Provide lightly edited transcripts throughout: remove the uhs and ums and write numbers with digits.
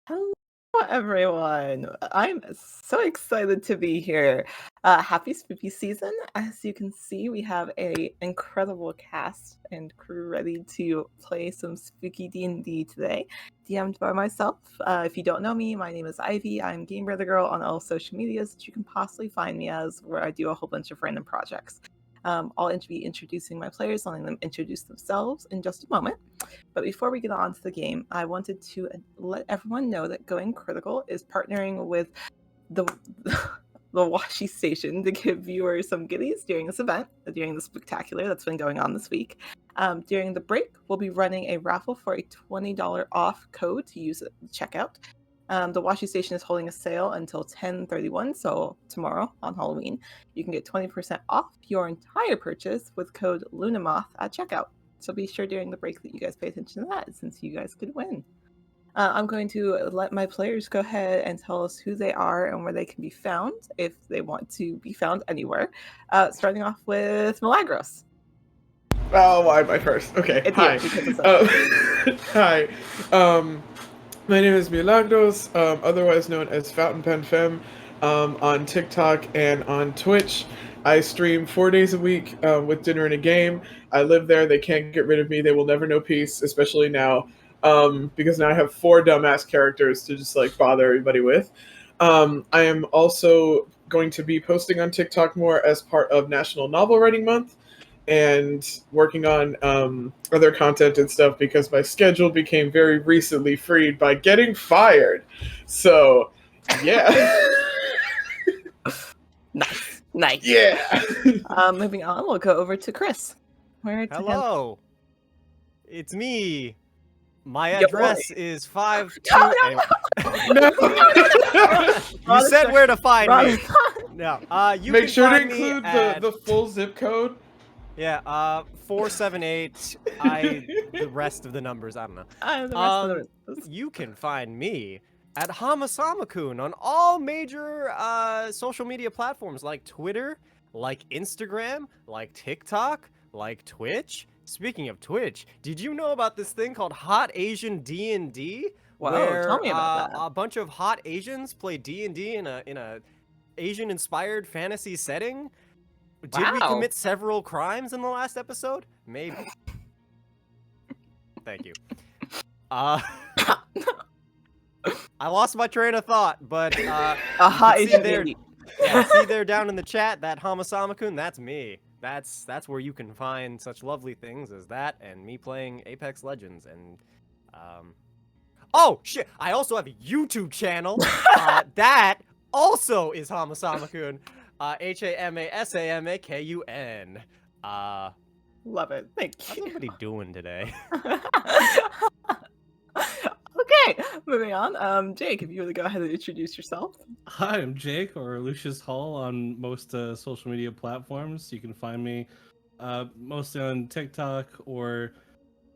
Hello, everyone. I'm so excited to be here. Happy spooky season. As you can see, we have a incredible cast and crew ready to play some spooky D&D today, DM'd by myself. If you don't know me, my name is Ivy. I'm Game Brother Girl on all social medias that you can possibly find me as, where I do a whole bunch of random projects. I'll be introducing my players, letting them introduce themselves in just a moment. But before we get on to the game, I wanted to let everyone know that Going Critical is partnering with the the Washi Station to give viewers some goodies during this event, during the Spooktacular that's been going on this week. During the break, we'll be running a raffle for a $20 off code to use at checkout. The Washi Station is holding a sale until 10/31, so tomorrow on Halloween. You can get 20% off your entire purchase with code LUNAMOTH at checkout. So be sure during the break that you guys pay attention to that, since you guys could win. I'm going to let my players go ahead and tell us who they are and where they can be found, if they want to be found anywhere. Starting off with Milagros. Oh, why am I first? Okay. It's Hi. you, because it's Hi. My name is Milagros, otherwise known as Fountain Pen Femme, on TikTok and on Twitch. I stream 4 days a week with dinner and a game. I live there. They can't get rid of me. They will never know peace, especially now, because now I have 4 dumbass characters to just like bother everybody with. I am also going to be posting on TikTok more as part of National Novel Writing Month, and working on other content and stuff because my schedule became very recently freed by getting fired. So, yeah. Nice. Yeah. Moving on, we'll go over to Chris. Hello. It's me. My Yo, address is 52. No. You said where to find Wrong. me. No. You Make can sure to find me include at, the full zip code. Yeah, 478. The rest of the numbers, I don't know. The rest of the You can find me at Hamasamakun on all major social media platforms like Twitter, like Instagram, like TikTok, like Twitch. Speaking of Twitch, did you know about this thing called Hot Asian D&D? Whoa, where tell me about that. a bunch of hot Asians play D&D in a Asian-inspired fantasy setting? Did we Wow. commit several crimes in the last episode? Maybe. Thank you. I lost my train of thought, but a hot see Asian there, baby. yeah, see there down in the chat, that Hamasamakun, that's me. That's where you can find such lovely things as that, and me playing Apex Legends, and oh shit! I also have a YouTube channel. That also is Hamasamakun. Hamasamakun. Love it. Thank How's you. everybody doing today? Okay, moving on. Jake, if you want to go ahead and introduce yourself. Hi, I'm Jake, or Lucius Hall on most social media platforms. You can find me mostly on TikTok, or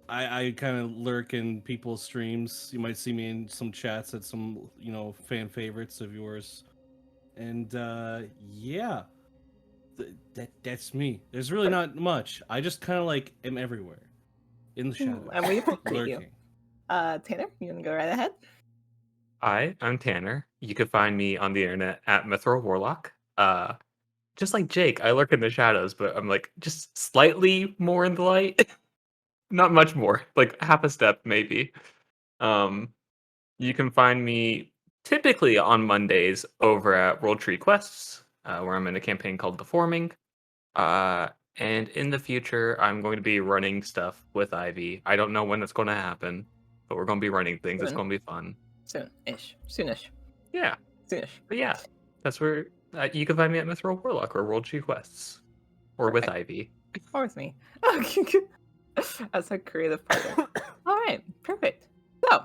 I kind of lurk in people's streams. You might see me in some chats at some, fan favorites of yours. And yeah, that's me. There's really not much. I just kind of like am everywhere in the shadows. And we appreciate lurking. you. Tanner, you want to go right ahead? Hi, I'm Tanner. You can find me on the internet at Mithril Warlock. Just like Jake, I lurk in the shadows, but I'm like just slightly more in the light. Not much more, like half a step maybe. You can find me typically on Mondays over at World Tree Quests, where I'm in a campaign called The Forming. And in the future, I'm going to be running stuff with Ivy. I don't know when that's going to happen, but we're going to be running things. Soon. It's going to be fun. Soonish. Yeah. Soonish. But yeah, that's where you can find me at Mithril Warlock or World Tree Quests. Or with Ivy. Or with me. That's a creative partner. Alright, perfect. So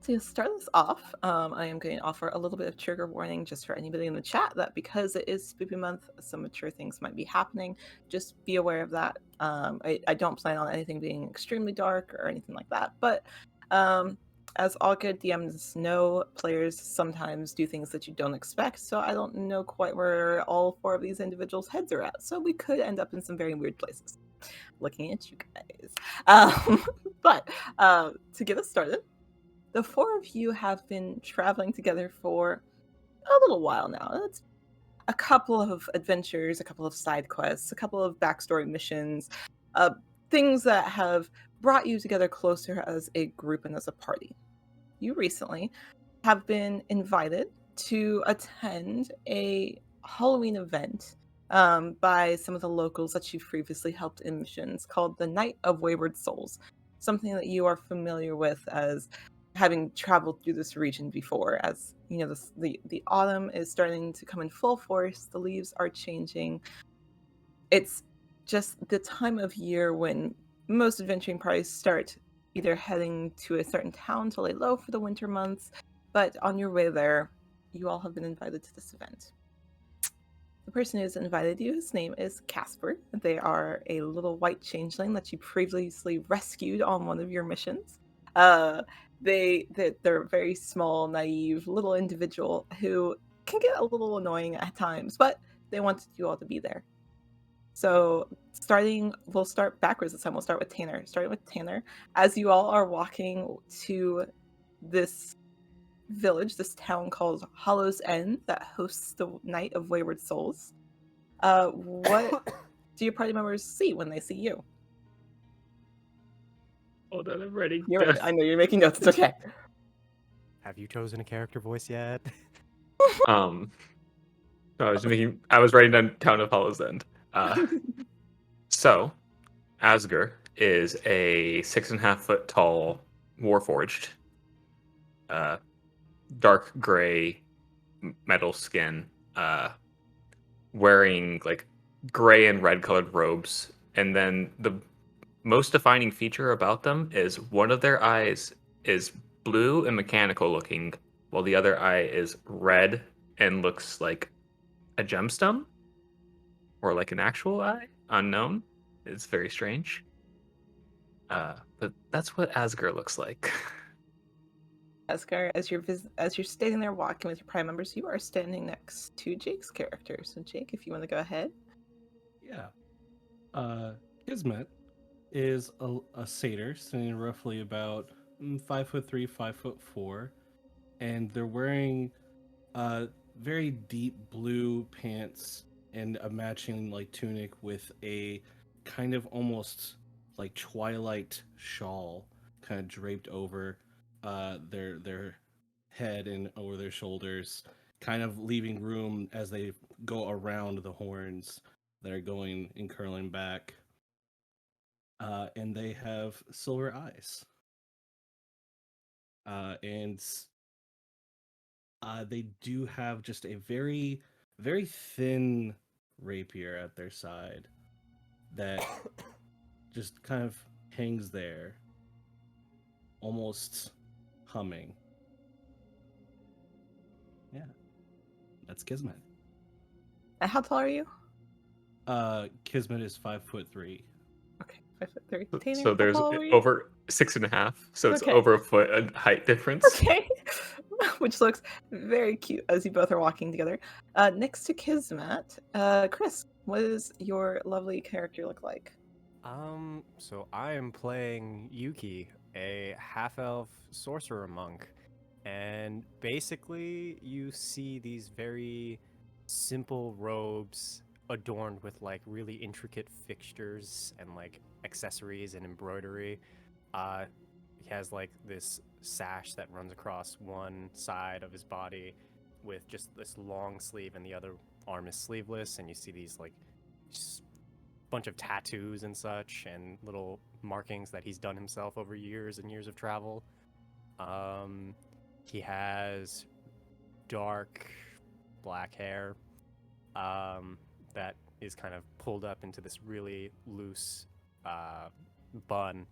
to start this off, I am going to offer a little bit of trigger warning just for anybody in the chat, that because it is Spooky Month, some mature things might be happening. Just be aware of that. I don't plan on anything being extremely dark or anything like that, but as all good DMs know, players sometimes do things that you don't expect, so I don't know quite where all 4 of these individuals' heads are at, so we could end up in some very weird places. Looking at you guys. But to get us started, the four of you have been traveling together for a little while now. It's a couple of adventures, a couple of side quests, a couple of backstory missions, uh, things that have brought you together closer as a group and as a party. You recently have been invited to attend a Halloween event by some of the locals that you've previously helped in missions called the Night of Wayward Souls, something that you are familiar with as having traveled through this region before. As you know, the autumn is starting to come in full force, the leaves are changing. It's just the time of year when most adventuring parties start either heading to a certain town to lay low for the winter months, but on your way there, you all have been invited to this event. The person who's invited you, his name is Casper. They are a little white changeling that you previously rescued on one of your missions. They're a very small, naive little individual who can get a little annoying at times, but they wanted you all to be there. So we'll start backwards this time. We'll start with Tanner. Starting with Tanner, as you all are walking to this village, this town called Hollow's End that hosts the Night of Wayward Souls. What do your party members see when they see you? Hold on, I'm ready. I know you're making notes. It's okay. Have you chosen a character voice yet? um, I was writing down Town of Hollow's End. So, Asger is a 6.5-foot tall warforged, dark gray metal skin, wearing like gray and red colored robes. And then the most defining feature about them is one of their eyes is blue and mechanical looking, while the other eye is red and looks like a gemstone or like an actual eye. Unknown. It's very strange. But that's what Asger looks like. Asgar, as you're standing there walking with your prime members, you are standing next to Jake's character. So Jake, if you want to go ahead. Yeah. Kismet is a satyr, standing roughly about 5'3", 5'4", and they're wearing very deep blue pants and a matching like tunic with a kind of almost like twilight shawl kind of draped over their head and over their shoulders, kind of leaving room as they go around the horns that are going and curling back. And they have silver eyes. And they do have just a very, very thin rapier at their side that just kind of hangs there, almost humming. Yeah, that's Kismet. And how tall are you? Kismet is 5'3". Okay, 5'3". Tanner, So how there's tall are you? over 6.5, so it's Okay. over a foot in height difference. Okay, which looks very cute as you both are walking together. Next to Kismet, Chris, what does your lovely character look like? So I am playing Yuki, a half-elf sorcerer monk. And basically, you see these very simple robes adorned with like really intricate fixtures and like accessories and embroidery. He has like this sash that runs across one side of his body with just this long sleeve, and the other arm is sleeveless. And you see these like just bunch of tattoos and such, and little markings that he's done himself over years and years of travel. He has dark black hair that is kind of pulled up into this really loose bun.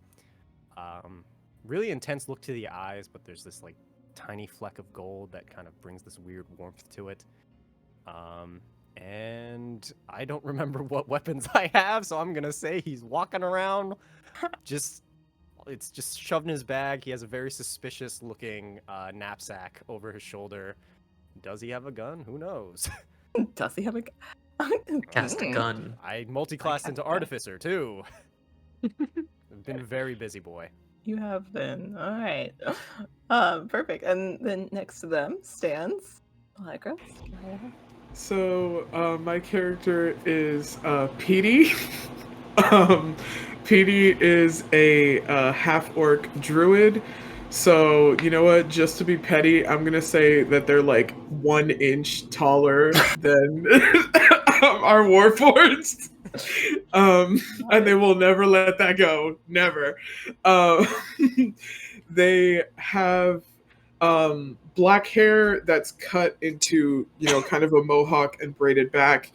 Really intense look to the eyes, but there's this like tiny fleck of gold that kind of brings this weird warmth to it. And I don't remember what weapons I have, so I'm gonna say he's walking around it's just shoved in his bag. He has a very suspicious looking knapsack over his shoulder. Does he have a gun? Who knows? Does he have a Cast a gun. I multi-classed into artificer too. I've been a very busy boy. You have been. All right. Perfect. And then next to them stands Allegra. So, my character is Petey. um, Petey is a half-orc druid. So, you know what? Just to be petty, I'm gonna say that they're like 1 inch taller than our warforged. And they will never let that go. Never. Um, they have black hair that's cut into, kind of a mohawk and braided back.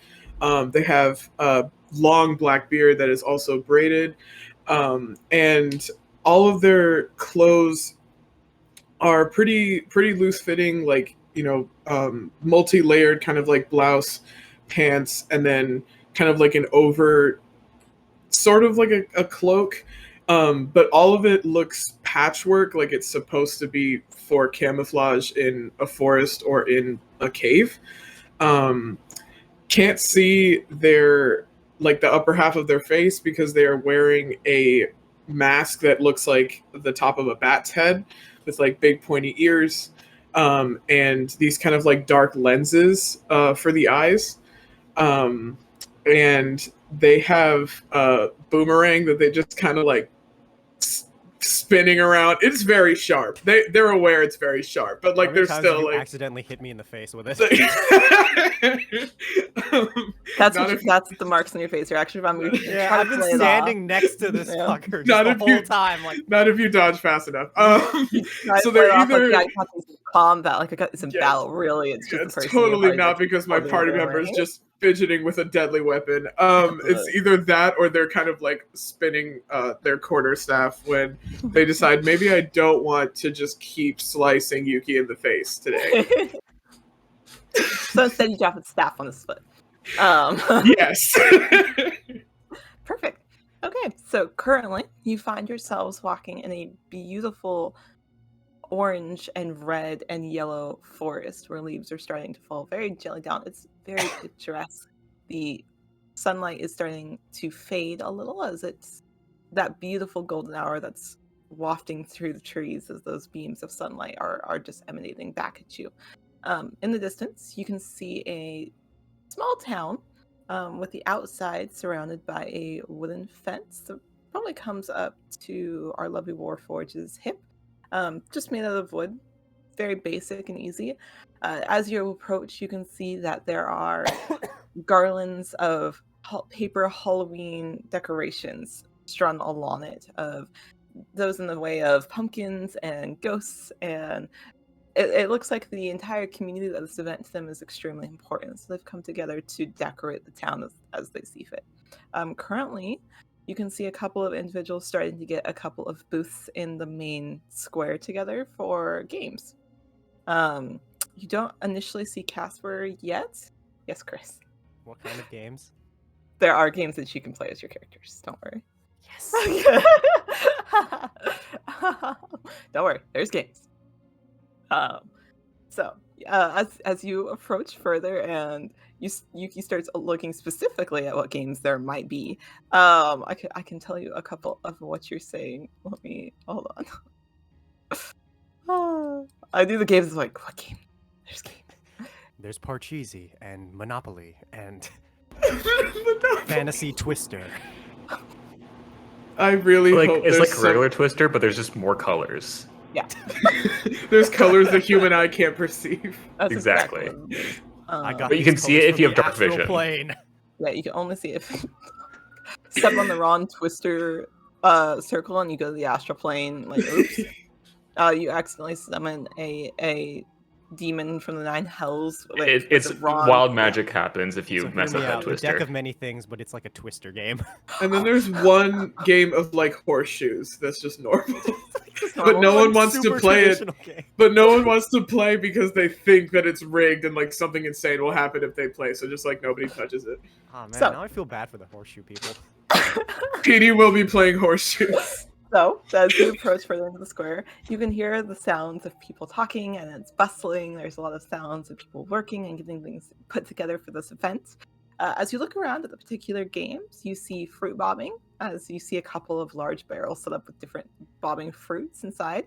They have a long black beard that is also braided. And all of their clothes are pretty loose fitting, like, multi-layered, kind of like blouse, pants, and then kind of like an over, sort of like a cloak. But all of it looks patchwork, like it's supposed to be for camouflage in a forest or in a cave. Um, can't see their, like, the upper half of their face because they are wearing a mask that looks like the top of a bat's head with like big pointy ears, and these kind of like dark lenses for the eyes. Um, and they have a boomerang that they just kind of like spinning around. It's very sharp. They're aware it's very sharp, but like How many they're times still have you like accidentally hit me in the face with it? That's the marks on your face. You're actually about to Yeah, try I've to been play it standing off. next to this Yeah. fucker just Not the if whole you- time. Like, not if you dodge fast enough. You try to So play they're it off like, either yeah, I got this in combat, like I got this in Yes. battle. Really, it's Yeah, just it's the person in your totally party not that's because my holding party the member is ring. just fidgeting with a deadly weapon. It's either that or they're kind of like spinning their quarterstaff when they decide maybe I don't want to just keep slicing Yuki in the face today. So instead, you drop a staff on his foot. Yes. Perfect. Okay, so currently you find yourselves walking in a beautiful orange and red and yellow forest where leaves are starting to fall very gently down. It's very picturesque. The sunlight is starting to fade a little as it's that beautiful golden hour that's wafting through the trees as those beams of sunlight are just emanating back at you. In the distance, you can see a small town with the outside surrounded by a wooden fence that probably comes up to our lovely Warforge's hip, just made out of wood, very basic and easy. As you approach, you can see that there are garlands of paper Halloween decorations strung along it, of those in the way of pumpkins and ghosts, and it looks like the entire community of this event to them is extremely important. So they've come together to decorate the town as they see fit. Currently, you can see a couple of individuals starting to get a couple of booths in the main square together for games. You don't initially see Casper yet. Yes, Chris. what kind of games? There are games that you can play as your characters. Don't worry. Yes. Don't worry. There's games. So as you approach further and Yuki starts looking specifically at what games there might be, I can tell you a couple of what you're saying. Let me hold on. I do the games like, what game? There's game. There's Parcheesi and Monopoly and Fantasy Twister. I really Like hope it's there's like a regular Twister, but there's just more colors. Yeah, there's colors the human eye can't perceive. that's Exactly. what it is. I got But you these can see it colors if you from have the dark astral vision. Plane. Yeah, you can only see if step on the wrong Twister circle and you go to the astral plane. Like, oops. You accidentally summon a demon from the nine hells. With It's the wrong, wild magic happens if you So hear mess up me that out. A deck Twister. of many things, but it's like a Twister game. And then there's one game of like horseshoes that's just normal. Just But normal. no one One wants to super play it. traditional game. But no one wants to play because they think that it's rigged and like something insane will happen if they play. So just like nobody touches it. Oh man, So- now I feel bad for the horseshoe people. Petey will be playing horseshoes. So, as you approach further into the square, you can hear the sounds of people talking, and it's bustling. There's a lot of sounds of people working and getting things put together for this event. As you look around at the particular games, you see fruit bobbing, as you see a couple of large barrels set up with different bobbing fruits inside.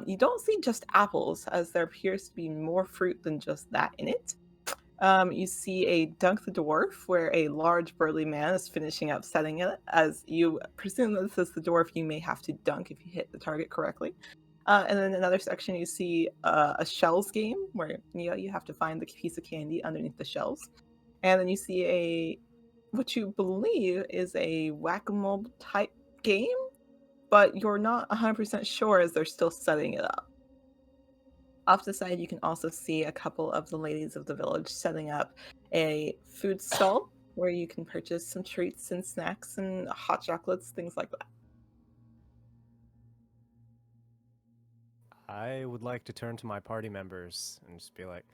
You don't see just apples, as there appears to be more fruit than just that in it. You see a Dunk the Dwarf, where a large burly man is finishing up setting it. As you presume that this is the dwarf you may have to dunk if you hit the target correctly. And then another section, you see a shells game, where you have to find the piece of candy underneath the shells. And then you see what you believe is a whack-a-mole type game, but you're not 100% sure as they're still setting it up. Off the side, you can also see a couple of the ladies of the village setting up a food stall where you can purchase some treats and snacks and hot chocolates, things like that. I would like to turn to my party members and just be like,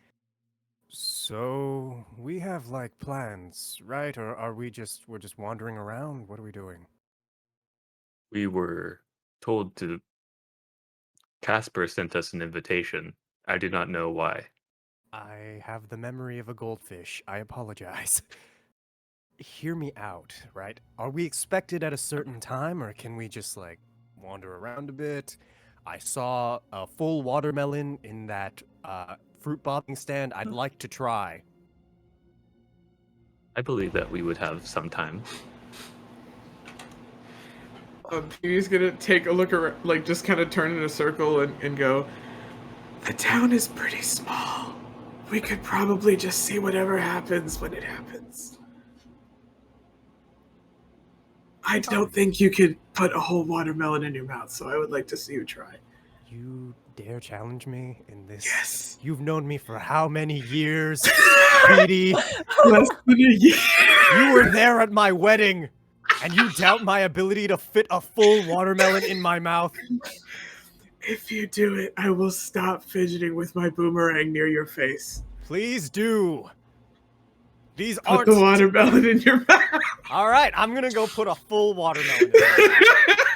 so we have like plans, right? Or are we're just wandering around? What are we doing? We were told to. Casper sent us an invitation. I do not know why. I have the memory of a goldfish. I apologize. Hear me out, right? Are we expected at a certain time, or can we just like wander around a bit? I saw a full watermelon in that fruit bobbing stand. I'd like to try. I believe that we would have some time. Petey's gonna take a look around, like just kind of turn in a circle and go, the town is pretty small. We could probably just see whatever happens when it happens. I don't think you could put a whole watermelon in your mouth, so I would like to see you try. You dare challenge me in this? Yes. You've known me for how many years, Petey? Less than a year. You were there at my wedding, and you doubt my ability to fit a full watermelon in my mouth? If you do it, I will stop fidgeting with my boomerang near your face. Please do. These Put aren't the watermelon in your mouth. All right, I'm gonna go put a full watermelon in my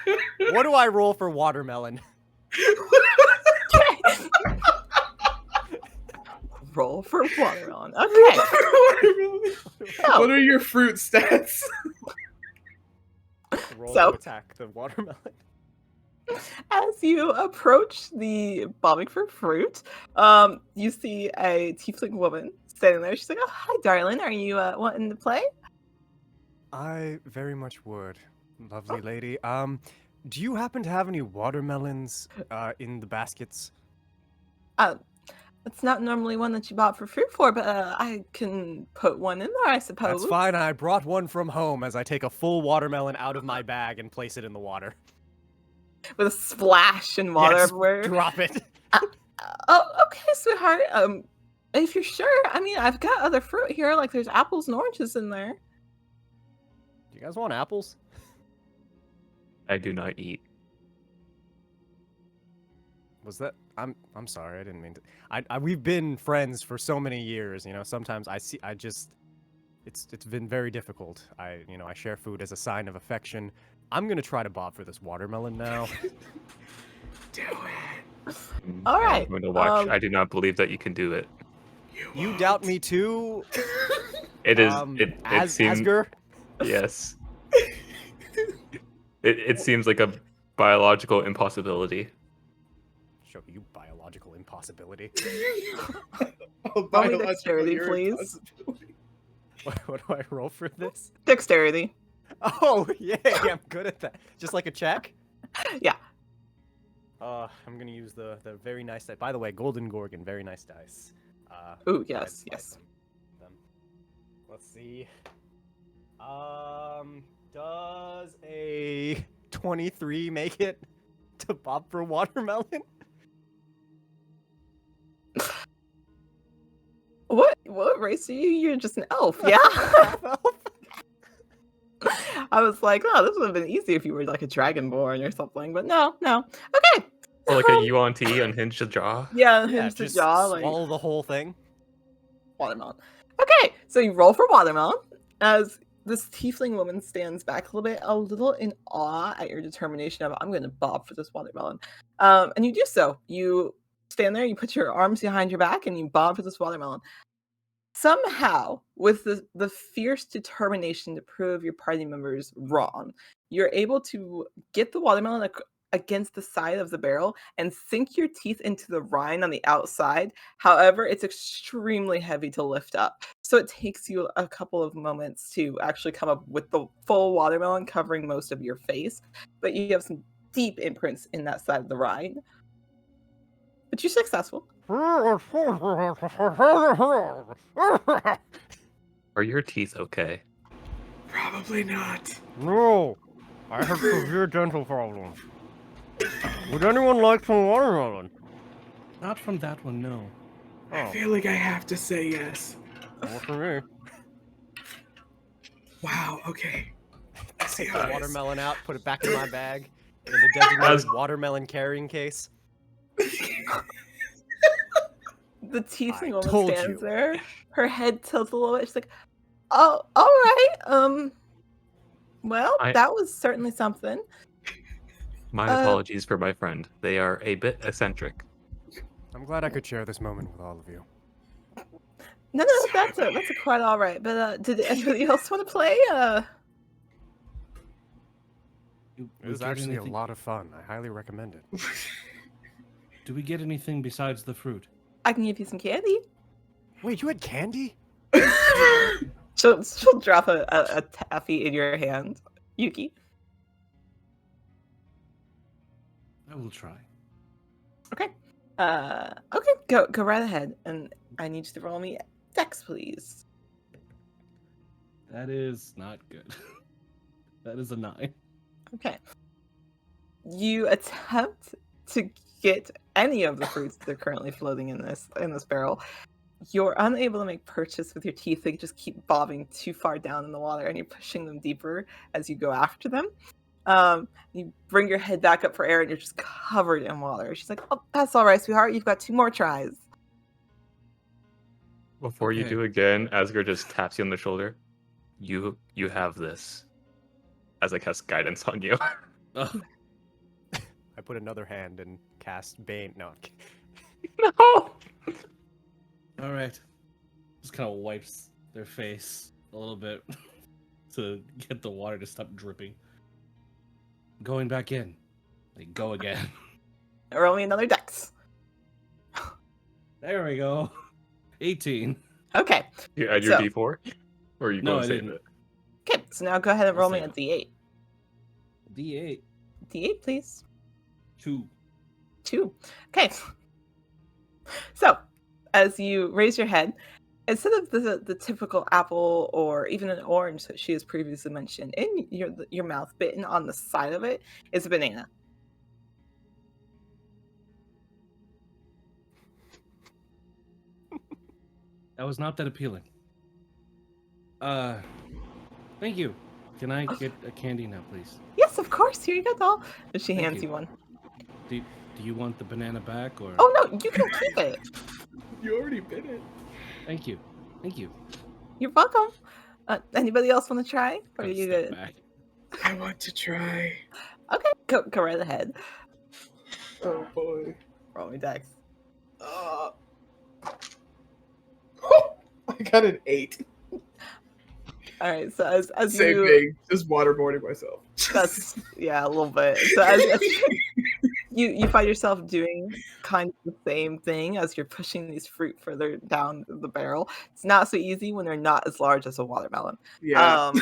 mouth. What do I roll for watermelon? Roll for watermelon. Okay. What are your fruit stats? Roll So- to attack the watermelon. As you approach the bobbing for fruit, you see a tiefling woman standing there. She's like, "Oh, hi, darling. Are you wanting to play?" I very much would, lovely lady. Do you happen to have any watermelons in the baskets? It's not normally one that you bought for fruit for, but I can put one in there, I suppose. That's fine. I brought one from home as I take a full watermelon out of my bag and place it in the water. With a splash and water Yes, everywhere. drop it. Oh, okay, sweetheart. If you're sure, I mean, I've got other fruit here. Like, there's apples and oranges in there. Do you guys want apples? I do not eat. Was that? I'm sorry. I didn't mean to. We've been friends for so many years. You know, sometimes it's been very difficult. I share food as a sign of affection. I'm gonna try to bob for this watermelon now. Do it. All right, I'm going to watch. I do not believe that you can do it. You doubt me too? It is. It seems. Asger? Yes. It seems like a biological impossibility. Show you biological impossibility. Roll me dexterity, please. What do I roll for this? Dexterity. Oh, yay, I'm good at that. Just like a check? Yeah. I'm gonna use the very nice dice. By the way, Golden Gorgon, very nice dice. Ooh, yes, I'd yes. them. Let's see. Does a 23 make it to bob for watermelon? What race are you? You're just an elf, yeah? I was like, oh, this would have been easy if you were like a dragonborn or something, but no. Okay. Or like a UNT, unhinged the jaw. Yeah, Yeah, hinge the just jaw, like swallow the whole thing. watermelon. Okay, so you roll for watermelon as this tiefling woman stands back a little in awe at your determination of, I'm going to bob for this watermelon. And you do so. You stand there, you put your arms behind your back, and you bob for this watermelon. Somehow, with the fierce determination to prove your party members wrong, you're able to get the watermelon against the side of the barrel and sink your teeth into the rind on the outside. However, it's extremely heavy to lift up. So it takes you a couple of moments to actually come up with the full watermelon covering most of your face. But you have some deep imprints in that side of the rind. But you're successful. Are your teeth okay? Probably not. No, I have severe dental problems. Would anyone like some watermelon? Not from that one, no. I feel like I have to say yes. Not for me. Wow, okay. I see Take how the it is. watermelon out, put it back in my bag, in the designated watermelon carrying case. The tiefling I woman told stands you. there. Her head tilts a little bit. She's like, "Oh, all right. Well, I- that was certainly something." My apologies for my friend. They are a bit eccentric. I'm glad I could share this moment with all of you. No, that's a quite all right. But did anybody else want to play? It was actually a lot of fun. I highly recommend it. Do we get anything besides the fruit? I can give you some candy. Wait, you had candy? She'll drop a taffy in your hand, Yuki. I will try. Okay. Okay. Go right ahead, and I need you to roll me dex, please. That is not good. That is a 9. Okay. You attempt to get any of the fruits that are currently floating in this barrel. You're unable to make purchase with your teeth. They just keep bobbing too far down in the water, and you're pushing them deeper as you go after them. You bring your head back up for air, and you're just covered in water. She's like, "Oh, that's all right, sweetheart. You've got 2 more tries." Before you Okay. do again, Asger just taps you on the shoulder. You have this. As I cast guidance on you. Oh, I put another hand and cast Bane. No. No! all right. Just kind of wipes their face a little bit to get the water to stop dripping. Going back in. They go again. Roll me another dex. There we go. 18. Okay. You add your So- D4? Or are you No, going I to save didn't. it? Okay, so now go ahead and I'll roll me save a d8. D8. D8, please. 2. 2. Okay. So, as you raise your head, instead of the typical apple or even an orange that she has previously mentioned, in your mouth, bitten on the side of it, is a banana. That was not that appealing. Thank you. Can I get a candy now, please? Yes, of course. Here you go, doll. And she Thank hands you. you one. Do you want the banana back or? Oh no, you can keep it. You already bit it. Thank you. Thank you. You're welcome. Anybody else want to try? Or are Gotta you step good? back. I want to try. Okay, go right ahead. Oh boy. Roll me dex. I got an 8. All right, so as Same you thing. Just waterboarding myself. that's yeah, a little bit. So as you find yourself doing kind of the same thing as you're pushing these fruit further down the barrel. It's not so easy when they're not as large as a watermelon. Yeah. So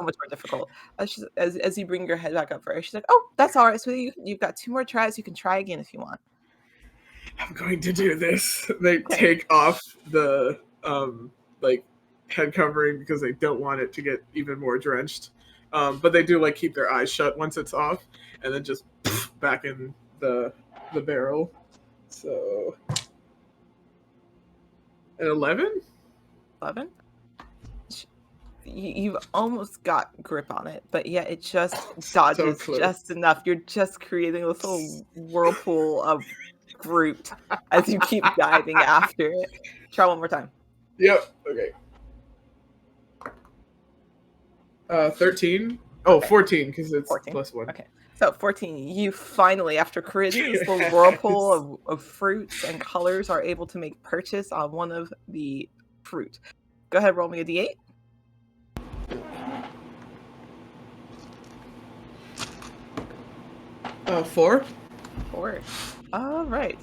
much more difficult. As you bring your head back up for her, she's like, "Oh, that's all right, sweetie. You've got 2 more tries. You can try again if you want." I'm going to do this. They Okay. take off the like head covering because they don't want it to get even more drenched. But they do like keep their eyes shut once it's off, and then just back in the barrel. So an 11. 11. You've almost got grip on it, but yeah, it just dodges close. just enough. You're just creating this little whirlpool of fruit as you keep diving after it. Try one more time. Yep. Okay. 13 Oh, Okay. 14, because it's 14. +1. Okay. So 14, you finally, after creating this little Yes. whirlpool of fruits and colors, are able to make purchase on one of the fruit. Go ahead, roll me a d8. 4. 4. All right.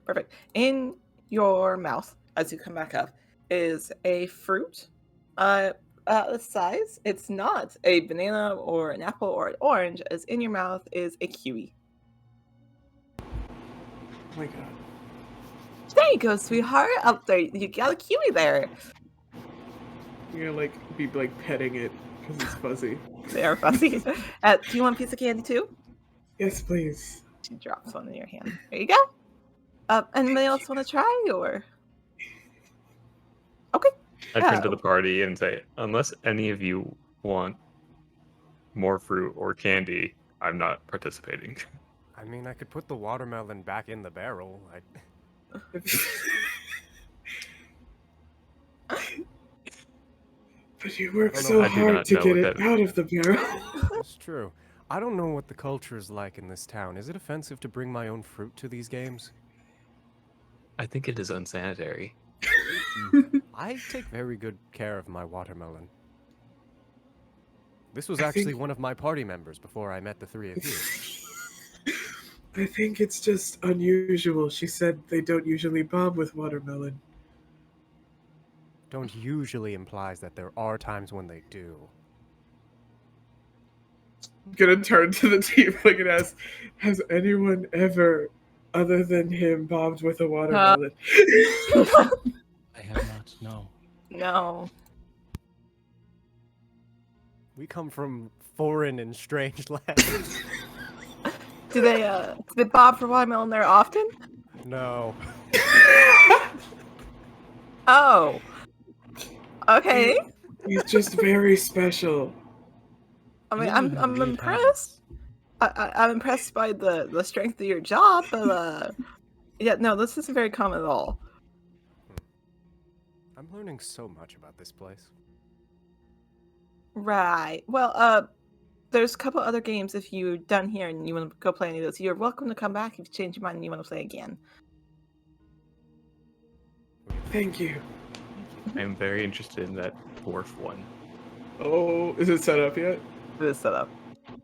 Perfect. In your mouth, as you come back up, is a fruit. The size, it's not a banana or an apple or an orange, as in your mouth is a kiwi. Oh my god. There you go, sweetheart. Up there, you got a kiwi there. You're gonna be petting it because it's fuzzy. They are fuzzy. Do you want a piece of candy too? Yes, please. She drops one in your hand. There you go. Anybody else want to try, or? Okay. I turn to the party and say, unless any of you want more fruit or candy, I'm not participating. I mean, I could put the watermelon back in the barrel. But you work Oh, no, so I do hard not to know get what it that- out of the barrel. That's true. I don't know what the culture is like in this town. Is it offensive to bring my own fruit to these games? I think it is unsanitary. I take very good care of my watermelon. This was I actually think- one of my party members before I met the three of you. I think it's just unusual. She said they don't usually bomb with watermelon. Don't usually implies that there are times when they do. I'm gonna turn to the tiefling and ask, has anyone ever, other than him, bombed with a watermelon? I have not. No. No. We come from foreign and strange lands. Do they bob for watermelon there often? No. Oh. Okay. He's just very special. I mean, You I'm have good impressed. I'm impressed by the strength of your jaw, but yeah, no, this isn't very common at all. I'm learning so much about this place. Right. Well, there's a couple other games if you're done here and you want to go play any of those. You're welcome to come back if you change your mind and you want to play again. Thank you. I'm very interested in that dwarf one. Oh, is it set up yet? This setup.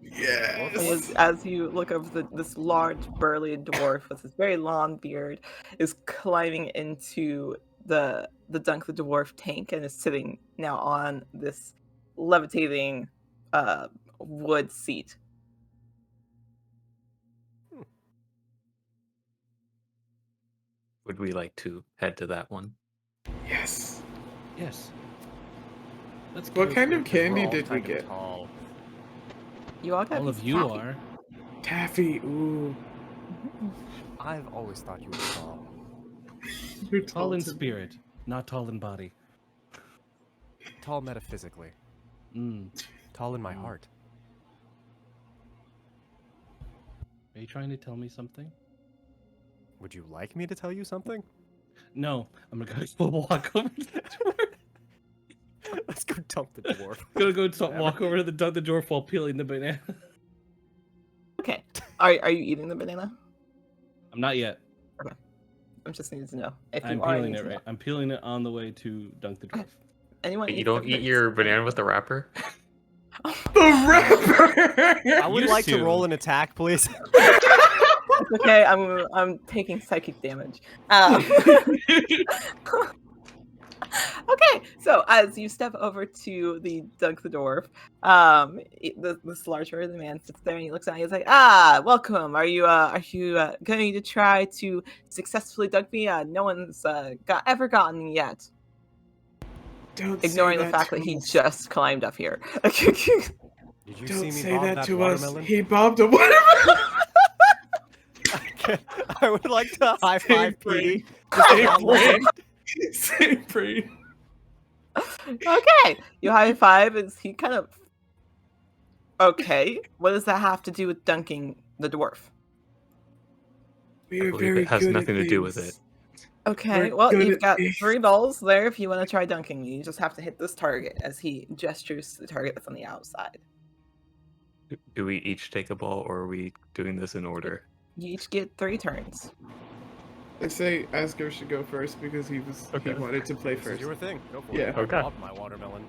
Yes. As you look over this large, burly dwarf with this very long beard is climbing into the Dunk the Dwarf tank and is sitting now on this levitating wood seat. Would we like to head to that one? Yes. Yes. Let's What go. kind of We're candy all did we kind of get? tall. You all got All of you are. Taffy. Ooh. I've always thought you were tall. You're Tall in to me. spirit, not tall in body. Tall metaphysically. Mm. Tall in my heart. Are you trying to tell me something? Would you like me to tell you something? No. I'm gonna go walk over to the dwarf. Let's go dump the dwarf. Gonna go walk over to the dwarf while peeling the banana. Okay. Are you eating the banana? I'm not yet. I'm just needing to know. If you I'm are, I peeling need it to know. right. I'm peeling it on the way to dunk the dwarf. Anyone You eats don't the eat fruits? your banana with the wrapper? The rapper! I would Used like to to. roll an attack, please. It's okay. I'm taking psychic damage. Okay, so as you step over to the Dunk the Dwarf, this large hairy man sits there and he looks at you. He's like, "Ah, welcome. Are you going to try to successfully dunk me? No one's ever gotten me yet." Don't Ignoring say the that fact to that he us. just climbed up here. Did you Don't see me say bob that that to us. watermelon? He bobbed a watermelon. I would like to high Same five brain. Petey. Same brain. Same brain. Okay, you high five. Is he kind of okay? What does that have to do with dunking the dwarf? We I are believe very it has good nothing at to do with things. it. Okay, We're well, good you've at got things. 3 balls there if you want to try dunking me. You just have to hit this target as he gestures to the target that's on the outside. Do we each take a ball, or are we doing this in order? You each get 3 turns. I say Asger should go first because he Okay. wanted to play This is first. your thing. Go for Yeah. it. Okay. I love my watermelon.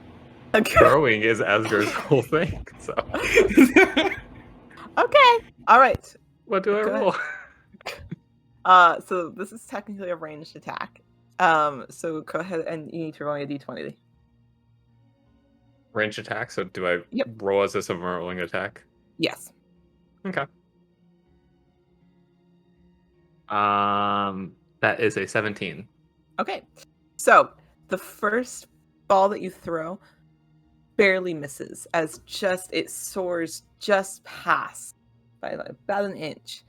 Okay. Throwing is Asger's whole thing. So Okay. All right. what do I Go roll? So this is technically a ranged attack. So go ahead and you need to roll a d20. Range attack. So do I Yep. roll as if I'm rolling attack? Yes. Okay. That is a 17. Okay. So the first ball that you throw barely misses as it soars just past by like about an inch.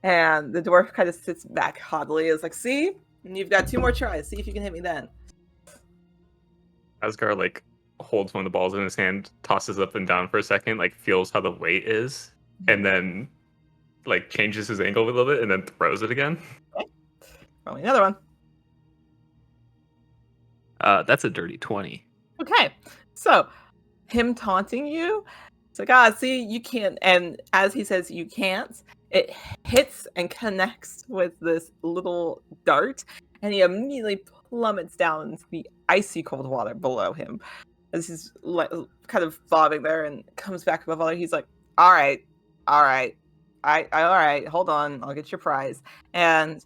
And the dwarf kind of sits back haughtily, is like, see? And you've got 2 more tries. See if you can hit me then. Asgar like holds one of the balls in his hand, tosses up and down for a second, like feels how the weight is, and then like changes his angle a little bit and then throws it again. Roll me another one. That's a dirty 20. Okay. So him taunting you, it's like, see, you can't. And as he says you can't, it hits and connects with this little dart, and he immediately plummets down into the icy cold water below him. As he's kind of bobbing there and comes back above water, he's like, all right, hold on, I'll get your prize. And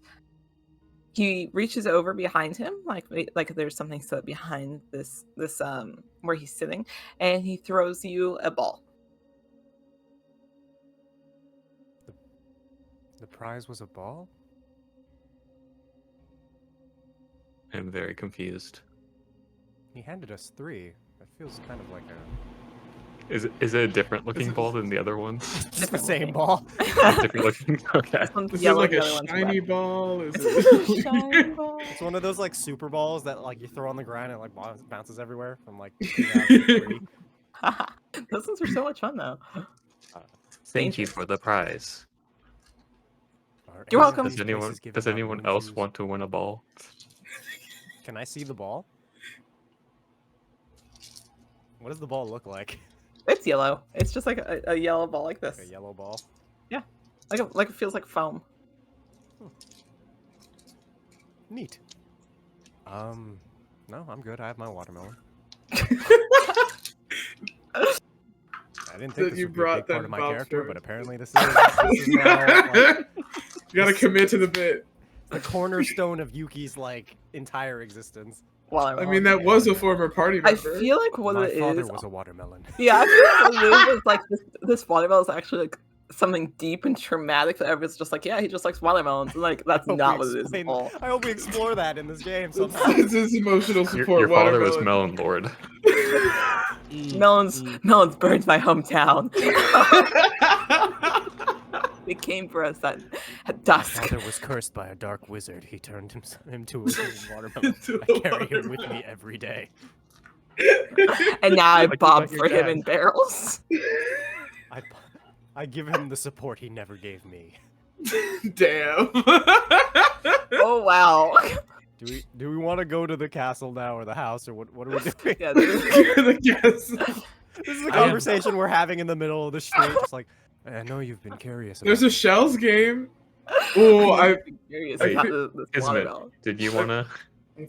he reaches over behind him, like there's something set behind this where he's sitting, and he throws you a ball. The prize was a ball? I'm very confused. He handed us 3. That feels kind of like a... Is it a different looking ball than the other ones? It's the same ball. It's different looking. Okay. This one's Is it yellow, like the a other one's shiny red. ball? Is It's a it... shiny ball. It's one of those like super balls that like you throw on the ground and it like bounces everywhere from like 2003. Those ones are so much fun, though. Thank you for the prize. Are You're any of welcome. these Does places giving out anyone moon else shoes? want to win a ball? Can I see the ball? What does the ball look like? It's yellow. It's just like a yellow ball like this. A yellow ball? Like it feels like foam. Neat. No, I'm good. I have my watermelon. I didn't think That this you would be a brought big part them of my Bob character, for but apparently this is now like, You gotta commit to the bit. the cornerstone of Yuki's like entire existence. While I I'm mean, that was a former party I member. feel like what My it father is. was a watermelon. Yeah, I feel like what it is like this watermelon is actually like something deep and traumatic that everyone's just like, yeah, he just likes watermelons. And like that's I hope not we what it is at explain- all. I hope we explore that in this game somehow. It's his emotional support. Your father was watermelon. Melon Lord. Melons burned my hometown. They came for us at My dusk. father was cursed by a dark wizard. He turned him to a watermelon. Into I a carry him with watermelon. me every day. And now I Like bob your for him dad. in barrels. I give him the support he never gave me. Damn. Oh wow. Do we want to go to the castle now or the house or what are we doing? Yeah, Yes. This is a I am- conversation we're having in the middle of the street, just like I know you've been curious about There's a shells game. Oh, I curious Hey, about this Ismet, watermelon. did you wanna?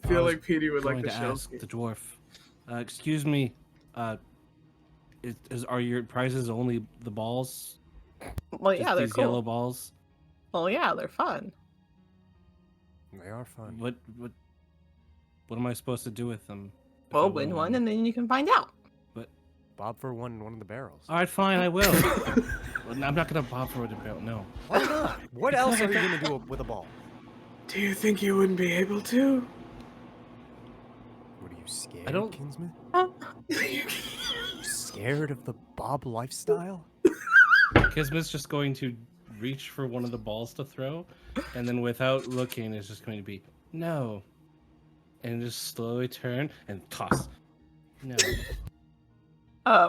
feel was like Petey would like going the to shells ask game. the dwarf. Excuse me. Are your prizes only the balls? Well, Just yeah, they're these cool. yellow balls. Well, yeah, they're fun. They are fun. What am I supposed to do with them? if Well, I win one, and then you can find out. Bob for one in one of the barrels. All right, fine, I will. Well, I'm not gonna bob for it. No. Why not? What else are you gonna do with a ball? Do you think you wouldn't be able to? What are you scared, I don't- Kinsman? Huh? Scared of the Bob lifestyle? Kismet's just going to reach for one of the balls to throw, and then without looking, is just going to be no, and just slowly turn and toss. No.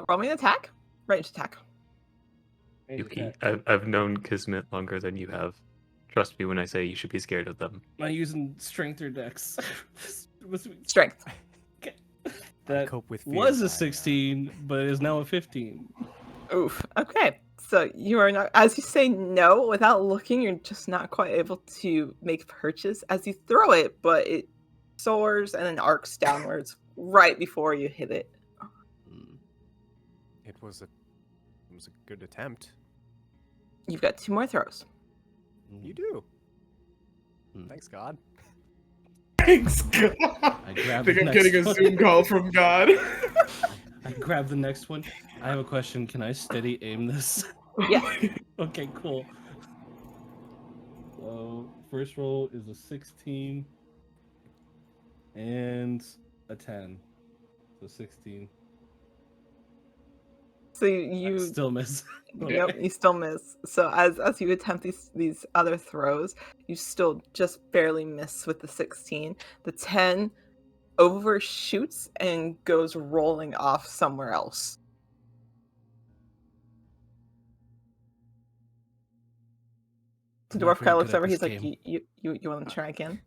Roll me an attack. Range attack. Yuki, I've known Kismet longer than you have. Trust me when I say you should be scared of them. Am I using strength or dex? Strength. That Cope with fear was a by, 16, but is now a 15. Oof. Okay. So you are not, as you say no without looking, you're just not quite able to make purchase as you throw it, but it soars and then arcs downwards right before you hit it. It was a good attempt. You've got 2 more throws. You do. Hmm. Thanks, God. Thanks, God. I I grab think the I'm getting a next Zoom one. call from God. I grab the next one. I have a question. Can I steady aim this? Yes. Okay, cool. So first roll is a 16 and a 10. So 16. So I you still miss. Yep, Okay. you still miss. So as you attempt these other throws, you still just barely miss with the 16. The 10 overshoots and goes rolling off somewhere else. The I'm not dwarf very kind of good looks at over. this He's like, game. you want to try again?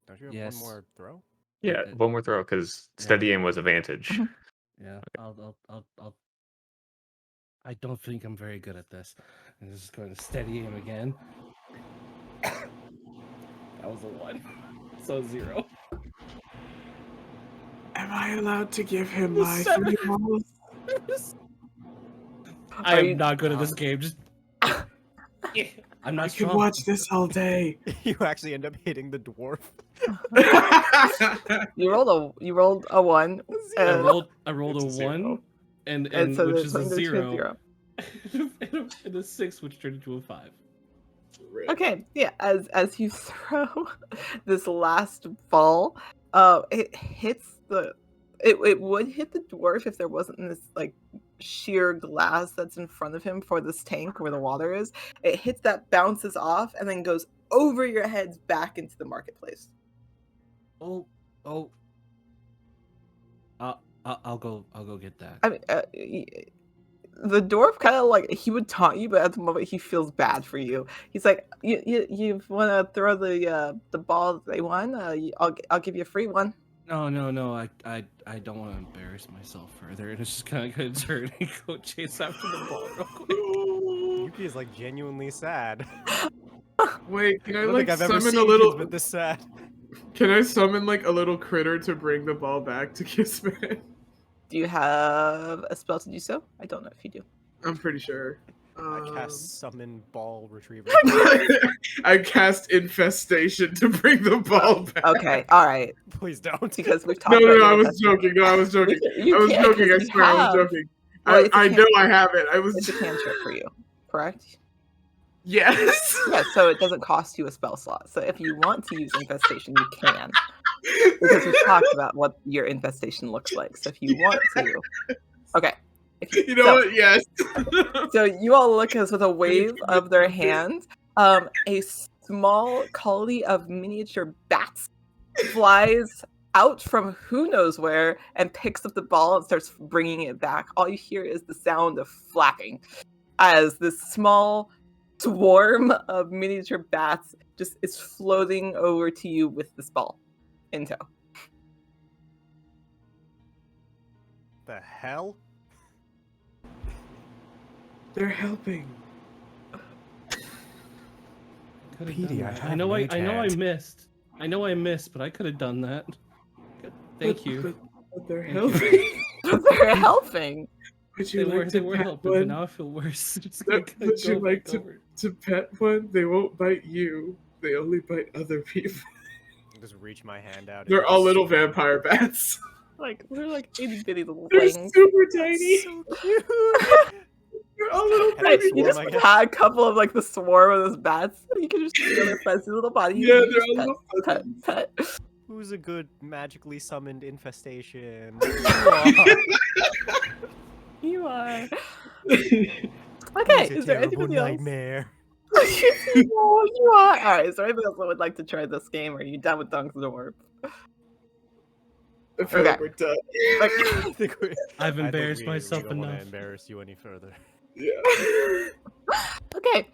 Don't you have Yes. one more throw? Yeah, one more throw because steady aim was advantage. Mhm. Yeah, I'll. I don't think I'm very good at this. I'm just going to steady aim again. That was a 1. So 0. Am I allowed to give him The my seven. 3 rolls? I Are am you- not good at this game. Just. I'm not I could strong. watch this all day. You actually end up hitting the dwarf. You rolled a 1. I And, rolled It's a a 0. 1, and and so which they're is a putting those to a 0, and a 6, which turned into a 5. Okay, yeah, as you throw this last ball, it hits it would hit the dwarf if there wasn't this like sheer glass that's in front of him for this tank where the water is. It hits that, bounces off, and then goes over your heads back into the marketplace. Oh. I'll go get that. I mean, the dwarf kind of like he would taunt you, but at the moment he feels bad for you. He's like, you want to throw the ball that they won? I'll give you a free one. No, I don't want to embarrass myself further, and it's just kind of gonna turn and go chase after the ball real quick. Yuki is like genuinely sad. Wait, can I don't like think I've ever summon seen a little? kids been this sad. Can I summon like a little critter to bring the ball back to Kismet? Do you have a spell to do so? I don't know if you do. I'm pretty sure. I cast summon ball retriever. I cast infestation to bring the ball back. Okay, all right. Please don't. Because we've talked No, about no, your I was investment. joking. No, I was joking. You I was can't, joking. 'cause I you swear, I was have- joking. Well, it's a I know I have it. I was. It's a cantrip for you, correct? Yes. Yeah, so it doesn't cost you a spell slot. So if you want to use infestation, you can. Because we've talked about what your infestation looks like. So if you want to. Okay. You know what? Yes. So you all look as with a wave of their hand, a small colony of miniature bats flies out from who knows where and picks up the ball and starts bringing it back. All you hear is the sound of flapping as this small swarm of miniature bats just is floating over to you with this ball in tow. The hell? They're helping. Could've Petey, done I that. have I know mage I hand. missed. I know I missed, but I could have done that. Thank you. But they're Thank you. helping. They're helping. Would They you were like to pet helping, but one? now I feel worse. It's Would gonna you go like back to, over. to pet one? They won't bite you. They only bite other people. Just reach my hand out. They're into all the little swarm. vampire bats. They're like itty bitty little They're things. super tiny. So cute. They're all little Pet Right, baby. you swarm, just I guess. had a couple of like the swarm of those bats. You can just feel their fuzzy little bodies. Yeah, and you they're just all pet, little pet, fuzzies. pet. Who's a good magically summoned infestation? You are. Who's Okay, a is there terrible anybody else? nightmare? You are. Alright, is there anybody else that would like to try this game? Or are you done with Dunks Dwarf? I feel Okay. like we're done. I think I've I think embarrassed we myself don't want to enough. embarrass you any further. Yeah. Okay.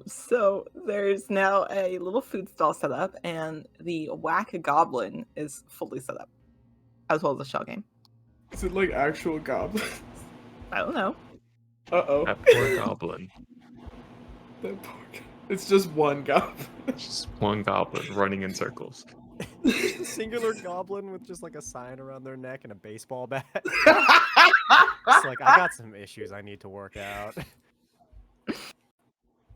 So there's now a little food stall set up, and the Whack-A-Goblin is fully set up, as well as the shell game. Is it like actual goblins? I don't know. Uh-oh. That poor goblin. That poor guy. It's just one goblin. Just one goblin running in circles. Just a singular goblin with just like a sign around their neck and a baseball bat. It's like, I got some issues I need to work out.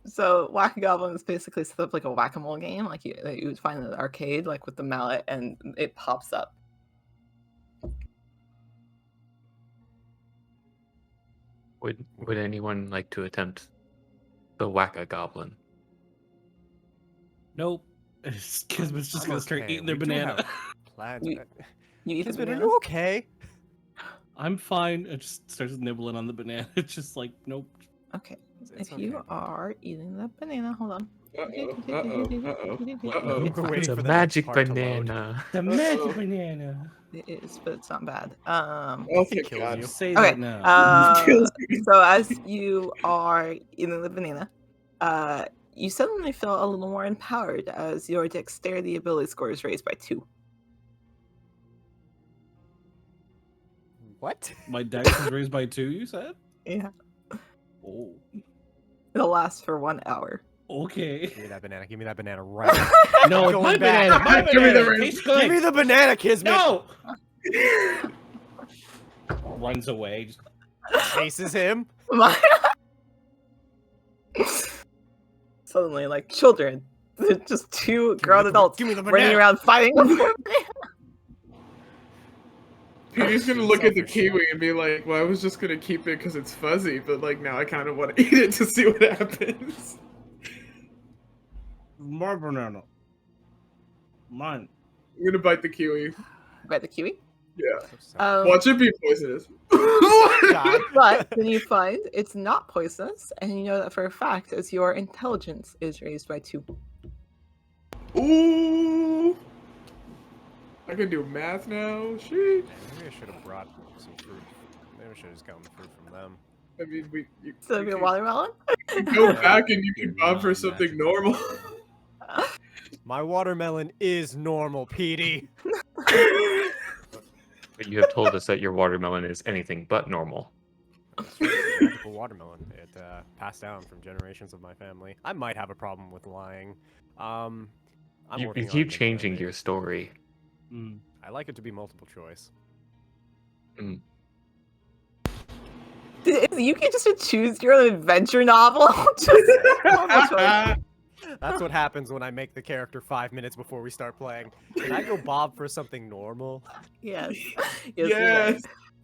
So Whack-A-Goblin is basically set up like a whack-a-mole game, like that you would find in an arcade, like with the mallet, and it pops up. Would anyone like to attempt the Whack-A-Goblin? Nope. Kismet's just I'm gonna start okay. eating their We do banana. have plans. You eat the Kismet, are banana? you okay? I'm fine. It just starts nibbling on the banana. It's just like, nope. Okay. It's If you okay, bud. are eating the banana, hold on. Uh-oh. We're waiting It's a for the next magic part to load. banana. The magic banana. It is, but it's not bad. Okay, Kills God. you. Say Okay. that now. So as you are eating the banana, you suddenly feel a little more empowered as your dexterity ability score is raised by 2. What? My dex is raised by 2, you said? Yeah. Oh. It'll last for 1 hour. Okay. Give me that banana. Give me that banana right now. No, Going my back. banana. My Give me the banana. ring. Tastes good. Give me the banana, Kismet. No. Runs away. Just... Chases him. My- Suddenly, like children, they're just two grown adults Give me the running banana. around fighting. Petey's gonna look at the kiwi and be like, well, I was just gonna keep it because it's fuzzy, but like now I kind of want to eat it to see what happens. My banana. Mine. I'm gonna bite the kiwi. By the kiwi. Yeah. Watch it be poisonous. God. But then you find it's not poisonous, and you know that for a fact as your intelligence is raised by 2. Ooh. I can do math now. Shit. Maybe I should have brought some fruit. Maybe I should have just gotten the fruit from them. I mean, you So it'd be a can watermelon. go back and you can bob for something normal. My watermelon is normal, Petey. But you have told us that your watermelon is anything but normal. It's a magical watermelon. It passed down from generations of my family. I might have a problem with lying. I'm You working on keep it, changing maybe. your story. I like it to be multiple choice. You can just choose your own adventure novel. Just normal choice. That's what happens when I make the character 5 minutes before we start playing. Can I go Bob for something normal? Yes. Yes.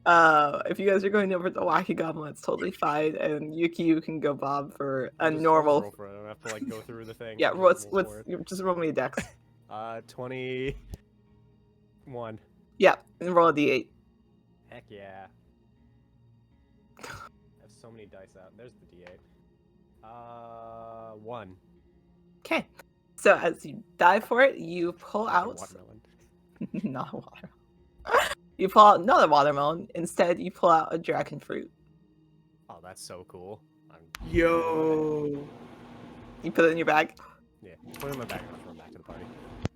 If you guys are going over the Wacky Goblin, it's totally fine, and Yuki, you can go Bob for a Just normal. roll for it. I don't have to like go through the thing. Yeah, Just roll for it. just roll me a dex. 21. Yeah, and roll a d8. Heck yeah. I have so many dice out. There's the D8. 1. Okay. So as you dive for it, you pull Another out watermelon. not a watermelon. You pull out another watermelon. Instead, you pull out a dragon fruit. Oh, that's so cool. Yo. You put it in your bag. Yeah, put it in my bag and I'll throw it back to the party.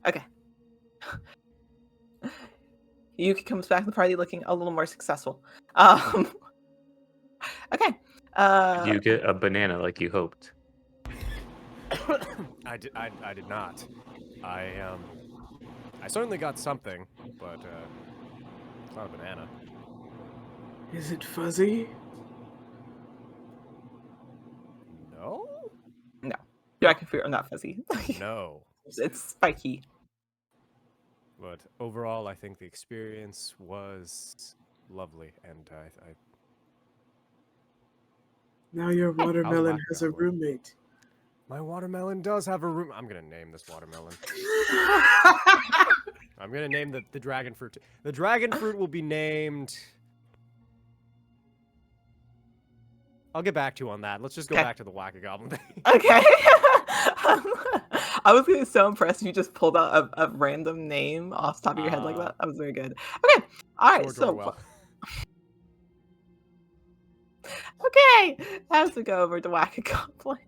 Okay. Yuki comes back to the party looking a little more successful. Okay. Did you get a banana like you hoped? I did not. I certainly got something, but it's not a banana. Is it fuzzy? No? No. Dragon fruit are not fuzzy. No. It's spiky. But overall, I think the experience was lovely, and I Now your watermelon has a Goblin? roommate. my watermelon does have a room. I'm gonna name this watermelon. I'm gonna name the dragon fruit. The dragon fruit will be named. I'll get back to you on that. Let's just go Okay. back to the Whack-A-Goblin thing. Okay. I was gonna be so impressed if you just pulled out a random name off the top of your head like that. That was very good. Okay. All right. George So. Orwell. Okay. As we go over to Whack-A-Goblin.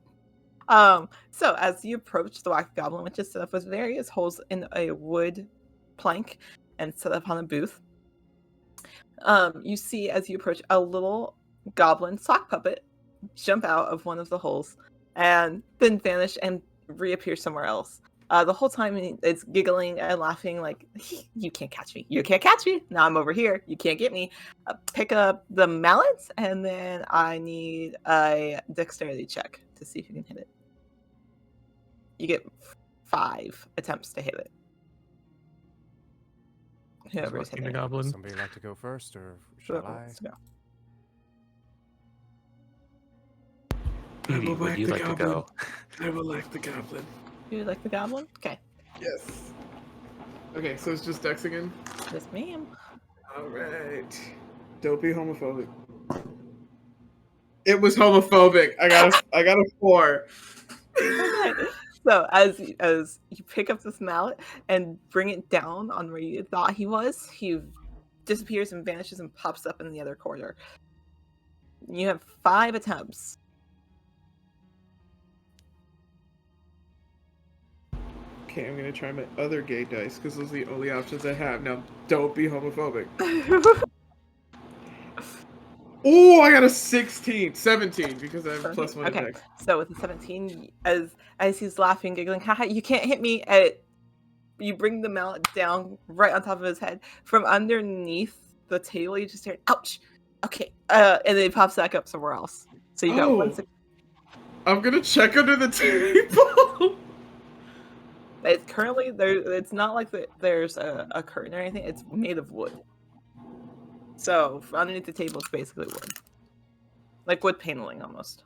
So as you approach the Whack-A-Goblin, which is set up with various holes in a wood plank and set up on a booth, You see as you approach a little goblin sock puppet jump out of one of the holes and then vanish and reappear somewhere else. The whole time it's giggling and laughing like, you can't catch me. You can't catch me. Now I'm over here. You can't get me. Pick up the mallets, and then I need a dexterity check to see if you can hit it. You get 5 attempts to hit it. Whoever's Fucking hitting the it. goblin. Somebody like to go first, or shall I? Let's go. I Edie, will would whack you the like to goblin. go? I will like the goblin. You like the goblin? Okay. Yes. Okay, so it's just Dex again? Yes, ma'am. Alright. Don't be homophobic. It was homophobic. I got a 4. Okay. So as you pick up this mallet and bring it down on where you thought he disappears and vanishes and pops up in the other corner. You have 5 attempts. Okay, I'm gonna try my other gay dice because those are the only options I have. Now, don't be homophobic. Oh, I got a 17 because I have +1 Okay. Dex. So with the 17, as he's laughing, giggling, haha, you can't hit me. You bring the mallet down right on top of his head from underneath the table. You just hear, ouch. Okay. And then it pops back up somewhere else. So you got 1 I'm gonna check under the table. It's currently there. It's not like there's a curtain or anything. It's made of wood. So underneath the table, it's basically wood, like wood paneling almost.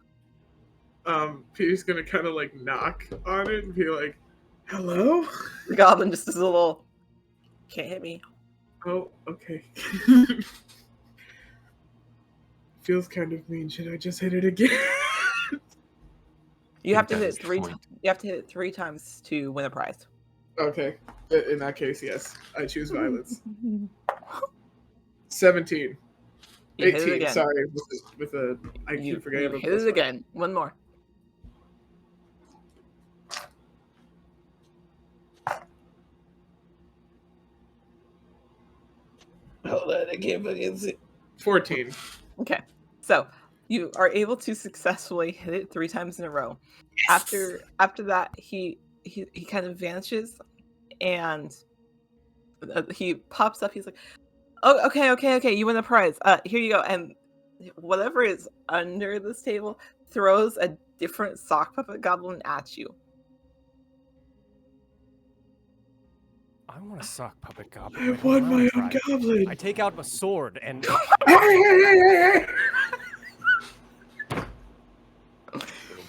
Peter's gonna kind of like knock on it and be like, "Hello." The goblin just is a little. Can't hit me. Oh, okay. Feels kind of mean. Should I just hit it again? You have to That hit is it the 3. point. You have to hit it 3 times to win a prize. Okay. In that case, yes. I choose violence. 17. You hit it 18. again. Sorry, with a. I You keep forgetting about hit it +5. again. 1 more. Hold on, I can't fucking see. 14. Okay. So you are able to successfully hit it 3 times in a row. After that, he kind of vanishes, and he pops up. He's like, "Oh, okay. You win the prize. Here you go." And whatever is under this table throws a different sock puppet goblin at you. I want a sock puppet I goblin. Wait, won hold on, my try own it. goblin. I take out a sword and Hey!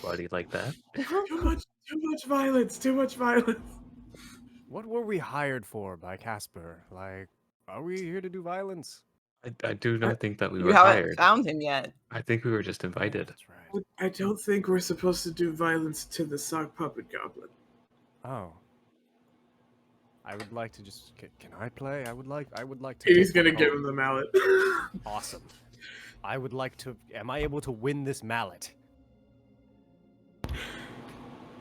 Nobody like that. Too much violence. Too much violence. what were we hired for by Casper? Like, are we here to do violence? I do not think that we You were haven't hired. found him yet. I think we were just invited. That's right. I don't think we're supposed to do violence to the sock puppet goblin. Oh. I would like to just. Can I play? I would like to. He's take one gonna give home. him the mallet. Awesome. I would like to. Am I able to win this mallet?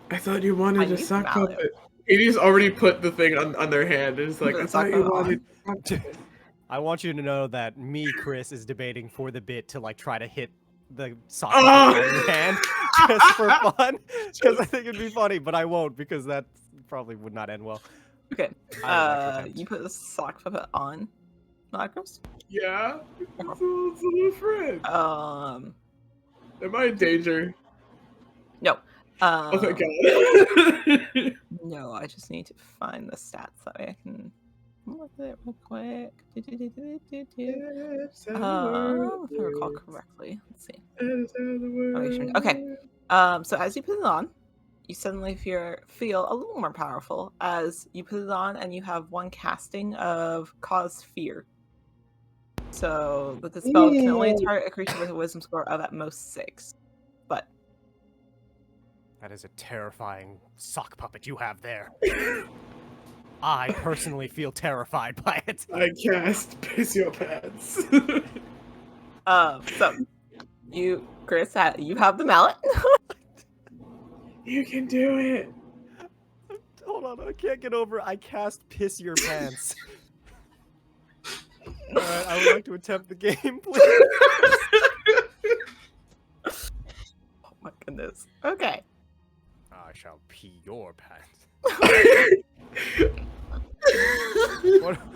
I thought you I wanted a need sock mallet. puppet. Katie's already put the thing on their hand. It's like, Put I the sock thought you puppet wanted a sock puppet. I want you to know that me, Chris, is debating for the bit to like try to hit the sock Oh! puppet on your hand just for fun, because I think it'd be funny, but I won't because that probably would not end well. Okay. I would like to attempt. You put the sock puppet on Lacros? Yeah? It's a little friend. Am I in danger? No. Oh my god. No, I just need to find the stats that way I can look at it real quick. If I recall correctly. Let's see. Okay. So as you put it on, you suddenly feel a little more powerful as you put it on, and you have 1 casting of Cause Fear. So that the spell can only target a creature with a wisdom score of at most 6. But That is a terrifying sock puppet you have there. I personally feel terrified by it. I cast Piss Your Pants. so you, Chris, you have the mallet. You can do it. Hold on, I can't get over. I cast Piss Your Pants. All right, I would like to attempt the game, please. Oh my goodness. Okay. I shall pee your pants.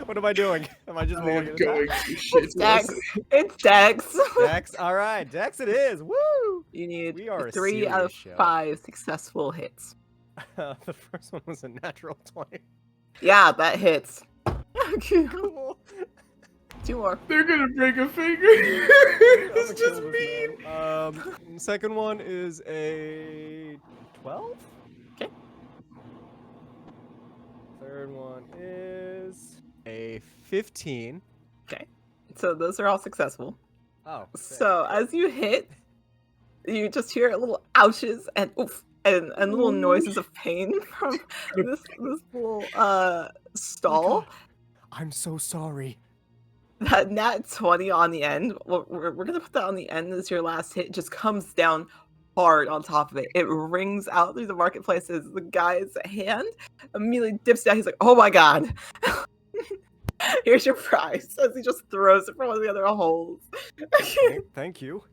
What am I doing? Am I just I rolling am an going attack? to shit It's Dex. It's Dex. Dex, all right, Dex it is. Woo! You need We are a 3 out of serious show. 5 successful hits. The first one was a natural 20. Yeah, that hits. Cool. 2 more. They're gonna break a finger. I'ma It's kill just this mean. man. Second one is a 12. Okay. Third one is a 15. Okay. So those are all successful. Oh. So as you hit, you just hear little ouches and oof and little noises of pain from this little stall. I'm so sorry. That nat 20 on the end, we're gonna put that on the end as your last hit, just comes down hard on top of it. It rings out through the marketplace as the guy's hand immediately dips down. He's like, oh my god. Here's your prize, as he just throws it from one of the other holes. Thank you.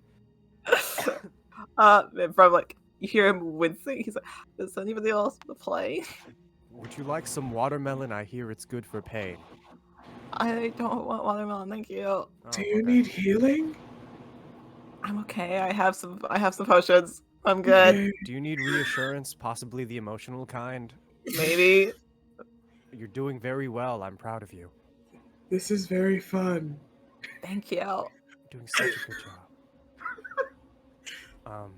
And from like, you hear him wincing. He's like, does anybody else want to play? Would you like some watermelon? I hear it's good for pain. I don't want watermelon, thank you. Oh, Do you okay. need healing? I'm okay. I have some potions. I'm good. Okay. Do you need reassurance, possibly the emotional kind? Maybe. You're doing very well. I'm proud of you. This is very fun. Thank you. You're doing such a good job.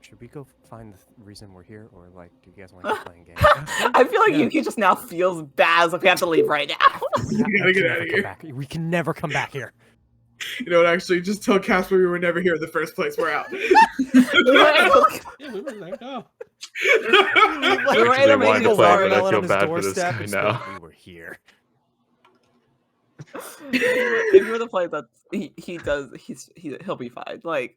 Should we go find the reason we're here, or like, do you guys want to keep playing games? I feel like Yeah. Yuki just now feels bad as if we have to leave right now. We gotta get out of here. We can never come back here. You know what? Actually, just tell Casper we were never here in the first place. We're out. We were able to- Yeah, we were like, oh. We were able to make wanted to it play, sorry. but I Watermelon feel on his bad for this doorstep guy and now. said we were here. If you were to play that, he'll be fine. Like,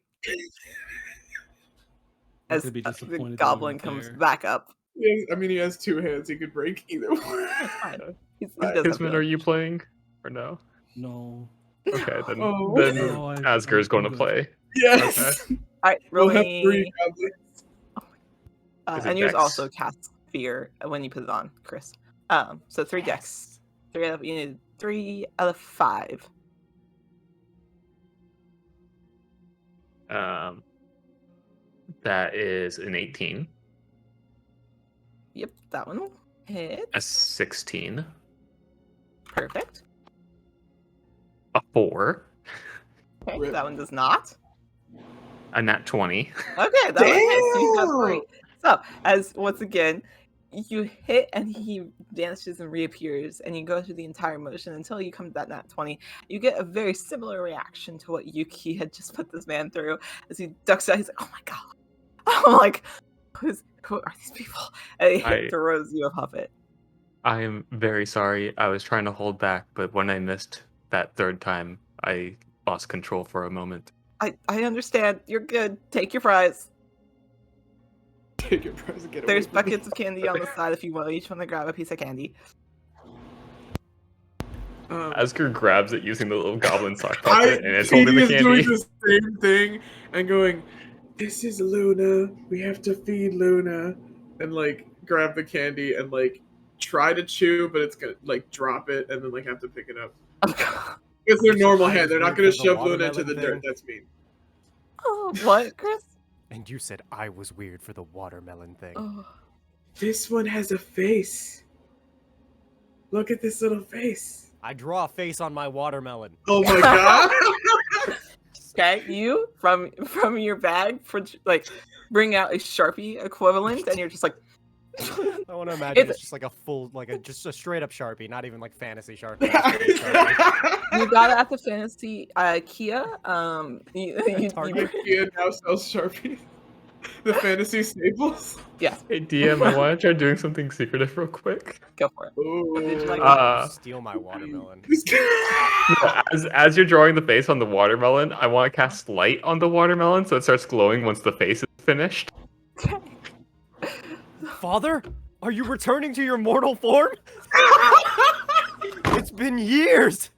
I'm as gonna be the disappointed that we goblin weren't comes there. back up. Yes, I mean, he has 2 hands. He could break either one. That's fine. He does have Kismet, to. are you playing or no? No. Okay, then Oh. then No, Asger is going to I'm good. play. Yes. All right, We'll have rolling. 3 goblins. Is it And yours Dex? also casts fear when you put it on, Chris. So 3 decks. You need 3 out of 5. That is an 18, Yep, that one hits. a 16, Perfect. a 4, Okay, Rip. that one does not. a nat 20. Okay, that one hits. You got Damn! 3. So, as once again, you hit and he vanishes and reappears, and you go through the entire motion until you come to that nat 20. You get a very similar reaction to what Yuki had just put this man through. As he ducks out, he's like, oh my god. I'm like, who are these people? And he throws you a puppet. I am very sorry. I was trying to hold back, but when I missed that 3rd time, I lost control for a moment. I understand. You're good. Take your prize. Take your prize and get away There's from me. buckets of candy on the side if you want. Each one to grab a piece of candy. Asger grabs it using the little goblin sock I, puppet, and it's holding the is doing candy. the same thing and going, this is Luna. We have to feed Luna. And, like, grab the candy and, like, try to chew, but it's gonna, like, drop it and then, like, have to pick it up. It's their normal hand. They're not gonna For the shove Luna into the watermelon dirt. That's mean. Oh, what, Chris? And you said I was weird for the watermelon thing. Oh. This one has a face. Look at this little face. I draw a face on my watermelon. Oh my god. Okay, you from your bag like bring out a Sharpie equivalent, and you're just like. I want to imagine it's just like a full, just a straight up Sharpie, not even like fantasy Sharpie. Sharpie. You got it at the fantasy Kia. Target Kia now sells Sharpies. The fantasy staples. Yeah, Hey DM, I want to try doing something secretive real quick. go for it. Did you like Steal my watermelon. As you're drawing the face on the watermelon, I want to cast light on the watermelon so it starts glowing once the face is finished. Father, are you returning to your mortal form? It's been years.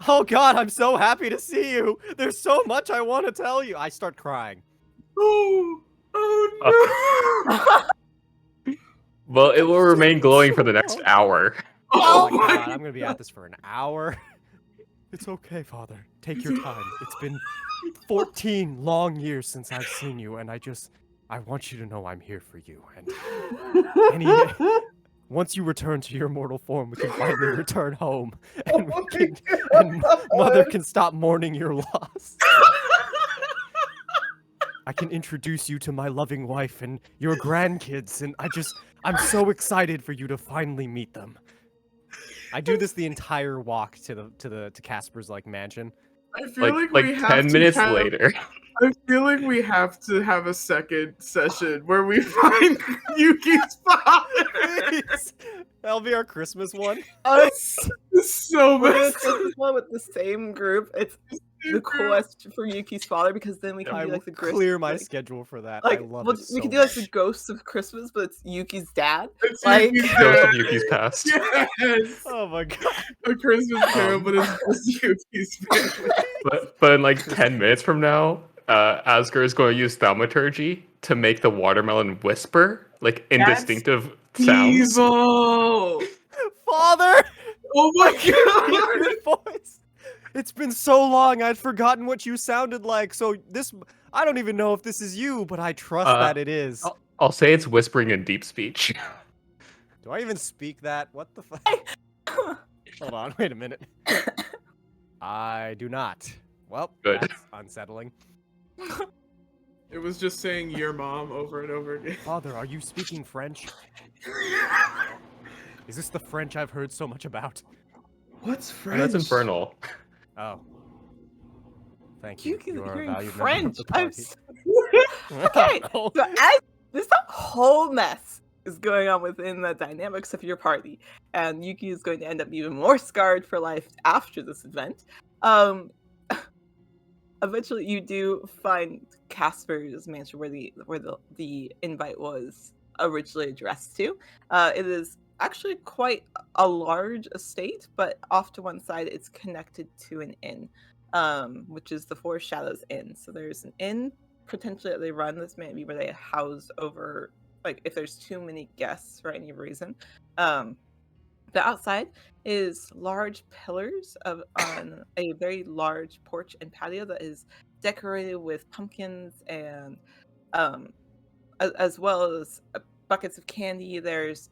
Oh God, I'm so happy to see you. There's so much I want to tell you. I start crying. Oh no! Well, it will It's just remain been glowing so for the next long. hour. Oh Oh my my God, I'm gonna be at this for an hour. It's okay, Father. Take your time. It's been 14 long years since I've seen you, and I want you to know I'm here for you. And any, once you return to your mortal form, we can finally return home, and we can, and Mother can stop mourning your loss. I can introduce you to my loving wife and your grandkids, and I'm so excited for you to finally meet them. I do this the entire walk to Casper's like mansion. I feel like Like we have 10 to minutes have. later. I feel like we have to have a second session where we find Yuki's father. Please, that'll be our Christmas one. It's so We're gonna messed take this one with the same group. It's the quest for Yuki's father because then we can I do will like the ghost, clear my like, schedule for that. like I love well, it we so can do like the much. ghosts of Christmas, but it's Yuki's dad. It's Like, Yuki's Ghost dad. of Yuki's past. Yes. Oh my God. A Christmas Carol, but it's just Yuki's family. But in like 10 minutes from now, Asger is going to use thaumaturgy to make the watermelon whisper, like indistinctive sounds. Evil. Father, Oh my hear god. your voice. It's been so long, I'd forgotten what you sounded like. So I don't even know if this is you, but I trust that it is. I'll say it's whispering in deep speech. Do I even speak that? What the fuck? Hold on, wait a minute. I do not. Well, Good. that's unsettling. It was just saying your mom over and over again. Father, are you speaking French? Is this the French I've heard so much about? What's And French? that's infernal. Oh. Thank you. Yuki's You are a hearing valued French. member I'm of the okay. party. So as this whole mess is going on within the dynamics of your party, and Yuki is going to end up even more scarred for life after this event. Eventually, you do find Casper's mansion where the invite was originally addressed to. It is actually quite a large estate, but off to one side, it's connected to an inn, which is the Four Shadows Inn. So there's an inn potentially that they run. This may be where they house over, like, if there's too many guests for any reason. The outside is large pillars on a very large porch and patio that is decorated with pumpkins and um, as well as buckets of candy. Once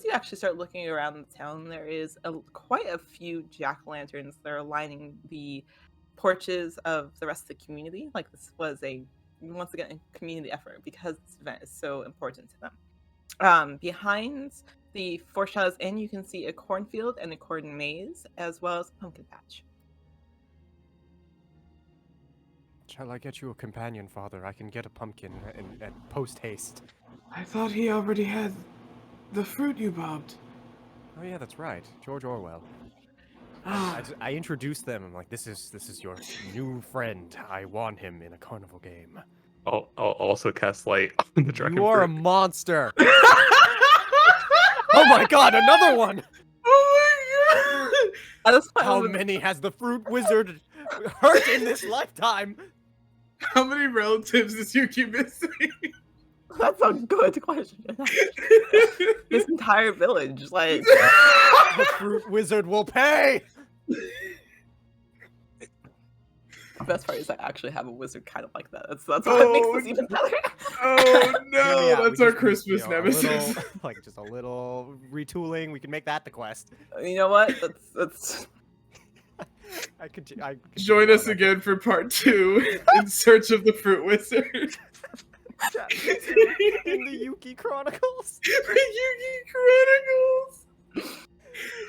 you actually start looking around the town, there is quite a few jack-o'-lanterns that are lining the porches of the rest of the community. Like, this was once again a community effort because this event is so important to them. Behind the Four Shadows Inn, you can see a cornfield and a corn maze, as well as a pumpkin patch. Shall I get you a companion, Father? I can get a pumpkin in post haste. I thought he already had the fruit you bobbed. Oh yeah, that's right, George Orwell. Ah, I introduced them. I'm like, this is your new friend. I want him in a carnival game. I'll also cast light on the dragon You are a fruit. monster. Oh my God, another one! oh my god! At this point, How many has the fruit wizard hurt in this lifetime? How many relatives is Yuki missing? That's a good question. This entire village, like, The fruit wizard will pay! the best part is I actually have a wizard kind of like that. That's what makes this even better. Oh no, Hear me out, that's we our just need, Christmas a nemesis. little, like just a little retooling. We can make that the quest. You know what? That's I could Join us again for part 2 in search of the fruit wizard. in the Yuki Chronicles. The Yuki Chronicles.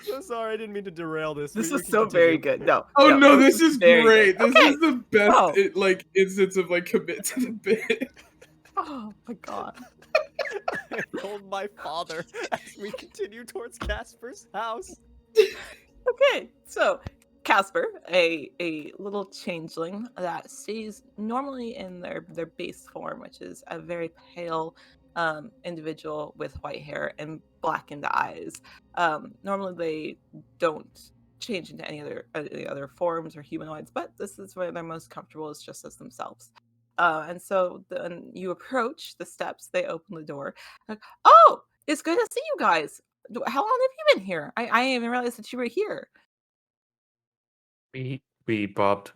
So sorry, I didn't mean to derail this. this You is can so continue. very good. No. Oh no, no, this is very great. good. This Okay. is the best Oh. instance of like commit to the bit. Oh my god. I told my father as we continue towards Casper's house. Okay, so Casper, a little changeling that stays normally in their base form, which is a very pale individual with white hair and blackened eyes. Normally they don't change into any other forms or humanoids, but this is where they're most comfortable, is just as themselves. And so then you approach the steps, they open the door. Like, oh, it's good to see you guys. How long have you been here? I didn't even realize that you were here. We bobbed.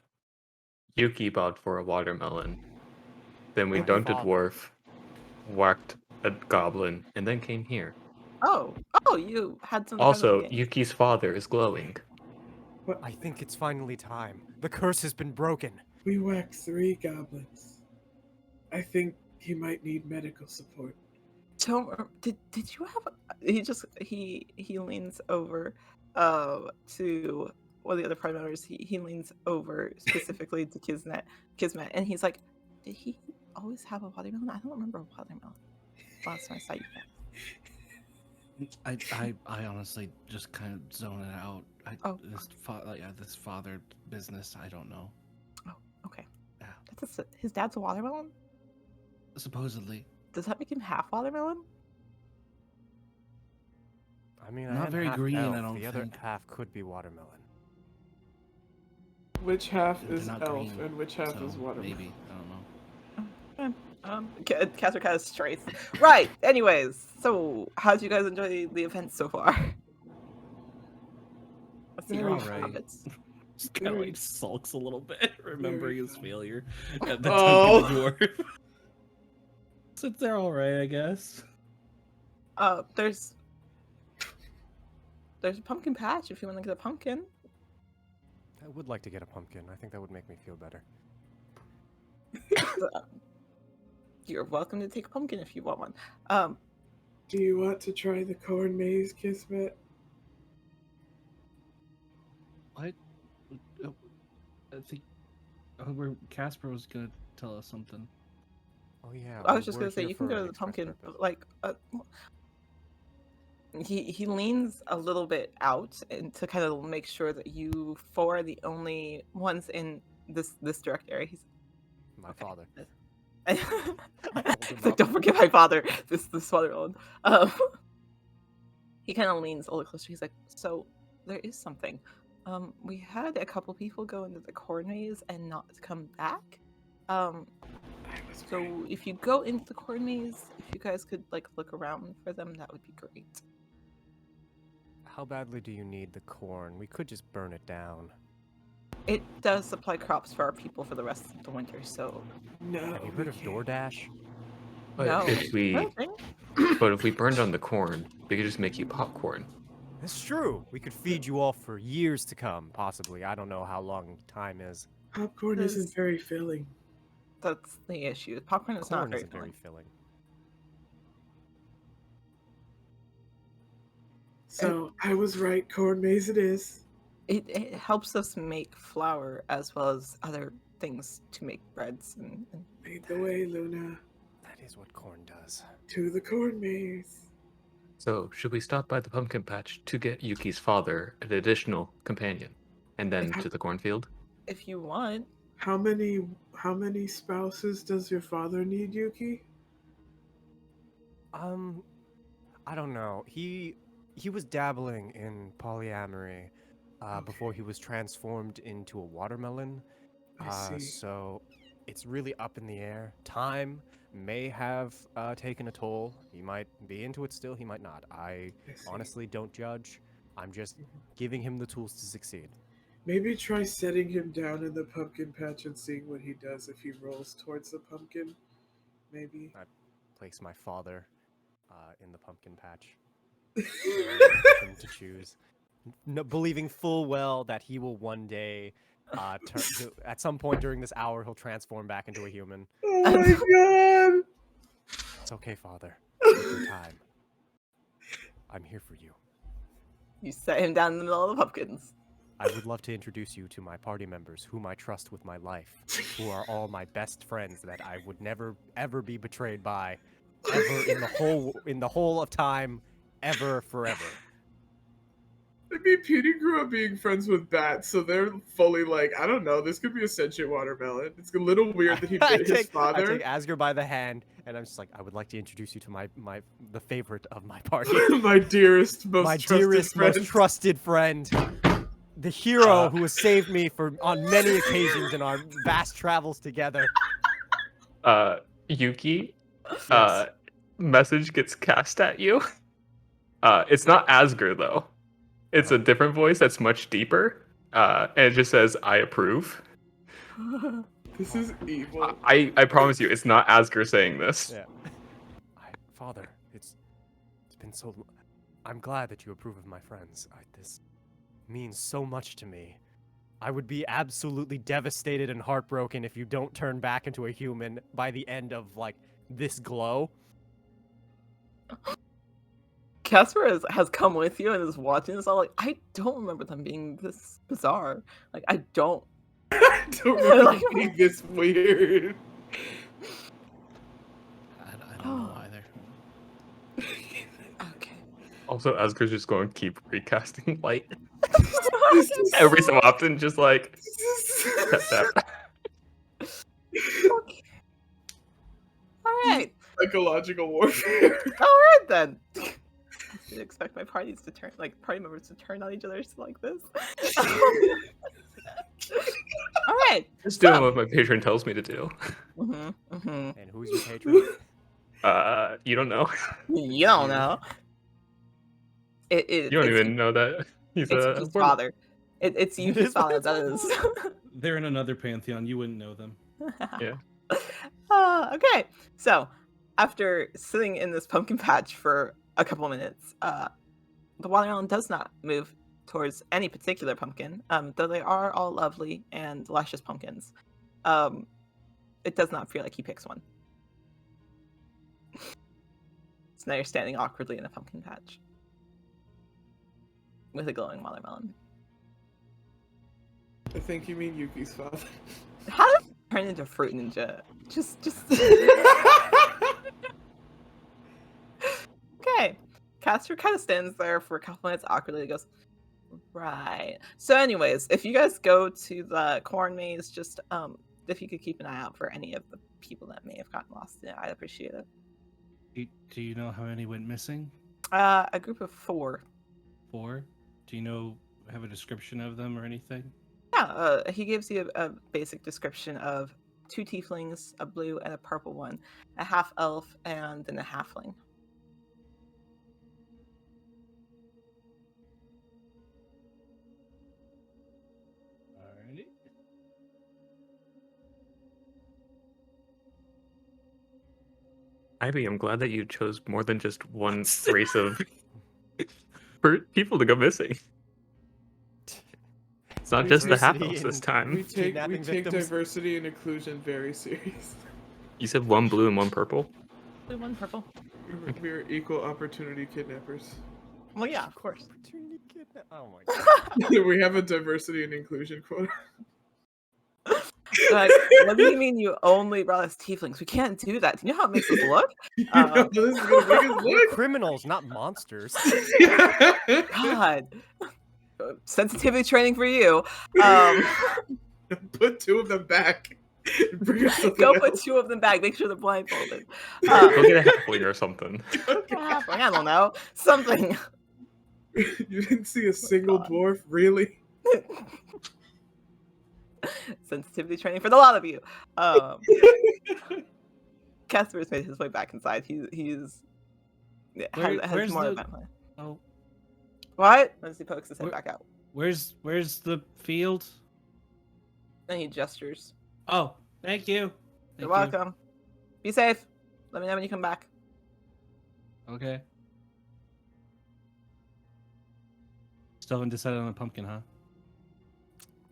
Yuki bobbed for a watermelon. Then we My dunked a father. dwarf, whacked a goblin, and then came here. Oh, you had some kind Also, of game. Yuki's father is glowing. I think it's finally time. The curse has been broken. We whacked 3 goblins. I think he might need medical support. Did you have he leans over to one of the other party members. He leans over specifically to Kismet, and he's like, did he always have a watermelon? I don't remember a watermelon last time I saw you guys. I honestly just kind of zone it out. This father business, I don't know. Oh, okay. Yeah. His dad's a watermelon? Supposedly. Does that make him half watermelon? I mean, Not am very half green, I elf. don't The other think. half could be watermelon. Which half They're is not elf green, and which half so is watermelon? maybe, I don't know. Casper kind of strays. Right. Anyways, so how did you guys enjoy the event so far? Let's see your Very alright. habits. Just kind of like sulks a little bit, remembering his fun. failure at the Oh. Dunkin' Dwarf. So they're alright, I guess. There's a pumpkin patch if you want to get a pumpkin. I would like to get a pumpkin. I think that would make me feel better. You're welcome to take a pumpkin if you want one. Do you want to try the corn maze, Kismet? What? I think where Casper was gonna tell us something. Oh yeah. I we was just were gonna say here you can for go an to the express pumpkin, purpose. but like he leans a little bit out and to kind of make sure that you four are the only ones in this direct area. He's My okay. father. It's like, don't forget my father. This watermelon. He kind of leans a little closer. He's like, so there is something. We had a couple people go into the corn maze and not come back. So if you go into the corn maze, if you guys could like look around for them, that would be great. How badly do you need the corn? We could just burn it down. It does supply crops for our people for the rest of the winter, so No. Have you heard of DoorDash? But no. if we Okay. but if we burned on the corn, we could just make you popcorn. It's true. We could feed you all for years to come, possibly. I don't know how long time is. Popcorn This- isn't very filling. That's the issue. Popcorn is Corn not very isn't very filling. filling. So I was right, corn maze it is. It helps us make flour as well as other things to make breads and Lead the way, Luna. That is what corn does. To the corn maze. So should we stop by the pumpkin patch to get Yuki's father an additional companion, and then to the cornfield? if you want. How many spouses does your father need, Yuki? I don't know. He was dabbling in polyamory before he was transformed into a watermelon. I see. So it's really up in the air. Time may have taken a toll. He might be into it still. He might not. I see. honestly don't judge. I'm just giving him the tools to succeed. Maybe try setting him down in the pumpkin patch and seeing what he does if he rolls towards the pumpkin. Maybe. Place my father in the pumpkin patch. Him to choose. No, believing full well that he will one day at some point during this hour he'll transform back into a human. Oh my god! It's okay, father. Take your time. I'm here for you. You set him down in the middle of the pumpkins. I would love to introduce you to my party members, whom I trust with my life, who are all my best friends that I would never ever be betrayed by, ever in the whole of time, ever forever. I mean, Pewdie grew up being friends with bats, so they're fully like, I don't know, this could be a sentient watermelon. It's a little weird that he bit his I father. take Asger by the hand, and I'm just like, I would like to introduce you to the favorite of my party. My dearest, most My trusted dearest, friend. most trusted friend. the hero who has saved me on many occasions in our vast travels together. Yuki, Yes. message gets cast at you. It's not Asger though. It's a different voice that's much deeper. And it just says, "I approve." This is evil. I promise you, it's not Asger saying this. Yeah. Father, it's been so. I'm glad that you approve of my friends. This means so much to me. I would be absolutely devastated and heartbroken if you don't turn back into a human by the end of like this glow. Casper has come with you and is watching this all like, I don't remember them being this bizarre. Like, I don't. I don't remember it being this weird. I don't know either. Okay. Also, Asger's just going to keep recasting light every so often, just like tap, tap. Okay. All right. Psychological warfare. All right then. I didn't expect my party members to turn on each other like this. All right. Just doing what my patron tells me to do. And who's your patron? You don't know. You don't know. You don't even know that he's it's a his father. It's Yuki's father. That is. They're in another pantheon. You wouldn't know them. Yeah. Okay. So, after sitting in this pumpkin patch for a couple minutes, the watermelon does not move towards any particular pumpkin, though they are all lovely and luscious pumpkins. It does not feel like he picks one. So now you're standing awkwardly in a pumpkin patch with a glowing watermelon. I think you mean Yuki's father. How did it turn into Fruit Ninja? Just. Okay. Casper kind of stands there for a couple minutes awkwardly and goes, right. So anyways, if you guys go to the corn maze, just if you could keep an eye out for any of the people that may have gotten lost, yeah, I'd appreciate it. Do you know how many went missing? A group of 4. 4? Do you have a description of them or anything? Yeah, he gives you a basic description of 2 tieflings, a blue and a purple one, a half elf, and then a halfling. Alrighty. Ivy, I'm glad that you chose more than just one race of people to go missing. It's not just the half Diversity elves this in- time. We take Kidnapping victims. diversity and inclusion very serious. You said 1 blue and 1 purple. Blue, 1 purple. We're equal opportunity kidnappers. Well, yeah, of course. Opportunity kidnap- Oh my god. We have a diversity and inclusion quota. Like, what do you mean you only brought us tieflings? We can't do that. Do you know how it makes us look? You know, this is gonna make us We're look. criminals, not monsters. God. Sensitivity training for you. Put 2 of them back. Bring us something Go else. put 2 of them back. Make sure they're blindfolded. Go get a halfling or something. I don't know. Something. You didn't see a single God. dwarf, really? Sensitivity training for the lot of you. Casper has made his way back inside. He's has Where's more the- of that plan. Oh, What? As he pokes his head Where- back out. where's the field? And he gestures. Oh, thank you. You're Thank you. welcome. Be safe. Let me know when you come back. Okay. Still haven't decided on a pumpkin, huh?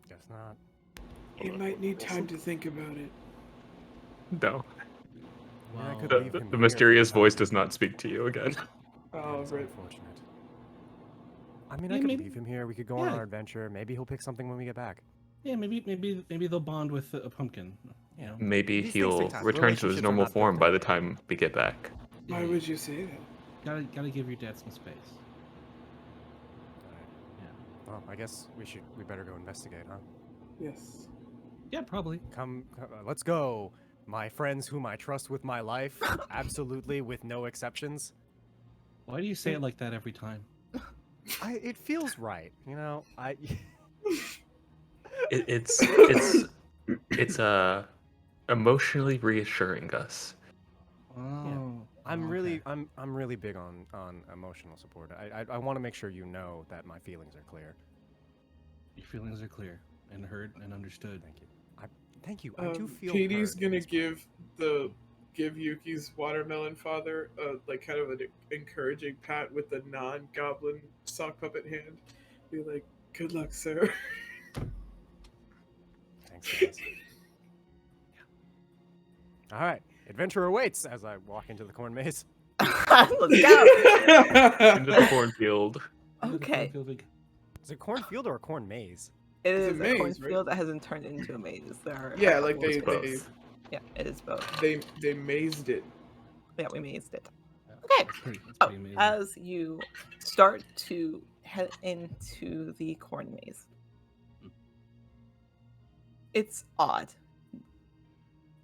Guess not. You might need time to think about it. No. I could The, leave him the here mysterious for voice now. does not speak to you again. Oh, It's right. unfortunate. I mean, Yeah, I could maybe- leave him here. We could go on yeah. our adventure. Maybe he'll pick something when we get back. Yeah, maybe they'll bond with a pumpkin. You know. Maybe These things he'll take time. return to his Relationships are normal not built form in by a the day. time we get back. Why would you say that? Gotta give your dad some space. Well, I guess we better go investigate, huh? Yes. Yeah, probably. Let's go. My friends whom I trust with my life, absolutely, with no exceptions. Why do you say it like that every time? It feels right, you know. it's emotionally reassuring us. Oh, I'm okay. really I'm really big on emotional support. I want to make sure you know that my feelings are clear. Your feelings are clear and heard and understood. Thank you. Thank you. I do feel Katie's heard in gonna this part. give Yuki's watermelon father like kind of an encouraging pat with the non-goblin sock puppet hand. Be like, "Good luck, sir." Thanks, guys. All right, adventure awaits as I walk into the corn maze. Let's go. Into the cornfield. Okay. Is it a cornfield or a corn maze? It It's a is a maze, cornfield that hasn't turned into a maze. There are Yeah, a like couple of It's spaces. both. Yeah, it is both. they mazed it. Yeah, we mazed it. Yeah, Okay. That's pretty Oh, amazing. as you start to head into the corn maze, it's odd.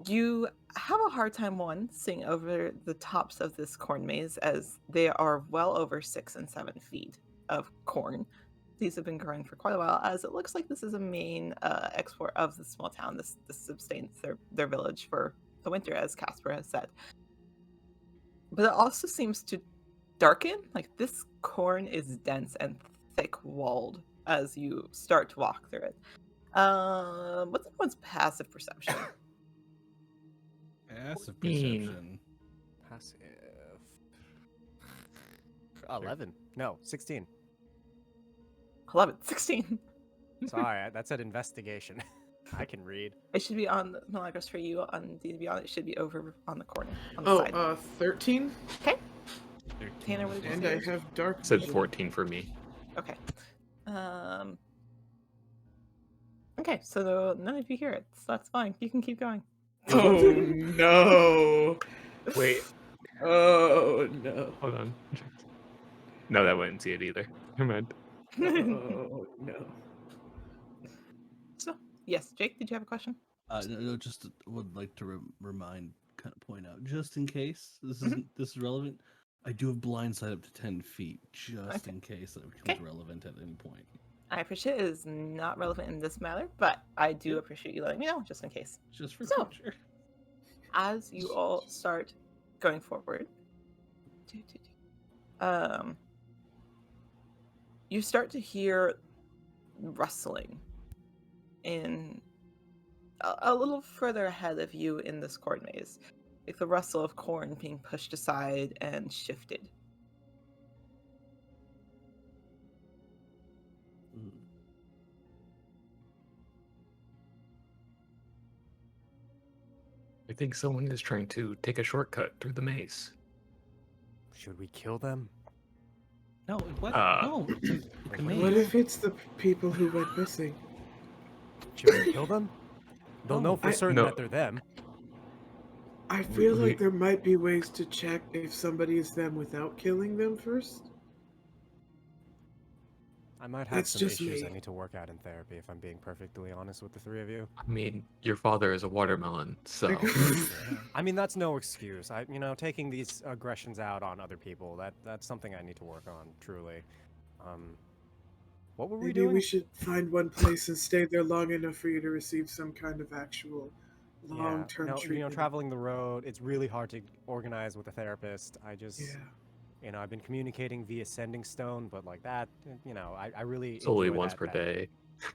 You have a hard time seeing over the tops of this corn maze as they are well over 6 and 7 feet of corn. These have been growing for quite a while, as it looks like this is a main export of the small town. This sustains their village for the winter, as Casper has said. But it also seems to darken. Like, this corn is dense and thick-walled as you start to walk through it. What's everyone's passive perception? Passive 14. perception. Passive. 11. No, 16. 11, 16. Sorry, that said investigation. I can read. It should be on Milagros for you on D&D Beyond. It should be over on the corner on the side. 13. Okay. 13. Tanner, what did you And say? I yours? have dark Said vision. 14 for me. Okay. Okay, so none of you hear it, so that's fine. You can keep going. Oh no! Wait, Oh no! hold on. No, that wouldn't see it either. Never mind. Oh no! So, yes, Jake, did you have a question? No, just would like to remind, kind of point out, just in case this is relevant. I do have blind sight up to 10 feet, just Okay. in case that becomes Okay. relevant at any point. I appreciate it is not relevant in this matter, but I do appreciate you letting me know, just in case. Just for So- future. As you all start going forward, you start to hear rustling in a little further ahead of you in this corn maze, like the rustle of corn being pushed aside and shifted. Mm. I think someone is trying to take a shortcut through the maze. Should we kill them? No, what? No. Like, The what What maze. if it's the people who went missing? Should we kill them? They'll know for I- certain No. that they're them. I feel we- like there might be ways to check if somebody is them without killing them first. I might have That's some just issues me. I need to work out in therapy, if I'm being perfectly honest with the three of you. I mean, your father is a watermelon, so I mean, that's no excuse. Taking these aggressions out on other people, that's something I need to work on, truly. What were we Maybe doing? we should find one place and stay there long enough for you to receive some kind of actual long-term no, treatment. traveling the road, it's really hard to organize with a therapist. Yeah. I've been communicating via Sending Stone, but like that, I really it's only enjoy once that- per that- day.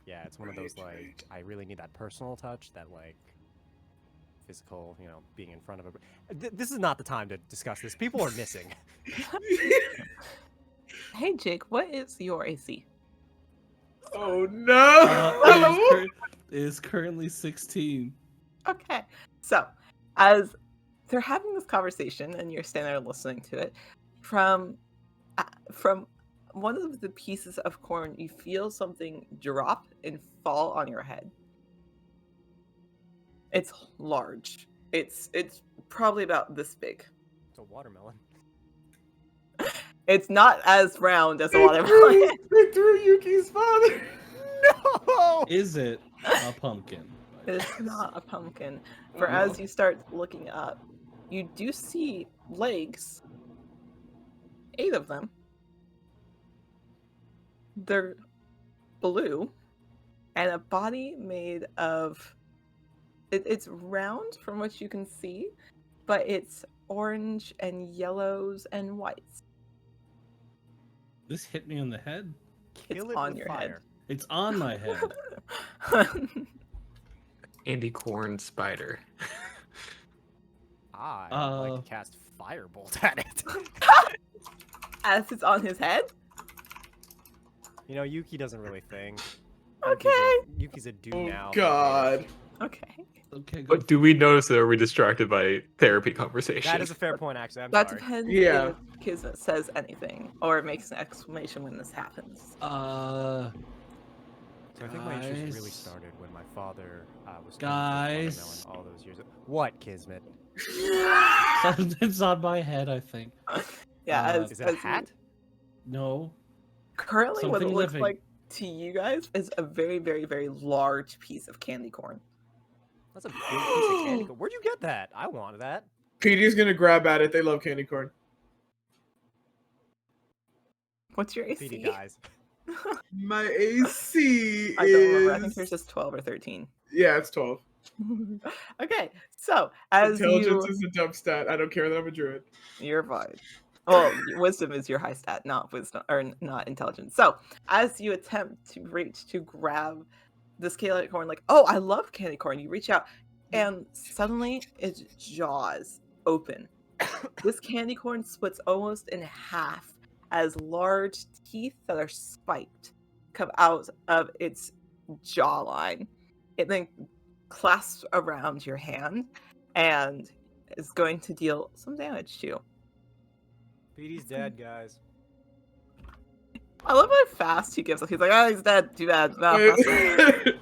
Yeah, it's one of those Right. like I really need that personal touch, that like physical, being in front of a. This is not the time to discuss this. People are missing. Hey, Jake, what is your AC? Oh no! It is currently 16. Okay, so as they're having this conversation and you're standing there listening to it, from one of the pieces of corn, you feel something drop and fall on your head. It's large. It's probably about this big. It's a watermelon. It's not as round as a They watermelon. threw Yuki's father. No. Is it a pumpkin? It's not a pumpkin. For Uh-oh. as you start looking up, you do see legs. 8 of them. They're blue and a body made of. It's round from what you can see, but it's orange and yellows and whites. This hit me on the head. Kill It's it on with your fire. It's on my head. Andy Corn spider. I would like to cast Firebolt at it. As it's on his head. You know, Yuki doesn't really think. Okay. Yuki's a do Oh now. God. Okay. Okay, go. But do we notice, or are we distracted by therapy conversation? That is a fair point, actually. I'm That sorry. depends Yeah. if Kismet says anything or makes an exclamation when this happens. So I think my issues really Guys. started when my father was Guys. watermelon all those years ago. What, Kismet? Something's on my head, I think. Yeah, Uh, Is it a hat? No. Currently, what it Something looks living. like to you guys is a very, very, very large piece of candy corn. That's a big piece of candy corn. Where'd you get that? I wanted that. PD's gonna grab at it. They love candy corn. What's your AC? PD dies. My AC I don't remember. I think is there's just 12 or 13. yeah, it's 12. Okay, so as Intelligence is a dumb stat. I don't care that I'm a druid. you're fine. Well, wisdom is your high stat, not wisdom or not intelligence. So as you attempt to reach to grab this candy corn, like, oh, I love candy corn. You reach out, and suddenly its jaws open. This candy corn splits almost in half as large teeth that are spiked come out of its jawline. It then clasps around your hand and is going to deal some damage to you. PD's dead, guys. I love how fast he gives up. He's like, oh, he's dead. Too bad. No,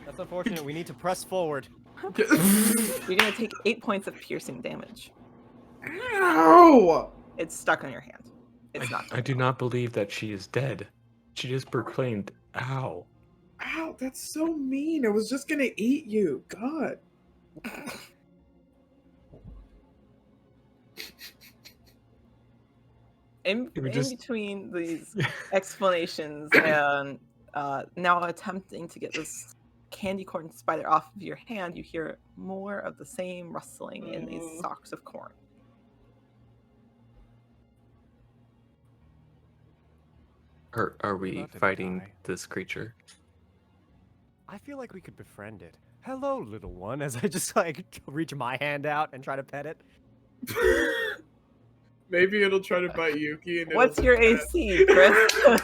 That's unfortunate. We need to press forward. you're going to take 8 points of piercing damage. Ow! It's stuck on your hand. It's not. I do coming not believe that she is dead. She just proclaimed, ow. Ow, that's so mean. I was just gonna eat you. God. off. In It would just- between these explanations and now attempting to get this candy corn spider off of your hand, you hear more of the same rustling in these stalks of corn. Are we About to fighting die. this creature? I feel like we could befriend it. Hello, little one, as I just like reach my hand out and try to pet it. Maybe it'll try to bite Yuki. And What's it'll your do that. AC, Chris?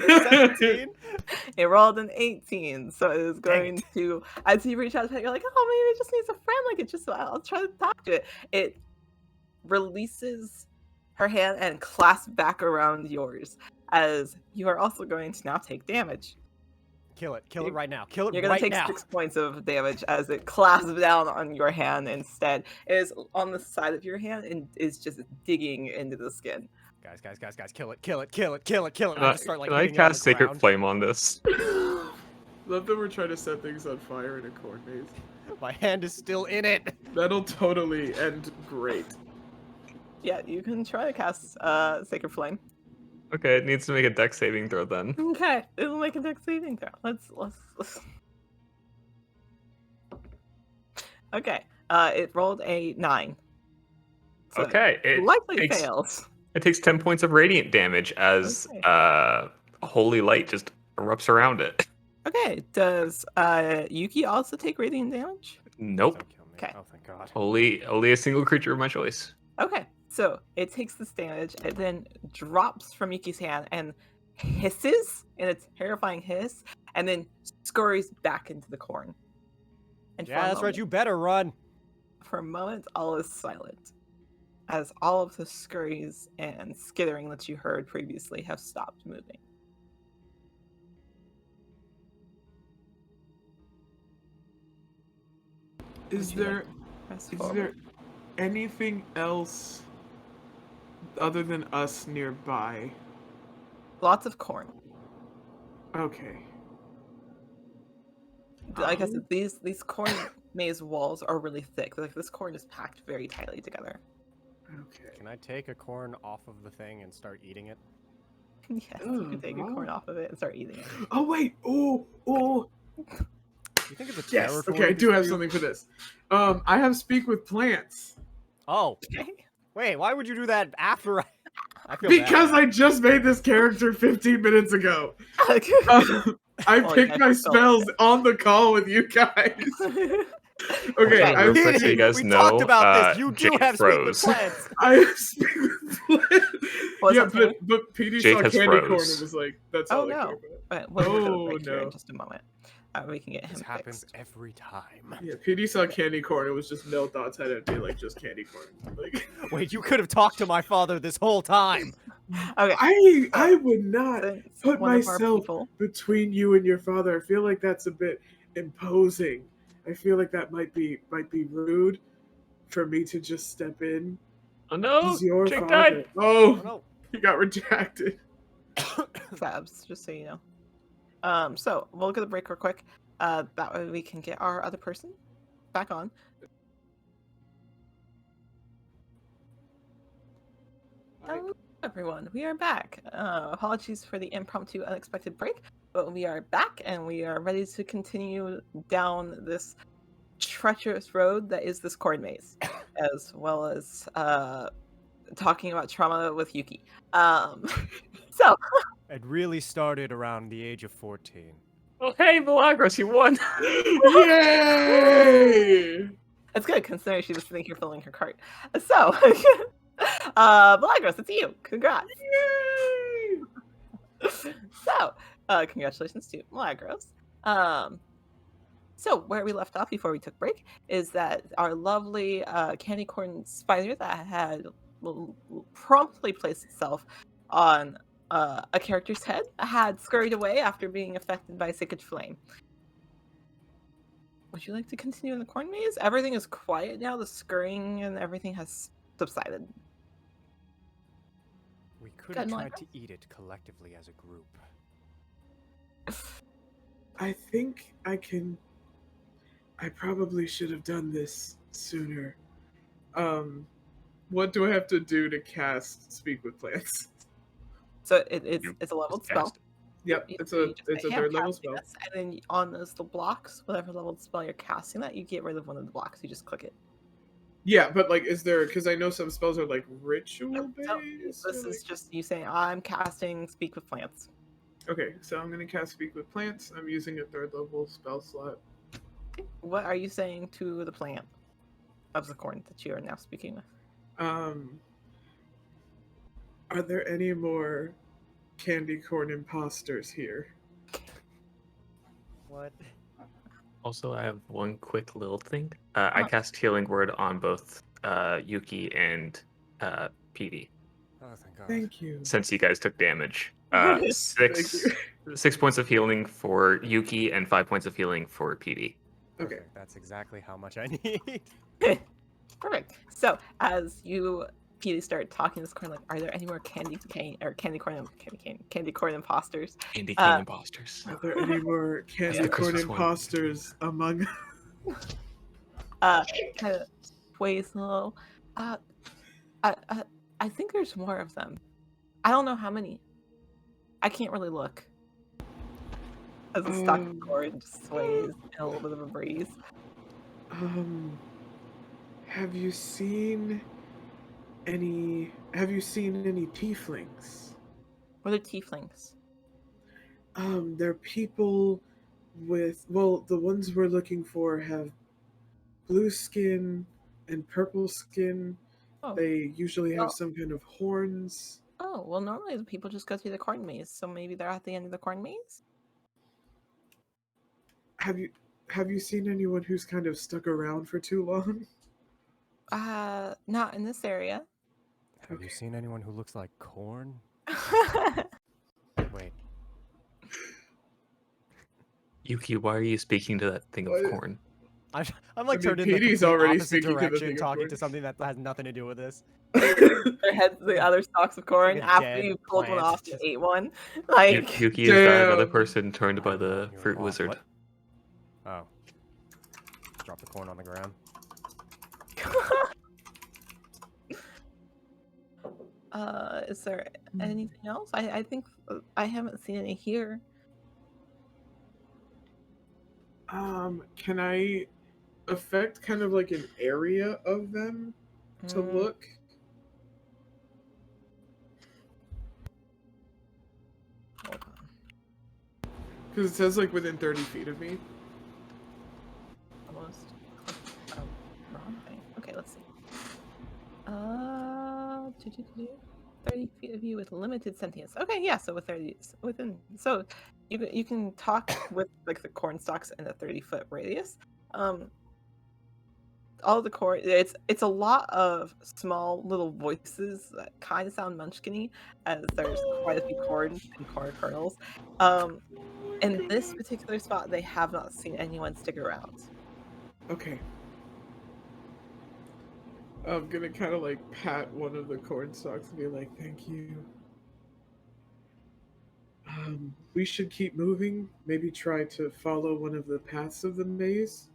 17? It rolled an 18, so it is going to, as you reach out to it, you're like, oh, maybe it just needs a friend. Like, it just, I'll try to talk to it. It releases her hand and clasps back around yours, as you are also going to now take damage. Kill it. Kill it right now. Kill it You're going right to take now. 6 points of damage as it clasps down on your hand instead. It is on the side of your hand and is just digging into the skin. Guys, kill it, kill it, kill it, kill it, kill it. Can I I, just start like can I hitting it on cast the Sacred ground. Flame on this? Love that we're trying to set things on fire in a corn maze. My hand is still in it. That'll totally end great. Yeah, you can try to cast Sacred Flame. Okay, it needs to make a dex saving throw then. Okay, it'll make a dex saving throw. Let's. Okay, it rolled a 9. So Okay, it likely takes, fails. It takes 10 points of radiant damage as Okay. holy light just erupts around it. Okay, does Yuki also take radiant damage? Nope. Don't kill me. Okay. Oh, thank God. Only a single creature of my choice. Okay, so it takes this damage, it then drops from Yuki's hand and hisses in a terrifying hiss, and then scurries back into the corn. And Yeah, that's right. You better run. For a moment, all is silent, as all of the scurries and skittering that you heard previously have stopped moving. Is Would you there like to press is forward? there anything else other than us nearby? Lots of corn. Okay. Like I said, these corn maze walls are really thick. Like this corn is packed very tightly together. Okay. Can I take a corn off of the thing and start eating it? Yes, you can take a corn off of it and start eating it. Oh wait! Oh! You think it's a Yes. territory Okay, I do have dispute? something for this. I have speak with plants Oh, Okay. wait, why would you do that after I feel because bad. I just made this character 15 minutes ago. I Well, picked yeah, my spelled spells on the call with you guys. Okay, Also, real quick, so you guys we know, talked about this. You do Jake have speak with froze. plants. I speak with plants. What's Yeah, that, Tanner? but PD Jake saw has candy corn froze. and was like, "That's Oh all I care no! about." But we'll go to Oh, break here in no. just a moment. We can get him This happens fixed. every time. Yeah, PD saw candy corn. It was just no thoughts had it be like just candy corn. Like, Wait, you could have talked to my father this whole time. Okay. I would not Since put one of our myself people. between you and your father. I feel like that's a bit imposing. I feel like that might be rude for me to just step in. Oh no! He's your Jake father. died! Oh Oh, no. he got rejected. Fabs, just so you know. So we'll get a break real quick. That way we can get our other person back on. Hello, everyone. We are back. Apologies for the impromptu, unexpected break, but we are back and we are ready to continue down this treacherous road that is this corn maze, as well as talking about trauma with Yuki. So It really started around the age of 14. Oh hey, Milagros, you won! Yay! it's good considering she was sitting here filling her cart. So, Milagros, it's you. Congrats. Yay! So, congratulations to Milagros. So where we left off before we took break is that our lovely candy corn spider that had promptly placed itself on a character's head had scurried away after being affected by sacred flame. Would you like to continue in the corn maze? Everything is quiet now. The scurrying and everything has subsided. We could Good, have tried Milagros? to eat it collectively as a group. I think I can. I probably should have done this sooner. What do I have to do to cast Speak with Plants? So You it's a leveled just spell. cast it. Yep, You it's just a say, "Hey, I'm third level casting spell. this," and then on those little blocks, whatever level spell you're casting that, you get rid of one of the blocks. You just click it. Yeah, but like, is there? Because I know some spells are like ritual based. So this is just you saying, "I'm casting Speak with Plants." Okay, so I'm gonna cast Speak with Plants. I'm using a third level spell slot. What are you saying to the plant of the corn that you are now speaking with? Are there any more candy corn imposters here? What? Also, I have one quick little thing. I cast Healing Word on both Yuki and PD, Oh, thank God. Thank you. since you guys took damage. Thank Six you. 6 points of healing for Yuki and 5 points of healing for PD. Okay. Perfect. That's exactly how much I need. Perfect. So as you Petey start talking to this corn, like, are there any more candy corn imposters? Candy Cane imposters. Are there any more candy the corn Christmas one. imposters among? Kind of sways a little. I think there's more of them. I don't know how many. I can't really look. As the stalk of corn just sways in a little bit of a breeze. Have you seen any tieflings? What are tieflings? They're people with, well, the ones we're looking for have blue skin and purple skin. Oh. They usually have Well- some kind of horns. Oh, well, normally the people just go through the corn maze, so maybe they're at the end of the corn maze? Have you seen anyone who's kind of stuck around for too long? Not in this area. Have you Okay. seen anyone who looks like corn? Wait. Yuki, why are you speaking to that thing of What? corn? I'm I like mean, turned in the Petey's complete already opposite speaking to the direction, thing of talking corn. to something that has nothing to do with this. Their heads the other stalks of corn a after dead you pulled one plant, off and just- ate one. Like, Yuki is that another Damn. person turned by the You're fruit wrong. wizard. What? Oh. Drop the corn on the ground. Is there anything else? I think I haven't seen any here. Can I affect kind of like an area of them to Mm, look? hold on. Because it says like within 30 feet of me. Almost. Wrong thing. Okay, let's see. 30 feet of you with limited sentience. Okay, yeah, so with 30 within, so you can talk with like the corn stalks in a 30-foot radius. All the corn, it's a lot of small little voices that kind of sound munchkin-y, as there's quite a few corns and corn kernels. In this particular spot, they have not seen anyone stick around. Okay. I'm gonna kind of like pat one of the corn stalks and be like, "Thank you." We should keep moving. Maybe try to follow one of the paths of the maze.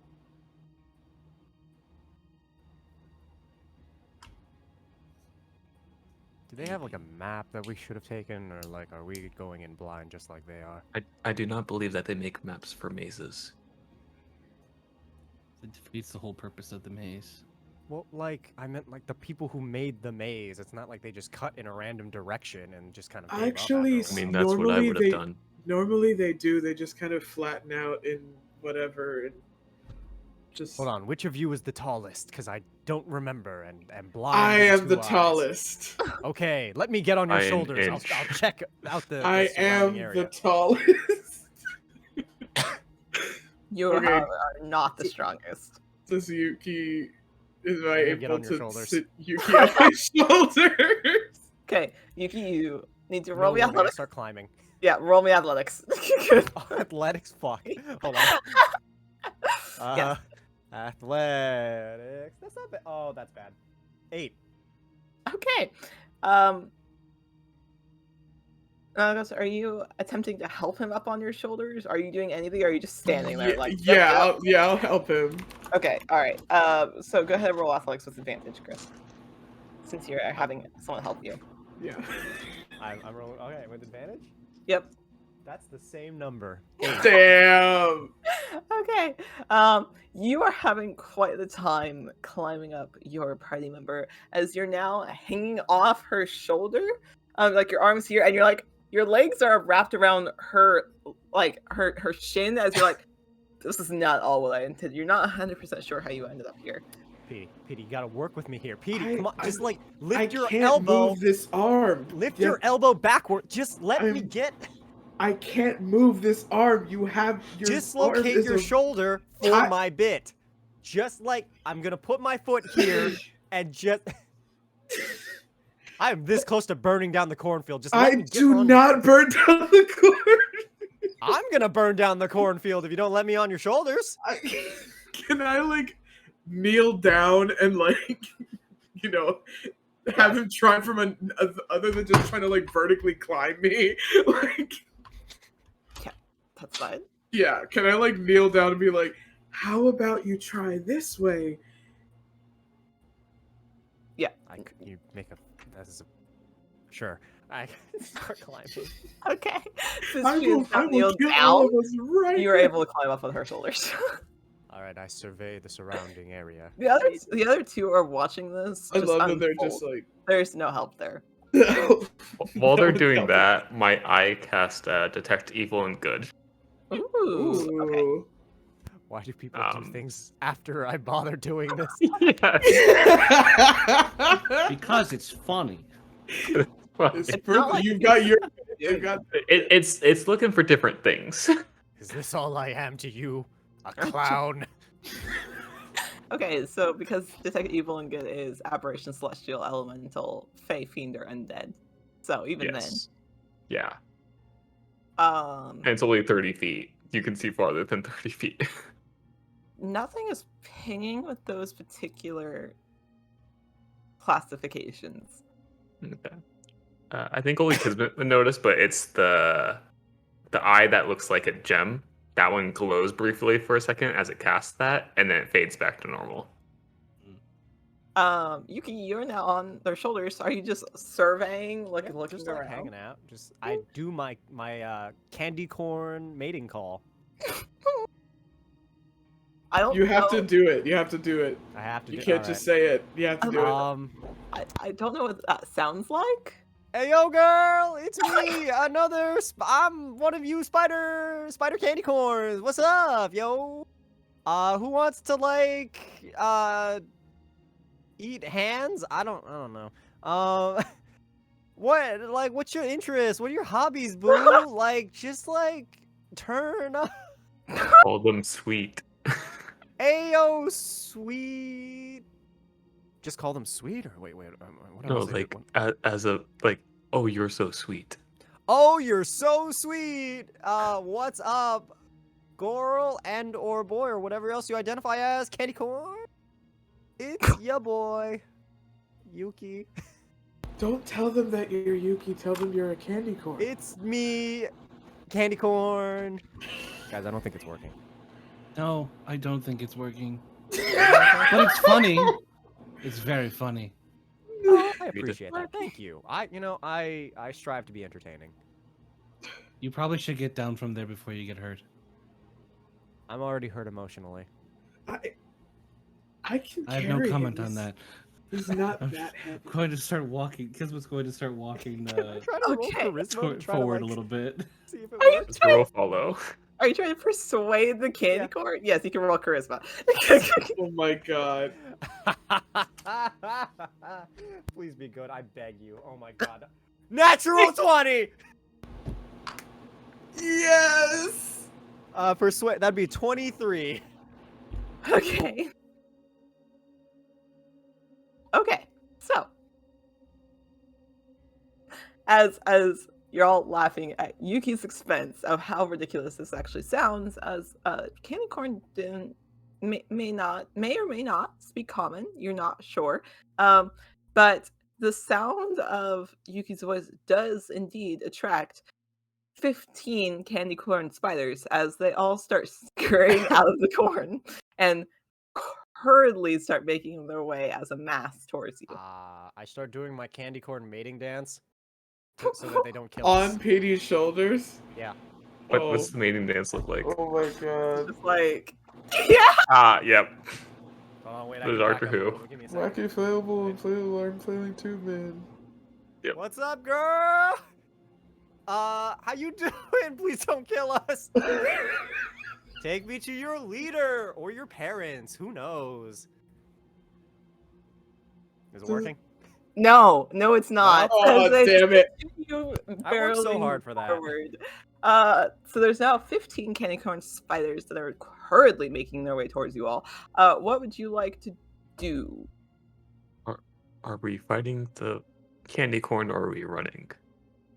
Do they have like a map that we should have taken, or like are we going in blind just like they are? I do not believe that they make maps for mazes. It defeats the whole purpose of the maze. Well, like I meant like the people who made the maze. It's not like they just cut in a random direction and just kind of gave Actually, up after I a mean, while. that's what I Normally would have they- done. Normally they do. They just kind of flatten out in whatever and just. Hold on, which of you is the tallest? Because I don't remember and am blind. I in am two the eyes. tallest. Okay, let me get on your By an shoulders. I'll inch. check out the I surrounding am area. the tallest. You Okay. are not the strongest. Does Yuki? Is I I'm gonna get able on your to shoulders. sit Yuki on my shoulders? Okay, Yuki, you need to No, roll me we're gonna athletics. start climbing. Yeah, roll me athletics. Athletics, fuck. Hold on. Yeah. Athletics. That's not bad. Oh, that's bad. 8. Okay. Are you attempting to help him up on your shoulders? Are you doing anything, or are you just standing there like? Yep, yep. I'll help him. Okay. All right. So go ahead and roll athletics with advantage, Chris, since you're having someone help you. Yeah. I'm rolling. Okay, with advantage. Yep. That's the same number. Damn. Okay. You are having quite the time climbing up your party member as you're now hanging off her shoulder. Like your arms here, and you're like your legs are wrapped around her, like her shin. As you're like, this is not all what I intended. You're not 100% sure how you ended up here. Petey, you gotta work with me here. Petey, come on, just like I lift your can't elbow. move this arm. Lift Yeah, your elbow backward. Just let me I'm- get. I can't move this arm. You have your arm Dislocate is your a- shoulder for Ti- my bit. Just like I'm gonna put my foot here and just. I am this close to burning down the cornfield. Just let I me get do on. not burn down the corn. I'm gonna burn down the cornfield if you don't let me on your shoulders. Can I like kneel down and like have him try from other than just trying to like vertically climb me? Like, That's fine. yeah, can I like kneel down and be like, how about you try this way? You make a. That is a. Sure. I start climbing. Okay. Since I she will, is I now will kneeled kill all down, of us right you are now. able to climb up on her shoulders. All right, I survey the surrounding area. The other two are watching this. I just love that they're unfold. just like. There's no help there. While they're No, doing no. that, my eye cast detect evil and good. Ooh. Okay. Ooh. Why do people do things after I bother doing this? Yeah. Because it's funny. Well, It's It's perfect. not like You've you- got your. You've got. it's looking for different things. Is this all I am to you? A clown? Okay, so because detect evil and good is aberration, celestial, elemental, fey, fiend, or undead. So even Yes. Yeah. then, And it's only 30 feet. You can see farther than 30 feet. nothing is pinging with those particular classifications. Okay. I think only Kismet would notice, but it's the eye that looks like a gem. That one glows briefly for a second as it casts that, and then it fades back to normal. Yuki, you're now on their shoulders. Are you just surveying, Yeah, looking just like around? hanging out. Just I do my candy corn mating call. I don't You have to know. do it. You have to do it. I have to You do. can't all just say it. You have to do it. I don't know what that sounds like. Hey yo, girl, it's me, another. I'm one of you, spider candy corns. What's up, yo? Who wants to like eat hands? I don't know. What's your interest? What are your hobbies, boo? Like, just like turn up. Call them sweet. Ayo, sweet. Just call them sweet, or wait, what No, else? like as a like, oh, you're so sweet. Oh, you're so sweet. What's up, girl and or boy or whatever else you identify as? Candy corn. It's ya boy, Yuki. Don't tell them that you're Yuki. Tell them you're a candy corn. It's me, candy corn. Guys, I don't think it's working. No, I don't think it's working. But it's funny. It's very funny. Oh, I appreciate that. Thank you. I strive to be entertaining. You probably should get down from there before you get hurt. I'm already hurt emotionally. I can. I have no carry comment him. on that. He's not I'm that heavy. going to start walking. Kismet's going to start walking Try to roll Okay. charisma to try forward to, a little bit. see if it Are you works. Let's roll follow. Are you trying to persuade the candy Yeah. corn? Yes, you can roll charisma. Oh my god. Please be good, I beg you. Oh my god. Natural 20! Yes. Persuade, that'd be 23. Okay. Okay. So, as you're all laughing at Yuki's expense of how ridiculous this actually sounds, as candy corn may or may not speak common. You're not sure, but the sound of Yuki's voice does indeed attract 15 candy corn spiders as they all start scurrying out of the corn and hurriedly start making their way as a mass towards you. I start doing my candy corn mating dance so that they don't kill On us. Petey's shoulders. Yeah. What's the mating dance look like? Oh my god. Just like, yeah. Ah, yep. Oh wait, The I can Doctor back up a Who. little bit. Give me a second. Wacky inflatable, inflatable arm flailing tube man. Yep. What's up, girl? How you doing? Please don't kill us. Take me to your leader or your parents. Who knows? Is it working? No, it's not. Oh, As they damn it. continue I worked so barreling hard for that. forward. So there's now 15 candy corn spiders that are hurriedly making their way towards you all. What would you like to do? Are we fighting the candy corn or are we running?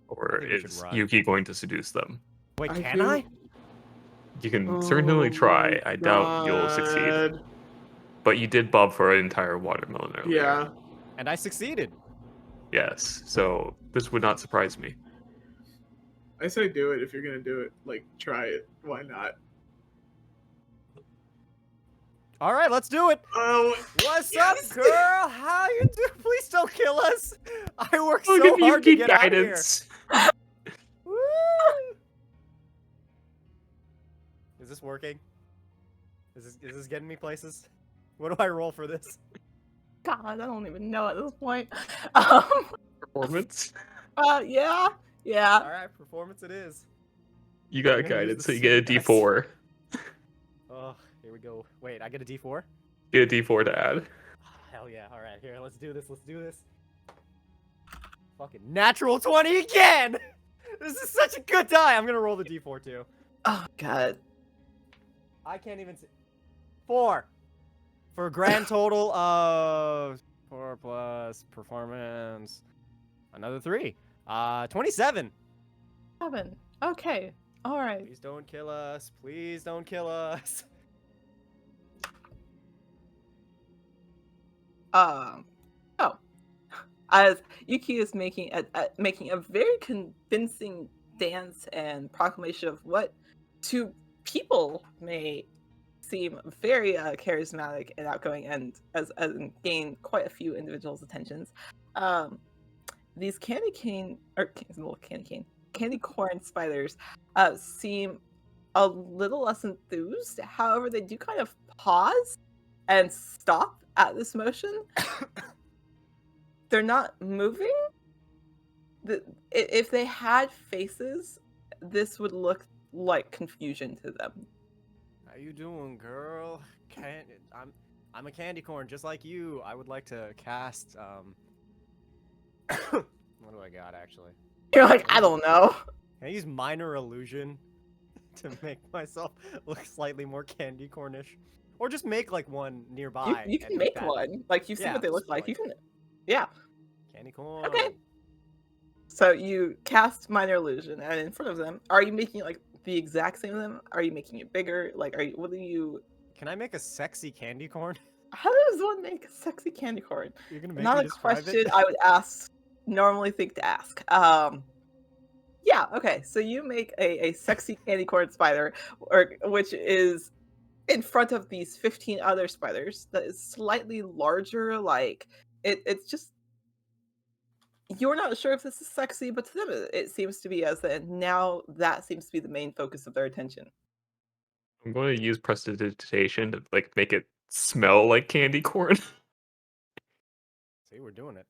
Or think we should is run. Yuki going to seduce them? Wait, I can feel- I? You can certainly try. I doubt you'll succeed. God. But you did bob for an entire watermelon earlier. Yeah. And I succeeded. Yes, so this would not surprise me. I say do it if you're gonna do it. Like, try it. Why not? All right, let's do it. Oh, What's yes. up, girl? How you doing? Please don't kill us. I worked Look so at hard to Yuki get out of here. guidance. Woo! Is this working? Is this getting me places? What do I roll for this? God, I don't even know at this point. Performance. Yeah. All right, performance it is. You got I'm gonna use guidance, the so you get a same dice. D4. Oh, here we go. Wait, I get a D4? Get a D4 to add. Hell yeah. All right, here, let's do this. Fucking natural 20 again! This is such a good die. I'm gonna roll the D4 too. Oh God. I can't even see. 4. For a grand total of 4 plus performance. Another 3. 27. 7. Okay. All right. Please don't kill us. Please don't kill us. Oh. As Yuki is making a very convincing dance and proclamation of what to people may seem very charismatic and outgoing, and as gain quite a few individuals' attentions. These candy corn spiders seem a little less enthused. However, they do kind of pause and stop at this motion. They're not moving. If they had faces, this would look like confusion to them. How you doing, girl? I'm a candy corn just like you. I would like to cast what do I got actually? You're like, I don't know. Can I use minor illusion to make myself look slightly more candy cornish? Or just make like one nearby. You can and make that one. Like, you see Yeah, what they look just like. You like- can, yeah. candy corn. Okay. So you cast minor illusion, and in front of them, are you making like the exact same of them? Are you making it bigger? Like, what do you? Can I make a sexy candy corn? How does one make a sexy candy corn? You're gonna make Not me a describe question it? I would normally think to ask. Yeah, okay. So you make a sexy candy corn spider, which is in front of these 15 other spiders that is slightly larger. Like it's just you're not sure if this is sexy, but to them it seems to be, as that now that seems to be the main focus of their attention. I'm going to use prestidigitation to like make it smell like candy corn. See, we're doing it.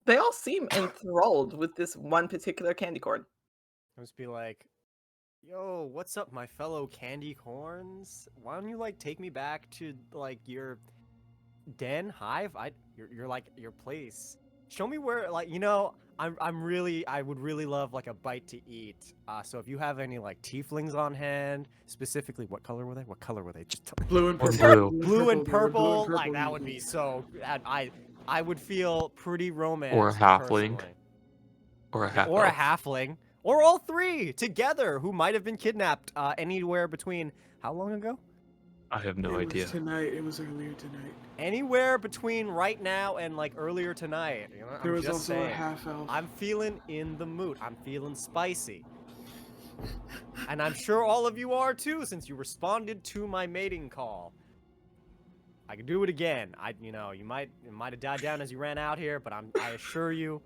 They all seem enthralled with this one particular candy corn. Just be like, yo, what's up, my fellow candy corns? Why don't you like take me back to like your den hive? You're like your place. Show me where, like, I would really love like a bite to eat. So if you have any like tieflings on hand, specifically, what color were they? What color were they? Just tell me. Blue and Or purple. blue. Blue and they were purple, blue and like that would be so. I would feel pretty romantic. Or a halfling. personally. Or a half Or a elf. halfling, or all three together, who might have been kidnapped anywhere between how long ago? I have no It idea. was tonight. It was earlier tonight. Anywhere between right now and like earlier tonight. You know, There I'm was just also saying. a half elf. I'm feeling in the mood. I'm feeling spicy. And I'm sure all of you are too, since you responded to my mating call. I could do it again. You might have died down as you ran out here, but I assure you,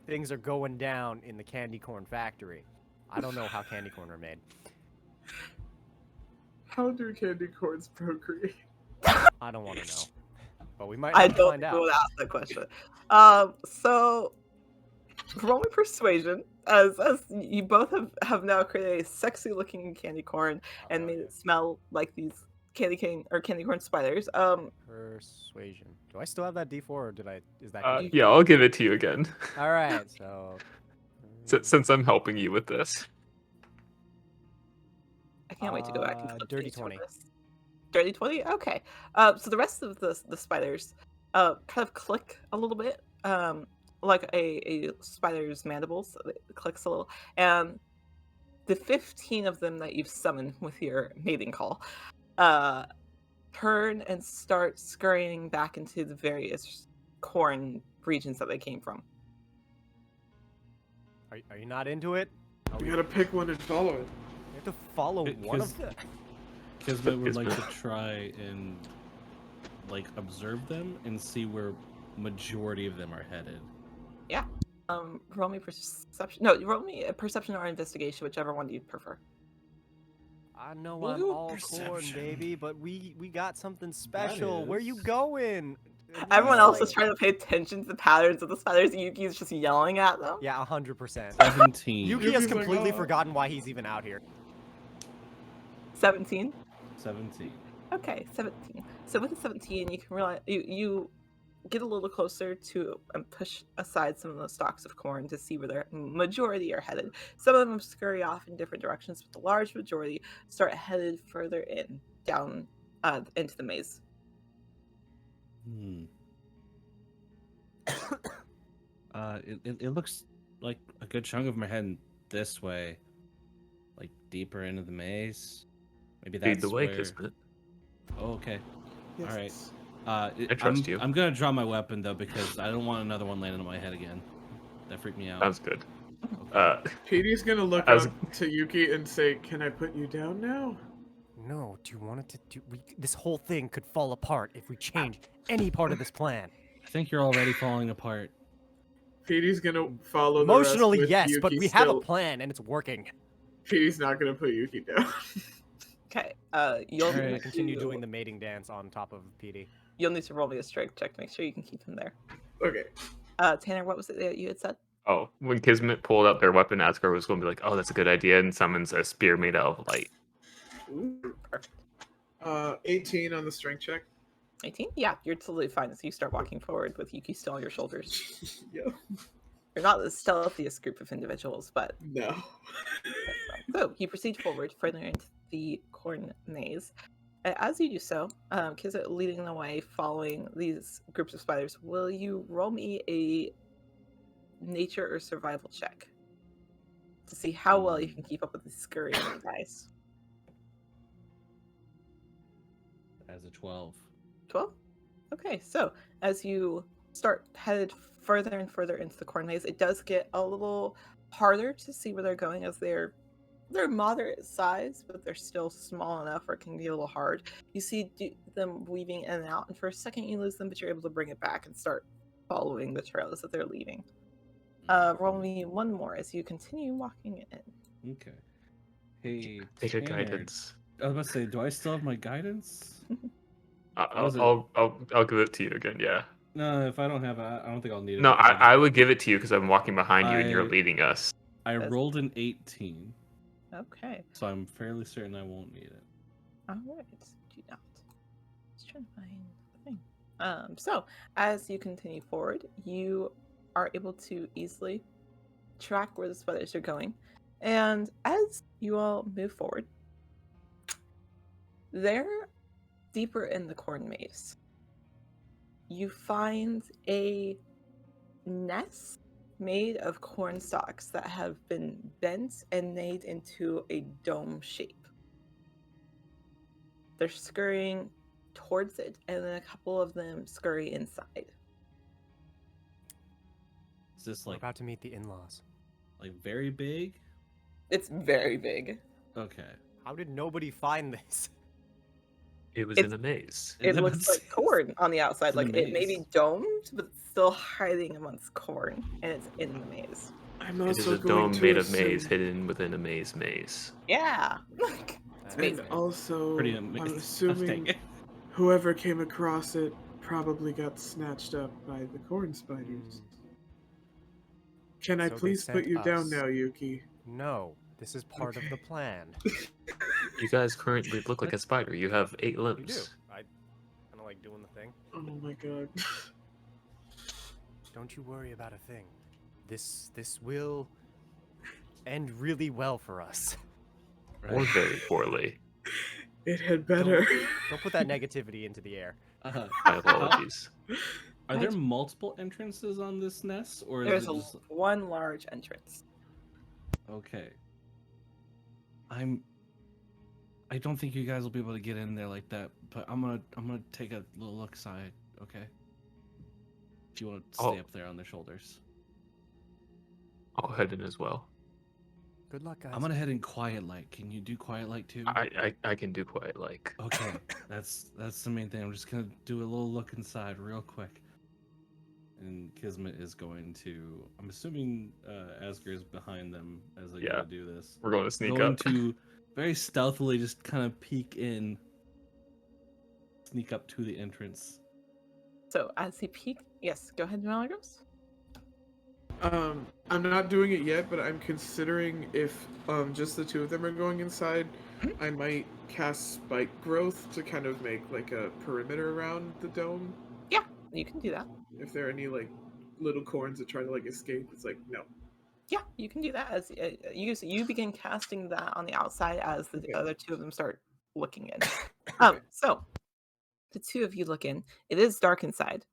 things are going down in the candy corn factory. I don't know how candy corn are made. How do candy corns procreate? I don't want to know. But we might I have to don't find think out. we'll ask that question. So roll me persuasion, as you both have now created a sexy looking candy corn and made it smell like these candy corn spiders. Persuasion. Do I still have that D4 or is that complete? Yeah, I'll give it to you again. All right, so Since I'm helping you with this. I can't wait to go back into the dirty page for 20. this. Dirty 20? Okay. So the rest of the spiders kind of click a little bit, like a spider's mandibles. It clicks a little. And the 15 of them that you've summoned with your mating call turn and start scurrying back into the various corn regions that they came from. are you not into it? You gotta pick one and follow it. You have to follow one of them. Kismet would like to try and like observe them and see where majority of them are headed. Yeah. Roll me perception. No, roll me a perception or investigation, whichever one you prefer. I know We'll I'm do all corn, perception. baby, but we got something special. Where you is- going? Everyone Yeah, else like- is trying to pay attention to the patterns of the spiders, and Yuki's just yelling at them. Yeah, 100%. 17. Yuki has Yuki's like, completely "Oh." forgotten why he's even out here. 17. 17. Okay, 17. So with the 17, you can realize you get a little closer to and push aside some of the stalks of corn to see where the majority are headed. Some of them scurry off in different directions, but the large majority start headed further in, down into the maze. It looks like a good chunk of them are heading this way, like deeper into the maze. Maybe that's Lead the way, where... Kismet. Oh, okay. Yes. All right. I trust you. I'm gonna draw my weapon though because I don't want another one landing on my head again. That freaked me out. Sounds good. Petey's gonna look As- up to Yuki and say, "Can I put you down now?" know. Do you want it to do? This whole thing could fall apart if we change any part of this plan. I think you're already falling apart. Petey's gonna follow Emotionally, the rest with yes, Yuki but we have a still. plan and it's working. Petey's not gonna put Yuki down. Okay. You'll Alright. need I continue to- doing the mating dance on top of Petey. You'll need to roll me a strength check to make sure you can keep him there. Okay. Tanner, what was it that you had said? Oh, when Kismet pulled out their weapon, Asgard was going to be like, "Oh, that's a good idea," and summons a spear made out of light. Ooh. Perfect. 18 on the strength check. 18? Yeah, you're totally fine as you start walking forward with Yuki still on your shoulders. Yeah. You're not the stealthiest group of individuals, but No. so you proceed forward further into the corn maze. As you do so, Kizit leading the way, following these groups of spiders, will you roll me a nature or survival check to see how well you can keep up with the scurrying guys? As a 12. 12? Okay, so as you start headed further and further into the corn maze, it does get a little harder to see where they're going as they're moderate size, but they're still small enough where it can be a little hard. You see them weaving in and out, and for a second you lose them, but you're able to bring it back and start following the trails that they're leaving. Roll me one more as you continue walking in. Okay. Hey, Take a Tanner, guidance. I was about to say, do I still have my guidance? was it? I'll give it to you again. Yeah. No, if I don't have it, I don't think I'll need it. No, because I would give it to you because I'm walking behind you and you're I- leading us. I That's- rolled an 18, Okay. so I'm fairly certain I won't need it. Alright. Do not. Just trying to find the thing. So as you continue forward, you are able to easily track where the spiders are going. And as you all move forward, they're deeper in the corn maze. You find a nest made of corn stalks that have been bent and made into a dome shape. They're scurrying towards it, and then a couple of them scurry inside. Is this We're like about to meet the in-laws. very big? It's very big. Okay. How did nobody find this? It was It's- in a maze. It looks like corn on the outside. It's in Like a it may be maze. domed, but it's still hiding amongst corn, and it's in the maze. I'm It is also a going dome to made of assume, maze hidden within a maze. Yeah. That's and amazing. also, Pretty I'm amazing. assuming whoever came across it probably got snatched up by the corn spiders. Can I So they please put sent you down us. now, Yuki? No, this is part of the Okay. plan. You guys currently look like a spider. You have 8 You limbs. do. I kind of like doing the thing. Oh my god. Don't you worry about a thing. This will end really well for us. Or very poorly. It had better. Don't put that negativity into the air. My apologies. Are there multiple entrances on this nest, or is There's it just one large entrance. okay? I don't think you guys will be able to get in there like that, but I'm gonna take a little look side, okay? Do you want to stay Oh. up there on their shoulders? I'll head in as well. Good luck, guys. I'm gonna head in quiet light. Can you do quiet light too? I can do quite like. Okay, that's the main thing. I'm just gonna do a little look inside real quick. And Kismet is going to. I'm assuming Asger is behind them as they Yeah. go to do this. We're going to sneak Going up. to very stealthily just kind of peek in, sneak up to the entrance. So as he peeks, yes, go ahead, Malagos. I'm not doing it yet, but I'm considering if just the two of them are going inside, I might cast spike growth to kind of make like a perimeter around the dome. You can do that. If there are any like little corns that try to like escape, it's like no. Yeah, you can do that as you begin casting that on the outside as the Okay. other two of them start looking in. Okay. So the two of you look in. It is dark inside.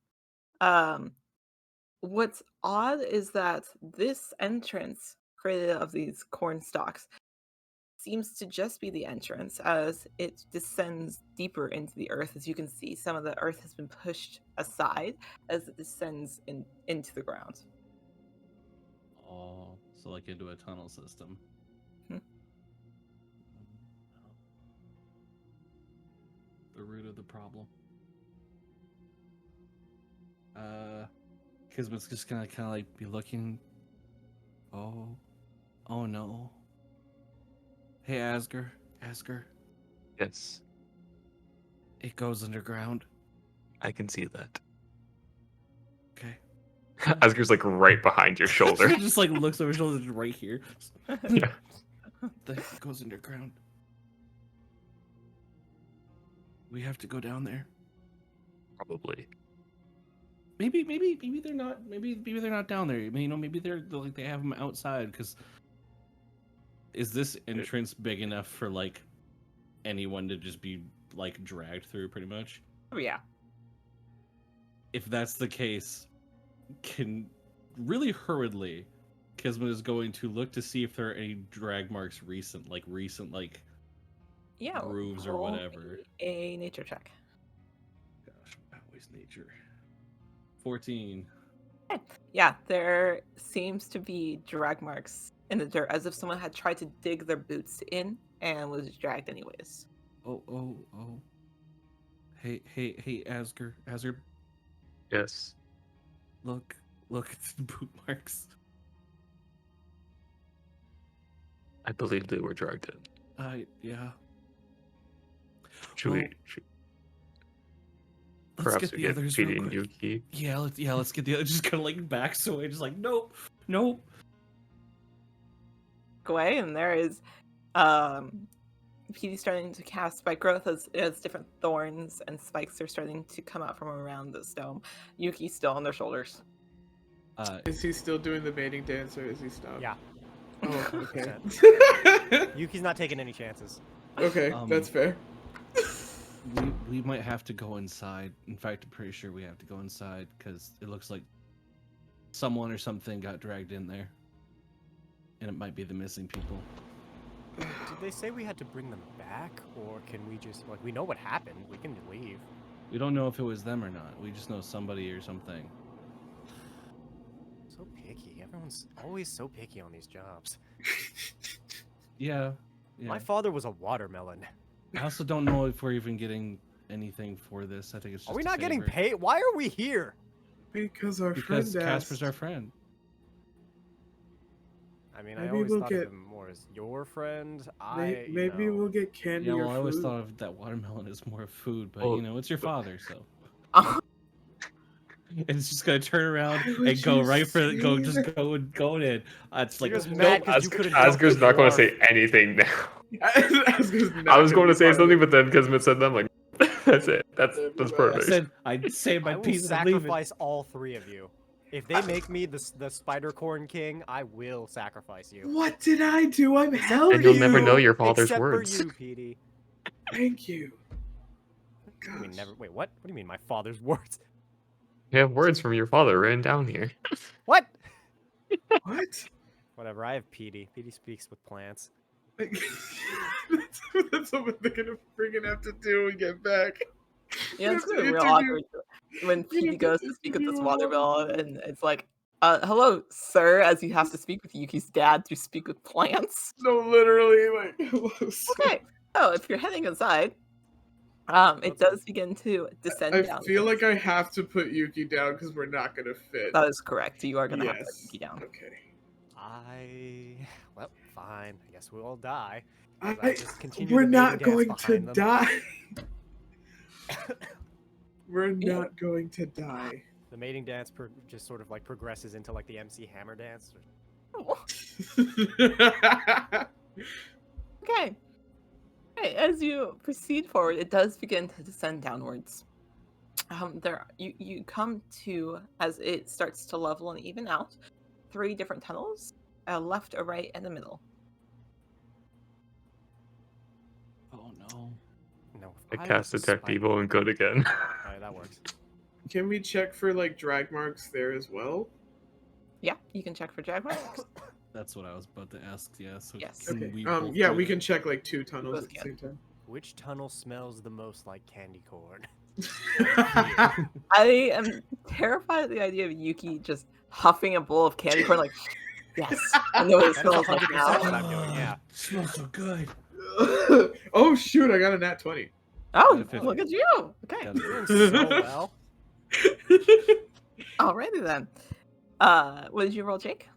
What's odd is that this entrance created of these corn stalks seems to just be the entrance as it descends deeper into the earth. As you can see, some of the earth has been pushed aside as it descends into the ground. Oh, so like into a tunnel system. Hmm. the root of the problem. Kismet's just gonna kind of like be looking. Oh no. Hey, Asger. Yes, It goes underground. I can see that. Okay. Asger's like right behind your shoulder. Just like looks over his shoulder, just right here. Yeah. It goes underground. We have to go down there. Probably. Maybe they're not. Maybe they're not down there. I mean, maybe they're like they have them outside. Because is this entrance big enough for like anyone to just be like dragged through, pretty much? Oh, yeah. If that's the case, can really hurriedly, Kismet is going to look to see if there are any drag marks recent Yeah. grooves or roll whatever. A nature check. Gosh, always nature. 14. Yeah, there seems to be drag marks in the dirt, as if someone had tried to dig their boots in and was dragged anyways. Oh. Hey, Asger. Yes. Look at the boot marks. I believe they were dragged in. Yeah. Should Well, we? Let's Perhaps get we the get others Petey real and quick. Yuki. Yeah, let's get the others. Just kind of like backs away, just like nope. Go away, and there is Petey starting to cast spike growth as different thorns and spikes are starting to come out from around this dome. Yuki's still on their shoulders. Is he still doing the mating dance, or is he stopped? Yeah. Oh, okay. Yuki's not taking any chances. Okay, that's fair. We might have to go inside. In fact, I'm pretty sure we have to go inside because it looks like someone or something got dragged in there, and it might be the missing people. Did they say we had to bring them back, or can we just we know what happened? We can leave. We don't know if it was them or not. We just know somebody or something. So picky. Everyone's always so picky on these jobs. Yeah. My father was a watermelon. I also don't know if we're even getting anything for this. I think it's just Are we a not getting favor. paid? Why are we here? Because our Because friend Casper's asked. our friend. I mean, I Maybe always we'll thought get- of him more as your friend. Maybe we'll get candy Yeah, or well, I always fruit. thought of that watermelon as more food, but Well, you know, it's your father, so. Oh, It's just gonna turn around Why would and go you right for the go, say just that? go in. It's like You're just nope. mad 'cause you could've jumped Asger's the not going to dwarf. say anything now. Asger's not I was going gonna to say be part of something, it. but then Kismet said that. I'm like, that's it. That's I perfect. said I'd say my I will piece and leave it. sacrifice all three of you. If they make me the spider corn king, I will sacrifice you. What did I do? I'm helping And you'll never know you. your father's Except words. for you, Petey. Thank you. I mean, Gosh. never. Wait, what? What do you mean, my father's words? You have words from your father written down here. What? What? Whatever. I have Petey. Petey speaks with plants. That's what they're gonna freaking have to do when we get back. yeah, it's You have gonna be to real interview- awkward when you Petey have to goes to speak with this interview a watermelon, watermelon. and it's like, hello, sir, as you have to speak with Yuki's dad to speak with plants. No, literally, like, hello, sir. Okay, so if you're heading inside, it does begin to descend I down. feel like I have to put Yuki down because we're not gonna fit. That is correct. You are gonna have to put Yes. Yuki down. Okay. Well, fine. I guess we'll all die. as I I, just continue we're the not mating dance going to behind them. die. We're Yeah. not going to die. The mating dance just sort of like progresses into like the MC Hammer dance. Okay. Okay, as you proceed forward, it does begin to descend downwards. You come to, as it starts to level and even out, 3 different tunnels, a left, a right, and a middle. Oh no. No, I if cast was a Detect spider- Evil and good again. Alright, that works. Can we check for like drag marks there as well? Yeah, you can check for drag marks. That's what I was about to ask. Yeah. So Yes. can Okay. we both Yeah, do we that? can check like 2 tunnels Both at the can. same time. Which tunnel smells the most like candy corn? I am terrified at the idea of Yuki just huffing a bowl of candy corn, like, yes, I know what it That is smells like 100% now. what I'm doing, yeah. Smells so good. Oh shoot! I got a nat 20. Oh, Got a look at you. Okay. Got a Doing so well. Alrighty then. What did you roll, Jake?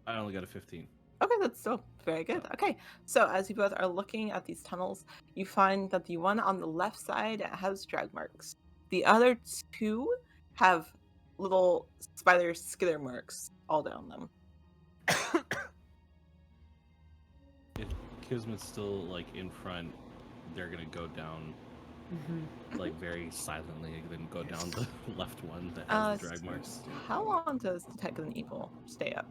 I only got a 15. Okay, that's still very good. Okay, so as you both are looking at these tunnels, you find that the one on the left side has drag marks. The other two have little spider skither marks all down them. If Kismet's still like in front, they're gonna go down like very silently, and then go down the left one that has the drag marks. How long does Detect an Evil stay up?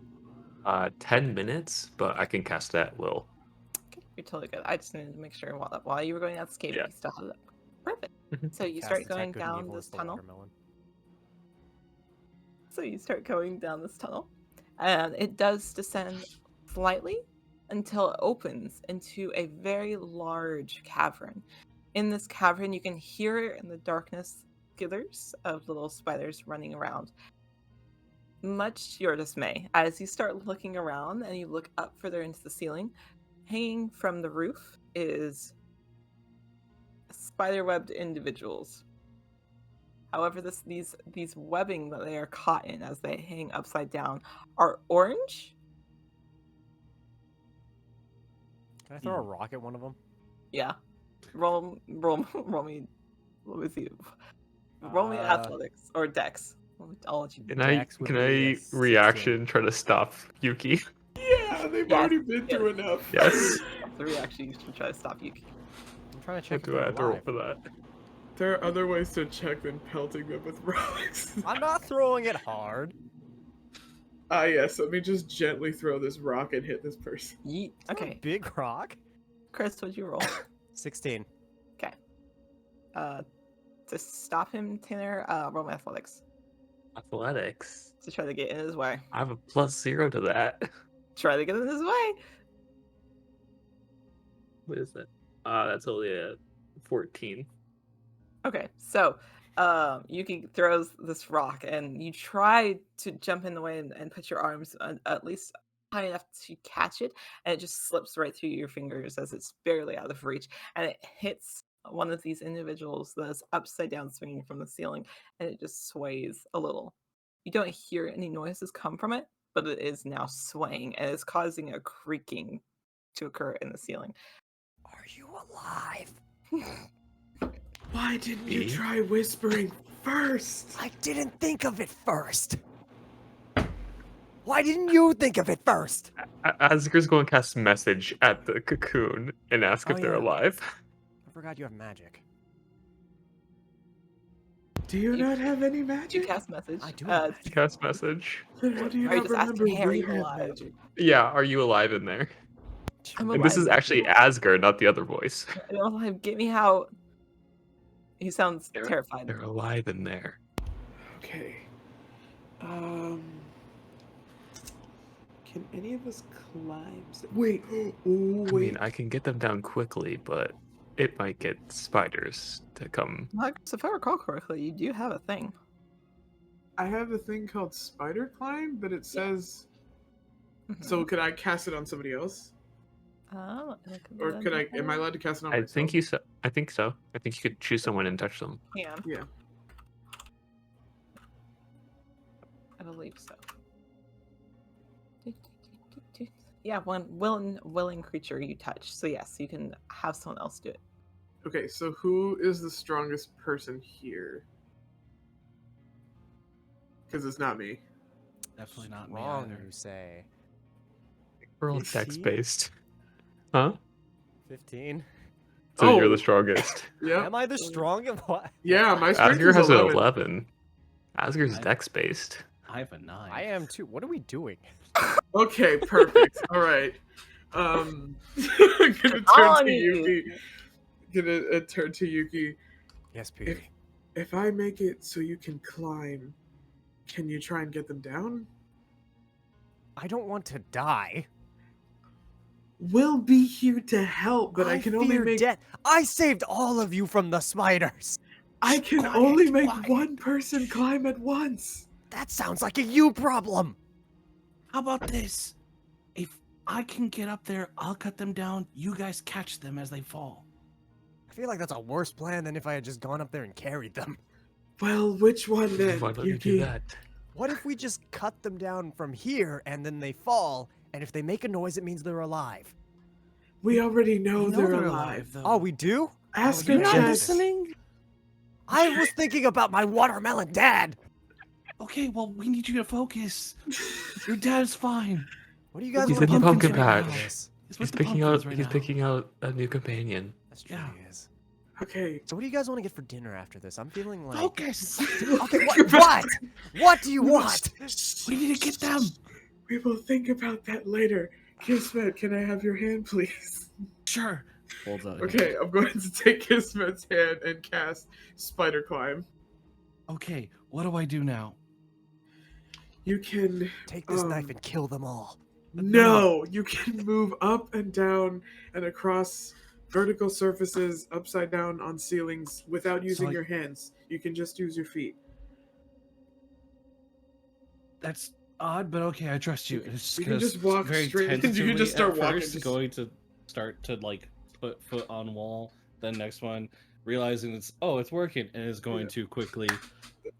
10 minutes, but I can cast that at will. Okay, you're totally good. I just needed to make sure while you were going out cave, Yeah. you still had it up. Perfect. Mhm. So you Cast start Detect going Good and down Evil this is the tunnel. watermelon. So you start going down this tunnel, and it does descend slightly until it opens into a very large cavern. In this cavern, you can hear in the darkness skithers of little spiders running around. Much to your dismay, as you start looking around and you look up further into the ceiling, hanging from the roof is spider-webbed individuals. However, these webbing that they are caught in as they hang upside down are orange. Can I throw a rock at one of them? Yeah. Roll me. Let me see. Roll me athletics or dex. I'll let you. Can I Dex would can be a I 16. reaction try to stop Yuki? Yeah, they've Yes, already been through yes. enough. Yes. That's the reaction. You should try to stop Yuki. I'm trying to What check if do they're I have to roll alive. for that? There are other ways to check than pelting them with rocks. I'm not throwing it hard. Yes, let me just gently throw this rock and hit this person. Yeet. It's not a Okay, big rock. Chris, what'd you roll? 16. Okay. To stop him, Tanner, roll my athletics Athletics. to try to get in his way. I have a +0 to that. Try to get in his way. What is that? That's only a 14. Okay, so Yuki throws this rock, and you try to jump in the way and put your arms at least high enough to catch it, and it just slips right through your fingers as it's barely out of reach, and it hits one of these individuals that's upside down swinging from the ceiling, and it just sways a little. You don't hear any noises come from it, but it is now swaying, and it's causing a creaking to occur in the ceiling. Are you alive? Why didn't you Me? try whispering first? I didn't think of it first. Why didn't you think of it first? Asger's going to cast message at the cocoon and ask Oh, if they're yeah. alive. I forgot you have magic. Do you You- not have any You magic? cast message. I do have magic. Cast message. Then how do you Are you not just asking, remember "Hey, are we you have alive?" magic? Yeah, are you alive in there? I'm And this is alive. actually Asger, not the other voice. I'm alive. Get me out. He sounds They're- terrified. They're alive in there. Okay. Can any of us climb? Wait. Oh, wait. I mean, I can get them down quickly, but it might get spiders to come. Marcus, if I recall correctly, you do have a thing. I have a thing called spider climb, but it says. Mhm. So could I cast it on somebody else, Oh, or could I? Am I allowed to cast it on I myself? think you so. I think so. I think you could choose someone and touch them. Yeah, Yeah. I believe so. Yeah, one willing creature you touch. So yes, you can have someone else do it. Okay. So who is the strongest person here? Because it's not me. Definitely not me Wrong, either. you say. We're all 15? text based. Huh? 15. So you're Oh. the strongest. Yeah. Am I the strongest? What? Yeah. My strength Asger is has 11. an 11. Asger's I- dex based. I have a 9. I am too. What are we doing? Okay. Perfect. All right. I'm gonna turn on to you. Yuki. Gonna turn to Yuki. Yes, Peter. If I make it so you can climb, can you try and get them down? I don't want to die. We'll be here to help, but I can only fear make death. I saved all of you from the spiders. I can Quiet, only make quiet. one person climb at once. That sounds like a you problem. How about this? If I can get up there, I'll cut them down. You guys catch them as they fall. feel like that's a worse plan than if I had just gone up there and carried them. Well, which one then, Why don't you do Yuki? that? What if we just cut them down from here and then they fall, and if they make a noise, it means they're alive? We already know, You they're alive. though. Oh, we do? Ask you're her, not Chad. listening? I was thinking about my watermelon dad. Okay, well, we need you to focus. Your dad's fine. What do you guys He's want in to the get pumpkin for dinner patch. after this? He's picking out a new companion. That's true, Yeah. he is. Okay. So what do you guys want to get for dinner after this? I'm feeling like... Focus! Okay, what? What do you want? We need to get them. We will think about that later. Kismet, can I have your hand, please? Sure. Holds out. Okay, I'm going to take Kismet's hand and cast Spider Climb. Okay, what do I do now? You can... Take this knife and kill them all. No! You can move up and down and across vertical surfaces, upside down on ceilings, without using your hands. You can just use your feet. That's odd, but okay, I trust you. It's You can just walk very straight- you can tentatively just start at walking, first, just- going to start to like put foot on wall. Then next one, realizing it's working, and is going to quickly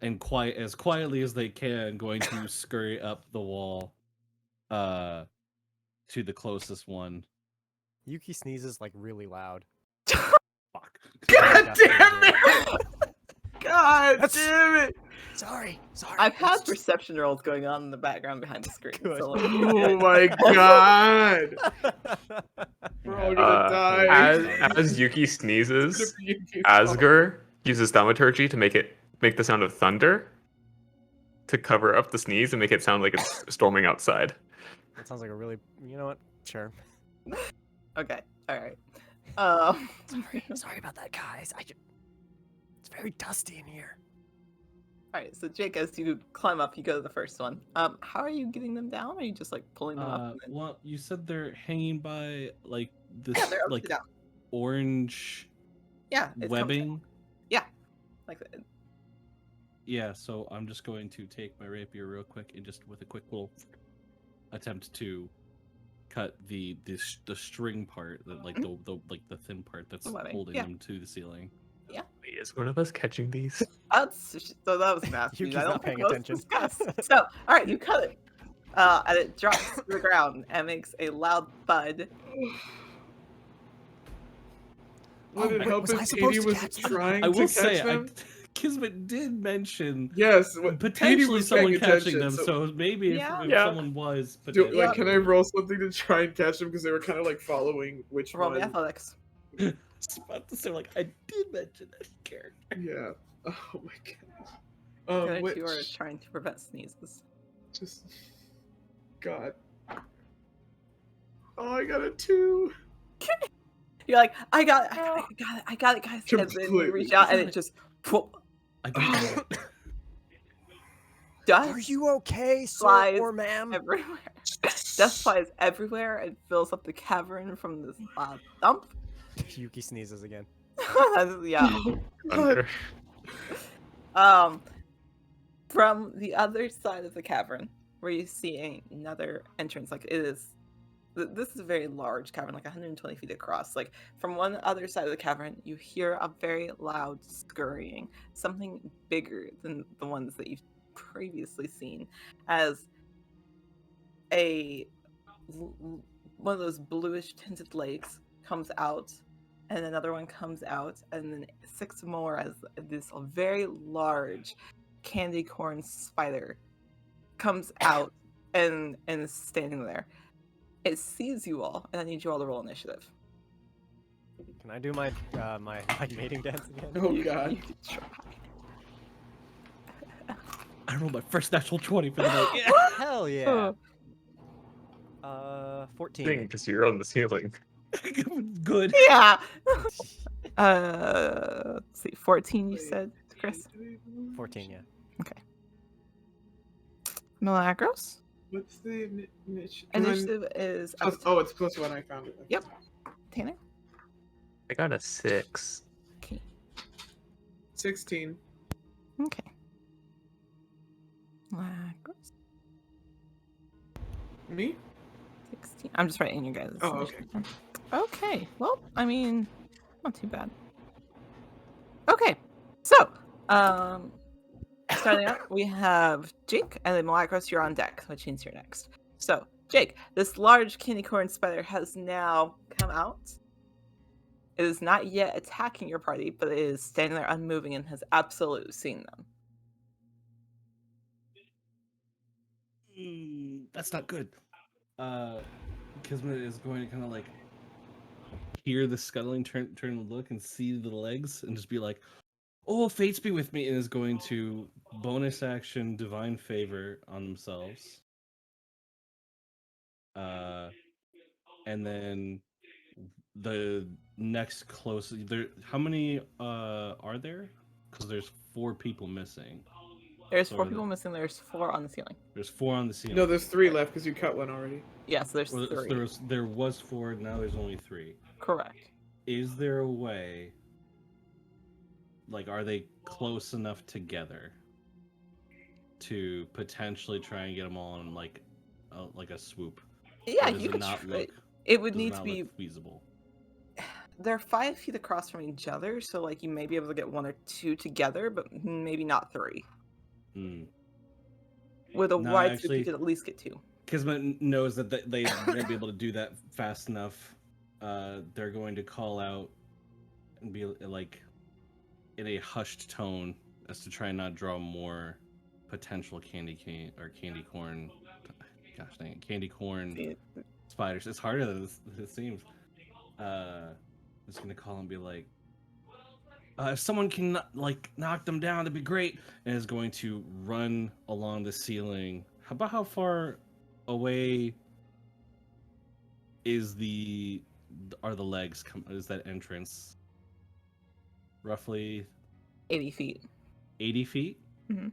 and as quietly as they can, going to scurry up the wall, to the closest one. Yuki sneezes like really loud. Fuck. God damn it! God That's- damn it! Sorry. I've had perception rolls going on in the background behind the screen. Good. So like, Oh my god! We're all gonna die. As Yuki sneezes, It's gonna be Yuki's fault. Asger uses thaumaturgy to make the sound of thunder to cover up the sneeze and make it sound like it's storming outside. That sounds like a really... You know what? Sure. okay, all right. Sorry about that, guys. It's very dusty in here. All right. So Jake, as you climb up, you go to the first one. How are you getting them down? Are you just like pulling them up? and then- Well, you said they're hanging by like this Yeah, they're upside like down. orange Yeah, it's webbing. like that. Yeah, so I'm just going to take my rapier real quick and just with a quick little attempt to cut the string part, that like the thin part that's The webbing, holding yeah. them to the ceiling. Wait, is one of us catching these? So that was nasty. Yuki's I don't not think paying most attention. discussed. So, all right, you cut it, and it drops to the ground and makes a loud thud. Would it wait, help was I if supposed Katie to was catch them? trying I to will catch say, them? Kismet did mention Yes, Katie potentially was someone paying catching attention, them, so maybe if Yeah. someone was, Do, potentially. can I roll something to try and catch them because they were kind of like following which Roll me one? athletics. I was about to say, like, I did mention that character. Yeah. Oh my god. The Which? two are trying to prevent sneezes. Just. God. Oh, I got a 2. You're like, I got it, I got it, guys. And then Completely. you reach out and it just whoop, I got it. dust Are you okay, sir Flies or ma'am? everywhere. Dust flies everywhere and fills up the cavern from this loud thump. Yuki sneezes again. Yeah. Thunder. From the other side of the cavern, where you see another entrance, like it is. This is a very large cavern, like 120 feet across. Like from one other side of the cavern, you hear a very loud scurrying, something bigger than the ones that you've previously seen, as one of those bluish tinted lakes comes out, and another one comes out, and then 6 more as this very large candy corn spider comes out and is standing there. It sees you all, and I need you all to roll initiative. Can I do my my mating dance again? Oh You god. can try. I rolled my first natural 20 for the night. Yeah. Hell yeah. 14. Thing, because you're on the ceiling. Good. Yeah. Let's see, 14. You said, Chris. 14, yeah. Milagros. What's the initiative? Initiative is up to Oh, it's +1. I found it. Yep. Tanner. I got a 6. Okay. 16. Okay. Milagros. Me? 16. I'm just writing you guys. Oh, okay. Okay. Well, I mean, not too bad. Okay, so starting out, we have Jake, and then Milagros, you're on deck, which means you're next. So, Jake, this large candy corn spider has now come out. It is not yet attacking your party, but it is standing there unmoving and has absolutely seen them. That's not good. Kismet is going to kind of like hear the scuttling, turn and look and see the legs and just be like, "Oh, fates be with me," and is going to bonus action divine favor on themselves. And then the next closest there. How many are there? Because there's 4 people missing. There's So 4 people missing. There's 4 on the ceiling. There's 4 on the ceiling. No, there's 3 left because you cut one already. Yeah, so there's Well, 3. there was 4. Now there's only 3. Correct. Is there a way? Like, are they close enough together to potentially try and get them all in like a swoop? Yeah, Or does you it could not try. look? It would Does need not to be. look feasible. They're 5 feet across from each other, so like you may be able to get 1 or 2 together, but maybe not 3. With a No, wide swoop, actually- you could at least get 2. Kismet knows that they won't be able to do that fast enough. They're going to call out and be like in a hushed tone as to try and not draw more potential candy corn. Gosh dang it, candy corn spiders. It's harder than it seems. Just gonna call and be like, if someone can like knock them down, that'd be great. And is going to run along the ceiling. How far away are the legs? Is that entrance? Roughly 80 feet. 80 feet? Mhm.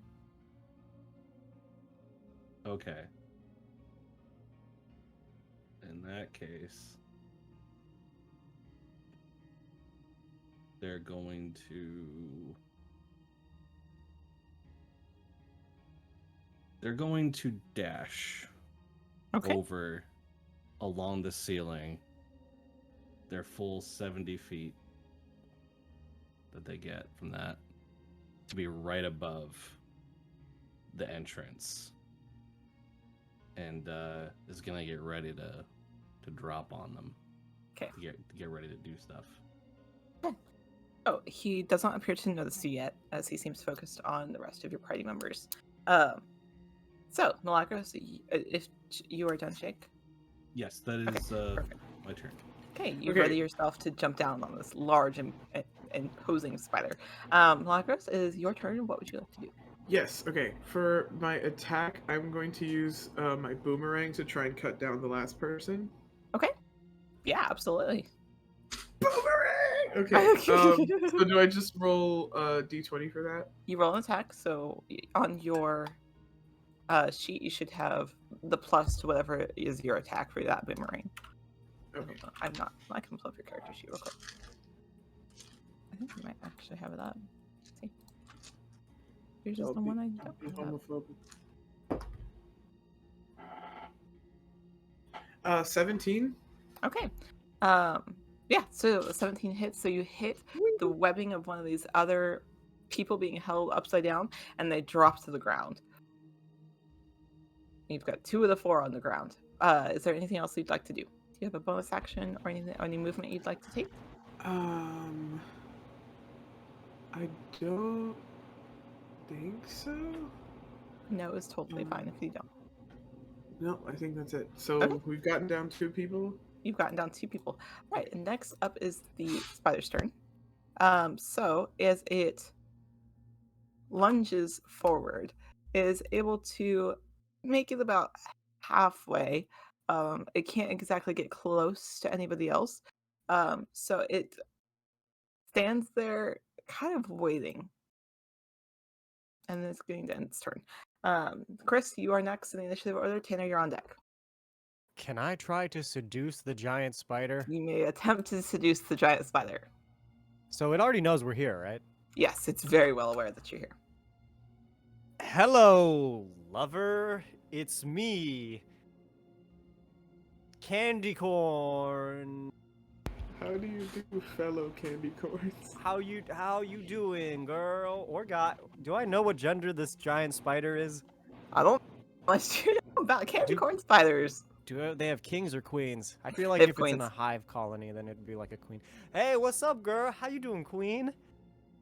Okay. In that case, they're going to dash Okay. over along the ceiling. Their full 70 feet that they get from that to be right above the entrance, and is gonna get ready to drop on them. Okay. To get ready to do stuff. Oh, he does not appear to notice you yet, as he seems focused on the rest of your party members. So, Milagros, if you are done, Jake. Yes, that is perfect. my turn. Okay, you Okay. ready yourself to jump down on this large and imposing spider. Milagros, it is your turn. What would you like to do? Yes, okay. For my attack, I'm going to use my boomerang to try and cut down the last person. Okay. Yeah, absolutely. Boomerang! Okay. So do I just roll d20 for that? You roll an attack, so on your sheet you should have the plus to whatever is your attack for that boomerang. Okay. I can pull up your character sheet real quick. I think I might actually have it up. Let's see. Here's just the one I don't have. 17. Okay. Yeah, so 17 hits, so you hit the webbing of one of these other people being held upside down, and they drop to the ground. You've got 2 of the 4 on the ground. Is there anything else you'd like to do? Do you have a bonus action or any movement you'd like to take? I don't think so. No, it's totally fine if you don't. No, I think that's it. So Okay. we've gotten down 2 people. You've gotten down 2 people. Right, and next up is the spider's turn. So as it lunges forward, it is able to make it about halfway. It can't exactly get close to anybody else. So it stands there kind of waiting. And it's getting to end its turn. Chris, you are next in the initiative order. Tanner, you're on deck. Can I try to seduce the giant spider? You may attempt to seduce the giant spider. So it already knows we're here, right? Yes, it's very well aware that you're here. Hello, lover. It's me. Candy corn. How do you do, fellow candy corns? How you doing, girl or guy? Do I know what gender this giant spider is? I don't much you know about candy Do- corn spiders. Do they have kings or queens? I feel like They have if it's in queens. a hive colony, then it'd be like a queen. Hey, what's up, girl? How you doing, queen?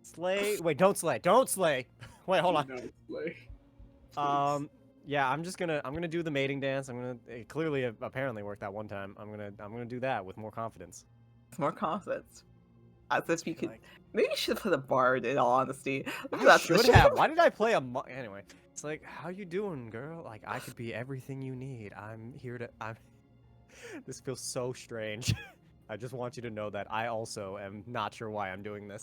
Slay. Wait, don't slay. Don't slay. Wait, hold on. No, like, Yeah, I'm gonna do the mating dance. It clearly apparently worked that one time. I'm gonna do that with more confidence. It's more confidence. As if you could. Like, Maybe you should have put a bard. In all honesty, I should have. Why did I play a anyway? It's like, how you doing, girl? Like, I could be everything you need. I'm here to. I'm. This feels so strange. I just want you to know that I also am not sure why I'm doing this.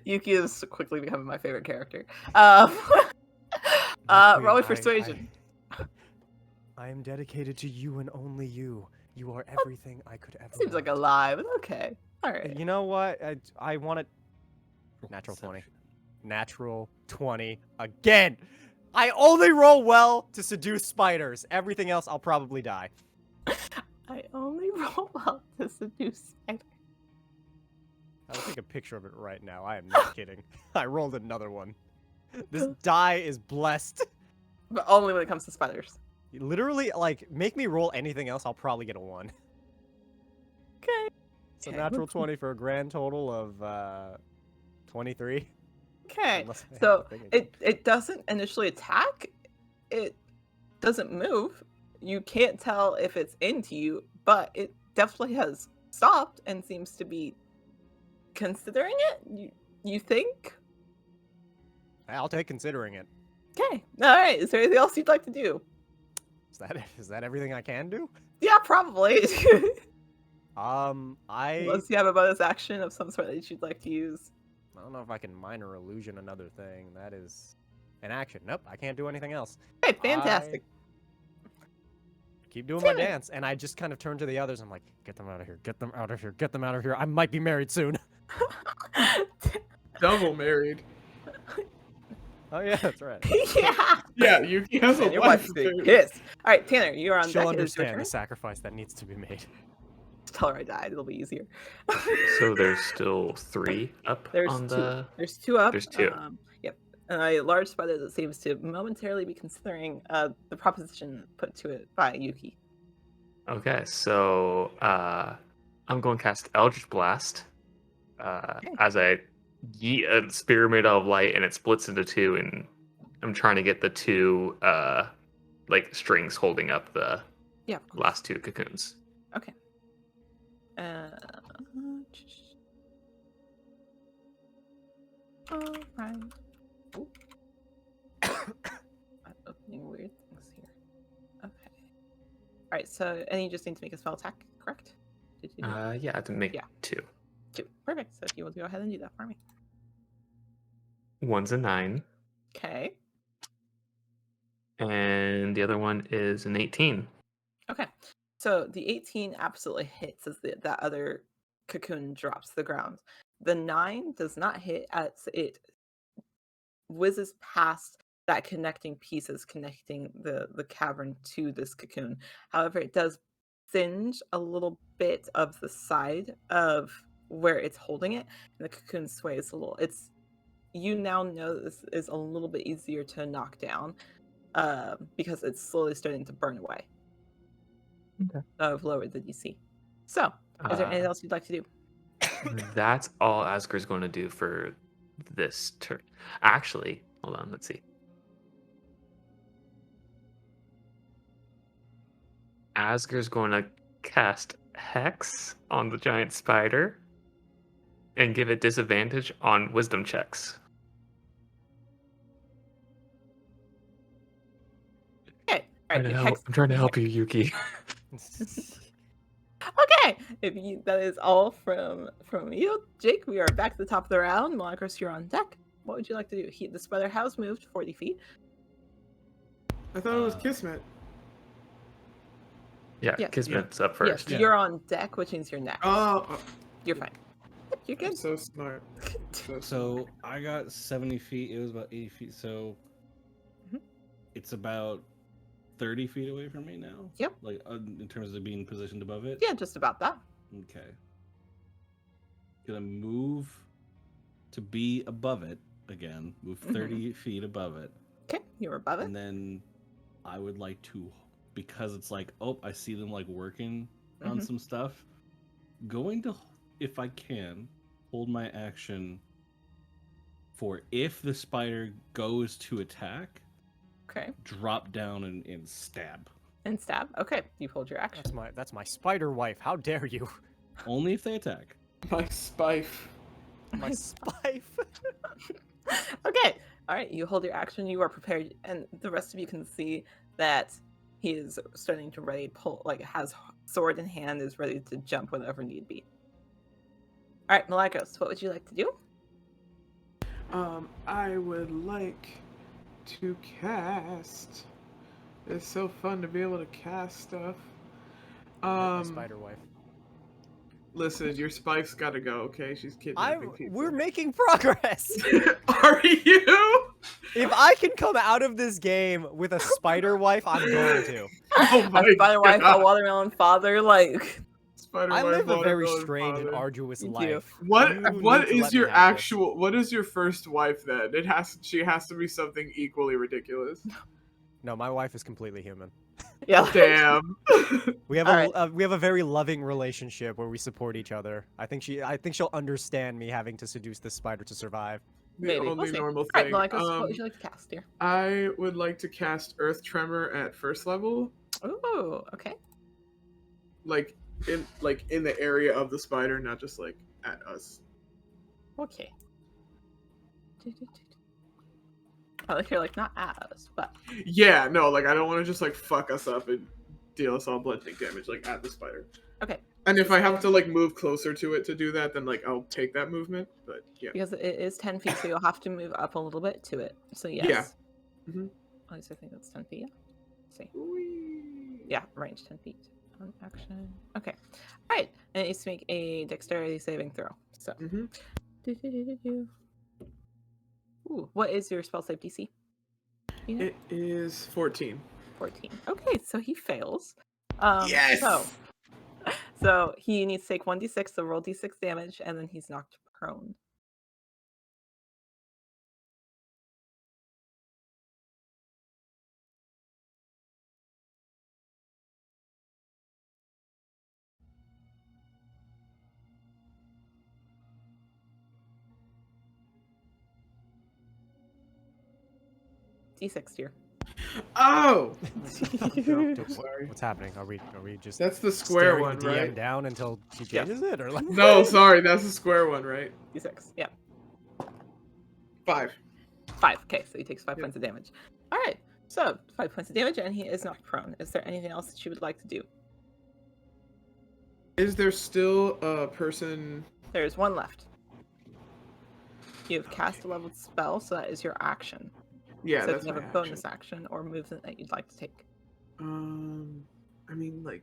Yuki is quickly becoming my favorite character. My queen, Roll with persuasion. I am dedicated to you and only you. You are everything I could ever. Seems like a want. lie, but okay. All right. You know what? I want it. Natural 20. Natural 20 again. I only roll well to seduce spiders. Everything else, I'll probably die. I only roll well to seduce spiders. I'll take a picture of it right now. I am not kidding. I rolled another one. This die is blessed. But only when it comes to spiders. Literally, like, make me roll anything else, I'll probably get a 1. Okay. So natural 20 for a grand total of 23. Okay. Unless I have So the thing again. it doesn't initially attack. It doesn't move. You can't tell if it's into you, but it definitely has stopped and seems to be considering it. You think? I'll take considering it. Okay. All right. Is there anything else you'd like to do? Is that everything I can do? Yeah, probably. I Unless you have a bonus action of some sort that you'd like to use. don't know if I can minor illusion another thing. That is an action. Nope, I can't do anything else. Hey, fantastic. Keep doing my Damn it. dance, and I just kind of turn to the others. I'm like, get them out of here, get them out of here, get them out of here. I might be married soon. double married. Oh yeah, that's right. Yeah. Yeah, Yuki has a And your wife. wife's big pissed. All right, Tanner, you are on She'll deck. It is your understand turn. the sacrifice that needs to be made. Tell her I died. It'll be easier. So there's still 3 up There's on two. the. There's 2 up. There's 2. Yep. And a large spider that seems to momentarily be considering the proposition put to it by Yuki. Okay, so I'm going to cast Eldritch Blast as I yeet a spear made out of light, and it splits into 2, and I'm trying to get the 2 like strings holding up the Yeah. Of course. last 2 cocoons. Okay. All right. Ooh. I'm opening weird things here. Okay. All right. So, and you just need to make a spell attack, correct? Did you? Yeah, I have to make Yeah. 2. 2. Perfect. So, if you want to go ahead and do that for me. One's a 9, Okay. and the other one is an 18. Okay. So the 18 absolutely hits as that other cocoon drops to the ground. The 9 does not hit as it whizzes past that connecting pieces connecting the cavern to this cocoon. However, it does singe a little bit of the side of where it's holding it, and the cocoon sways a little. You now know this is a little bit easier to knock down because it's slowly starting to burn away. Okay. Of lower than DC. So, is there anything else you'd like to do? That's all Asger's going to do for this turn. Actually, hold on, let's see. Asger's going to cast Hex on the giant spider and give it disadvantage on wisdom checks. Okay. All right. I'm trying to help you, Yuki. Okay. That is all from you, Jake. We are back to the top of the round. Malacros, you're on deck. What would you like to do? The spider has moved 40 feet. I thought it was Kismet. Yeah, Yes. Kismet's up first. Yes, Yeah. you're on deck, which means you're next. Oh, You're fine. You're I'm good. so smart. So I got 70 feet. It was about 80 feet. So Mhm. it's about 30 feet away from me now? Yep. Like in terms of being positioned above it? Yeah, just about that. Okay. Gonna move to be above it again. Move 30 feet above it. Okay, you're above it. And then I would like to, because it's like, oh, I see them like working on some stuff. Going to, if I can, hold my action for if the spider goes to attack, Okay. drop down and stab. And stab. Okay, you hold your action. That's my spider wife. How dare you? Only if they attack. My spife. My spife. Okay. All right. You hold your action. You are prepared, and the rest of you can see that he is starting to ready pull, like has sword in hand, is ready to jump whenever need be. All right, Malakos, what would you like to do? I would like to cast. It's so fun to be able to cast stuff. My spider wife. Listen, your spife's gotta go, okay? She's kidnapping people. We're making progress. Are you? If I can come out of this game with a spider wife, I'm going to. Oh my A spider wife, a God. watermelon father, like I live a very Watermelon strange and father. arduous You do. life. What You what need to is let me your have this. actual what is your first wife then? She has to be something equally ridiculous. No, my wife is completely human. yeah. like- Damn. We have All we have a very loving relationship where we support each other. I think she'll understand me having to seduce this spider to survive. The Maybe. only We'll see. normal All right, thing. Malakos, what would you like to cast here? I would like to cast Earth Tremor at first level, Ooh, okay. like in the area of the spider, not just like at us. Okay. I like you're like not at us, but Yeah, no, like I don't want to just like fuck us up and deal us all bludgeoning damage like at the spider. okay. And if I have to like move closer to it to do that, then like I'll take that movement. But yeah, Because it is 10 feet, so you'll have to move up a little bit to it. So yes. Yeah. Mhm. At least I think that's 10 feet. Yeah. Let's see. Whee! Yeah, range 10 feet. On action. Okay. All right. And it needs to make a dexterity saving throw. So. Mhm. Do-do-do-do-do. Ooh, what is your spell save DC? You know? It is 14. 14. Okay, so he fails. Yes! So he needs to take 1d6, so roll d6 damage, and then he's knocked prone. D6 here. Oh! Sorry. What's happening? Are we just That's the square staring one, the DM right? down until she Yeah. changes it, or like? No, sorry, that's the square one, right? D6, yeah. 5. 5. Okay, so he takes 5 Yep. points of damage. All right, so 5 points of damage, and he is knocked prone. Is there anything else that you would like to do? Is there still a person? There is one left. You have cast a leveled spell, so that is your action. Yeah, so if that's you have my a bonus action. action or movement that you'd like to take. I mean, like,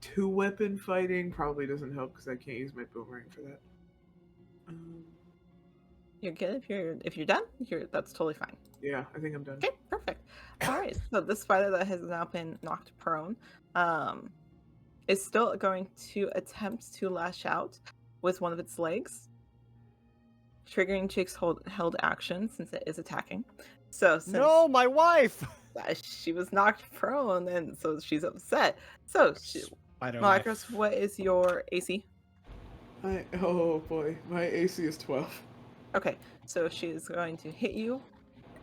2-weapon fighting probably doesn't help because I can't use my boomerang for that. You're good if you're done. That's totally fine. Yeah, I think I'm done. Okay, perfect. All right, so this spider that has now been knocked prone, is still going to attempt to lash out with one of its legs, triggering Jake's held action since it is attacking. So since No, my wife. she was knocked prone, and so she's upset. So, Malakos, what is your AC? Oh boy, my AC is 12. Okay, so she is going to hit you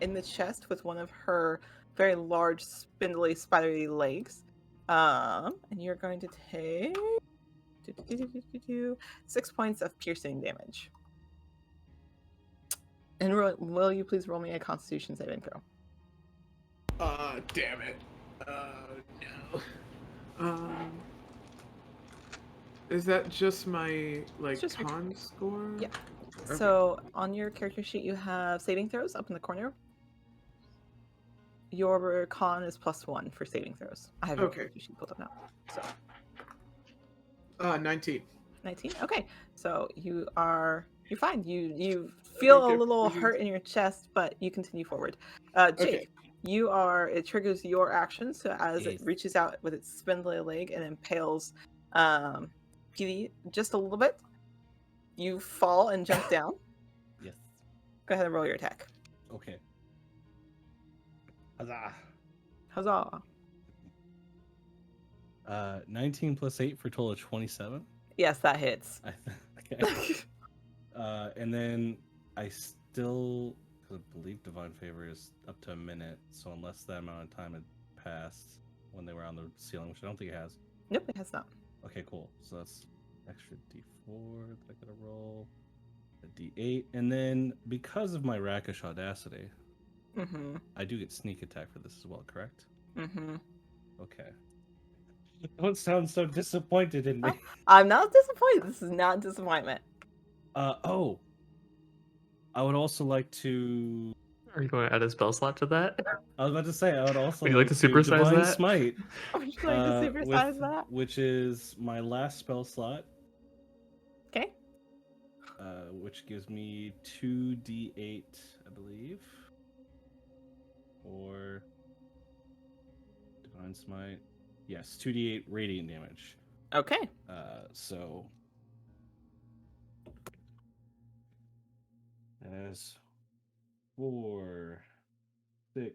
in the chest with one of her very large, spindly, spidery legs. And you're going to take 6 points of piercing damage. And will you please roll me a Constitution saving throw? Damn it. No. Is that just my like Just your- con score? Yeah. Okay. So on your character sheet, you have saving throws up in the corner. Your con is +1 for saving throws. I have your Okay. character sheet pulled up now. So 19. 19. Okay, so you're fine. You feel a Thank you. little Mhm. hurt in your chest, but you continue forward. Jake, Okay. It triggers your action, so as it Yes. reaches out with its spindly leg and impales PD just a little bit, you fall and jump down. Yes. Go ahead and roll your attack. Okay. Huzzah. Huzzah. 19 plus 8 for a total of 27. Yes, that hits. Okay. And then I still, because I believe Divine Favor is up to a minute, so unless that amount of time had passed when they were on the ceiling, which I don't think it has. Nope, it has not. Okay, cool. So that's extra D4 that I gotta roll, a D8, and then because of my Rakish Audacity, I do get sneak attack for this as well, correct? Okay. Don't sound so disappointed in me. I'm not disappointed. This is not disappointment. Oh. I would also like to. Are you going to add a spell slot to that? I was about to say I would also Would you like to supersize Divine that? Smite, Would you like to supersize that? which is my last spell slot. Okay. Which gives me 2d8, I believe, or Divine Smite. Yes, 2d8 radiant damage. Okay. So that is 4, 6,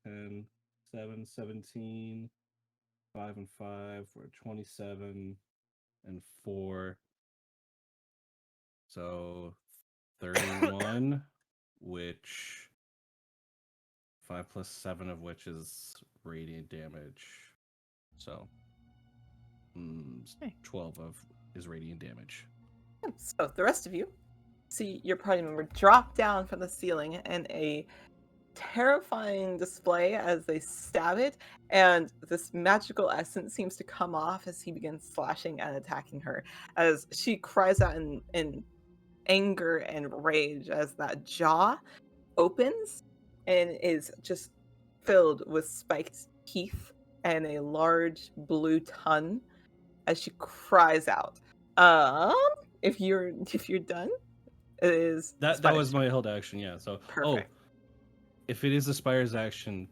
10, 7, 17, 5 and 5 for 27 and 4. So 31, which 5 plus 7 of which is radiant damage. So 12 of is radiant damage. So the rest of you see your party member drop down from the ceiling in a terrifying display as they stab it, and this magical essence seems to come off as he begins slashing and attacking her, as she cries out in anger and rage as that jaw opens and is just filled with spiked teeth and a large blue tongue as she cries out. If you're done, it is That was my held action, yeah. So perfect. if it is the Spire's action,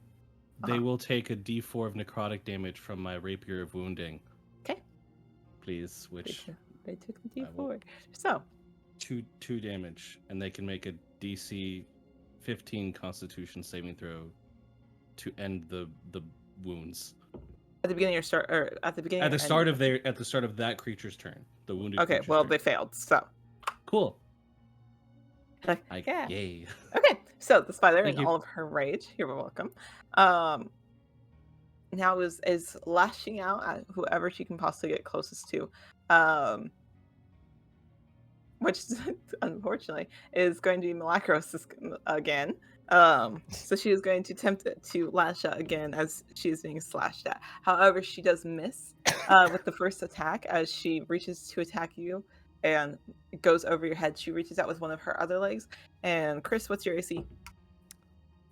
they Uh-huh. will take a D4 of necrotic damage from my Rapier of Wounding. Okay. Please, which They took the I will- D4. So 2 damage, and they can make a DC 15 Constitution saving throw to end the wounds. at the beginning of your start, or at the beginning At the or start end of that creature's turn, the wounded. Okay, creature's well turn. they failed. So Cool. yeah. Yay. Okay, so the spider Thank in you. all of her rage, you're welcome. Now is lashing out at whoever she can possibly get closest to. Which unfortunately is going to be Malacros again. So she is going to attempt to lash out again as she is being slashed at. However, she does miss with the first attack as she reaches to attack you and it goes over your head. She reaches out with one of her other legs. And Chris, what's your AC?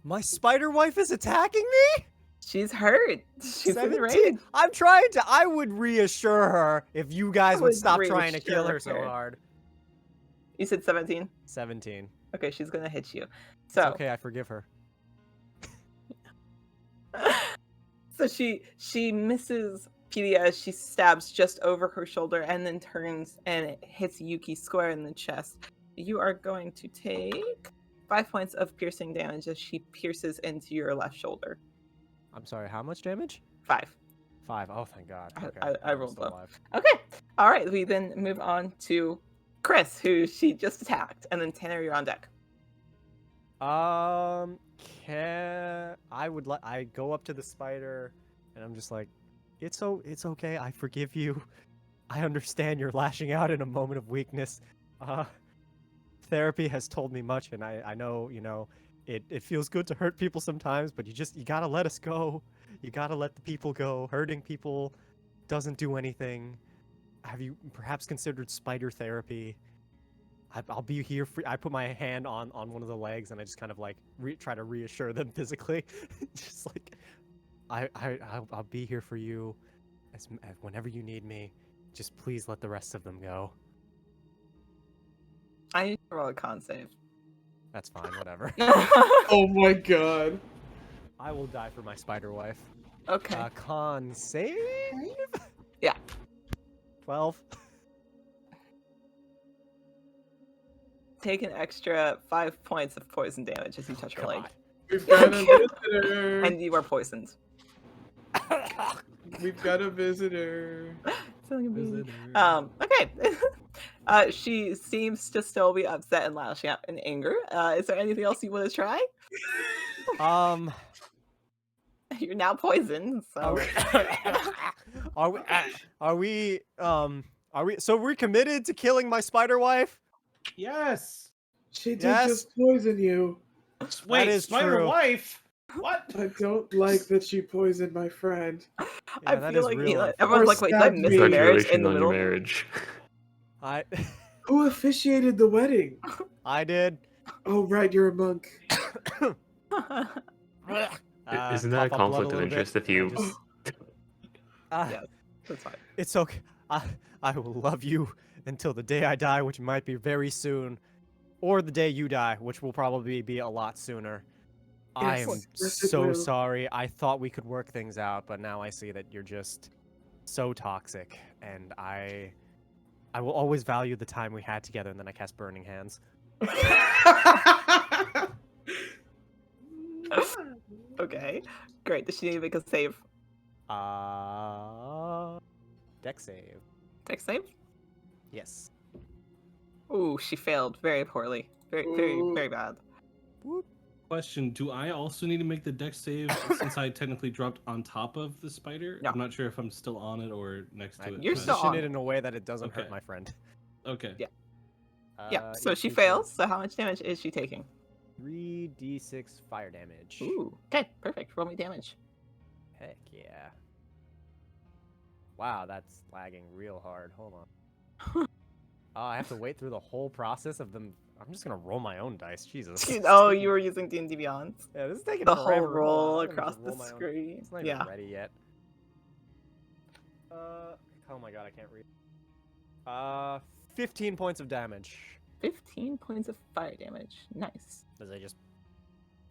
My spider wife is attacking me? She's hurt. She's 17? enraged. I'm trying to. I would reassure her if you guys would would stop trying to kill her reassure so her. hard. You said 17? 17. Okay, she's gonna hit you. It's So okay, I forgive her. so she misses Pedia as she stabs just over her shoulder and then turns and it hits Yuki square in the chest. You are going to take 5 points of piercing damage as she pierces into your left shoulder. I'm sorry, how much damage? 5. 5. Oh, thank God. Okay, I I'm rolled still low. alive. Okay. All right. We then move on to Chris, who she just attacked, and then Tanner, you're on deck. I go up to the spider and I'm just like, it's okay, I forgive you. I understand you're lashing out in a moment of weakness. Therapy has told me much, and I know, it feels good to hurt people sometimes, but you gotta let us go. You gotta let the people go. Hurting people doesn't do anything. Have you perhaps considered spider therapy? I'll be here for. I put my hand on one of the legs and I just kind of like try to reassure them physically, just like I'll be here for you, as whenever you need me. Just please let the rest of them go. I need to roll a con save. That's fine, whatever. Oh my god. I will die for my spider wife. Okay. Con save? Yeah. 12. Take an extra 5 points of poison damage as you touch her leg. God. We've got a visitor. And you are poisoned. We've got a visitor. Sounding a baby. Visitor. Okay. She seems to still be upset and lashing out in anger. Is there anything else you want to try? You're now poisoned, so Are we so we're committed to killing my spider wife? Yes. She did Yes. just poison you. Wait, is spider true. wife. What? I don't like that she poisoned my friend. Yeah, that feel is like real everyone's like, wait, did I stabbed miss me. the marriage in Congratulations the on your middle? marriage. I Who officiated the wedding? I did. Oh, right, you're a monk. Isn't that a cough up blood conflict of little bit, interest if and I you? just- Yeah, that's fine. It's okay. I will love you until the day I die, which might be very soon, or the day you die, which will probably be a lot sooner. I Yes, am yes, it so will. sorry. I thought we could work things out, but now I see that you're just so toxic, and I will always value the time we had together. And then I cast Burning Hands. Okay, great. Does she need to make a save? Deck save. Dex save? Yes. Ooh, she failed very poorly. Very bad. Question: do I also need to make the dex save since I technically dropped on top of the spider? No. I'm not sure if I'm still on it or next to it. You're but- still Position on it it. in a way that it doesn't hurt Okay. my friend. Okay. Yeah. Yeah, so she 18 fails. points. So how much damage is she taking? 3d6 fire damage. Ooh, okay, perfect. Roll me damage. Heck yeah. Wow, that's lagging real hard. Hold on. Oh, I have to wait through the whole process of them. I'm just gonna roll my own dice. Jesus. Oh, you were using D&D Beyond. Yeah, this is taking The forever. whole Hold on, roll I'm gonna across just the roll my own- screen. It's not even Yeah. ready yet. Oh my god, I can't read. 15 points of damage. 15 points of fire damage. Nice. As I just.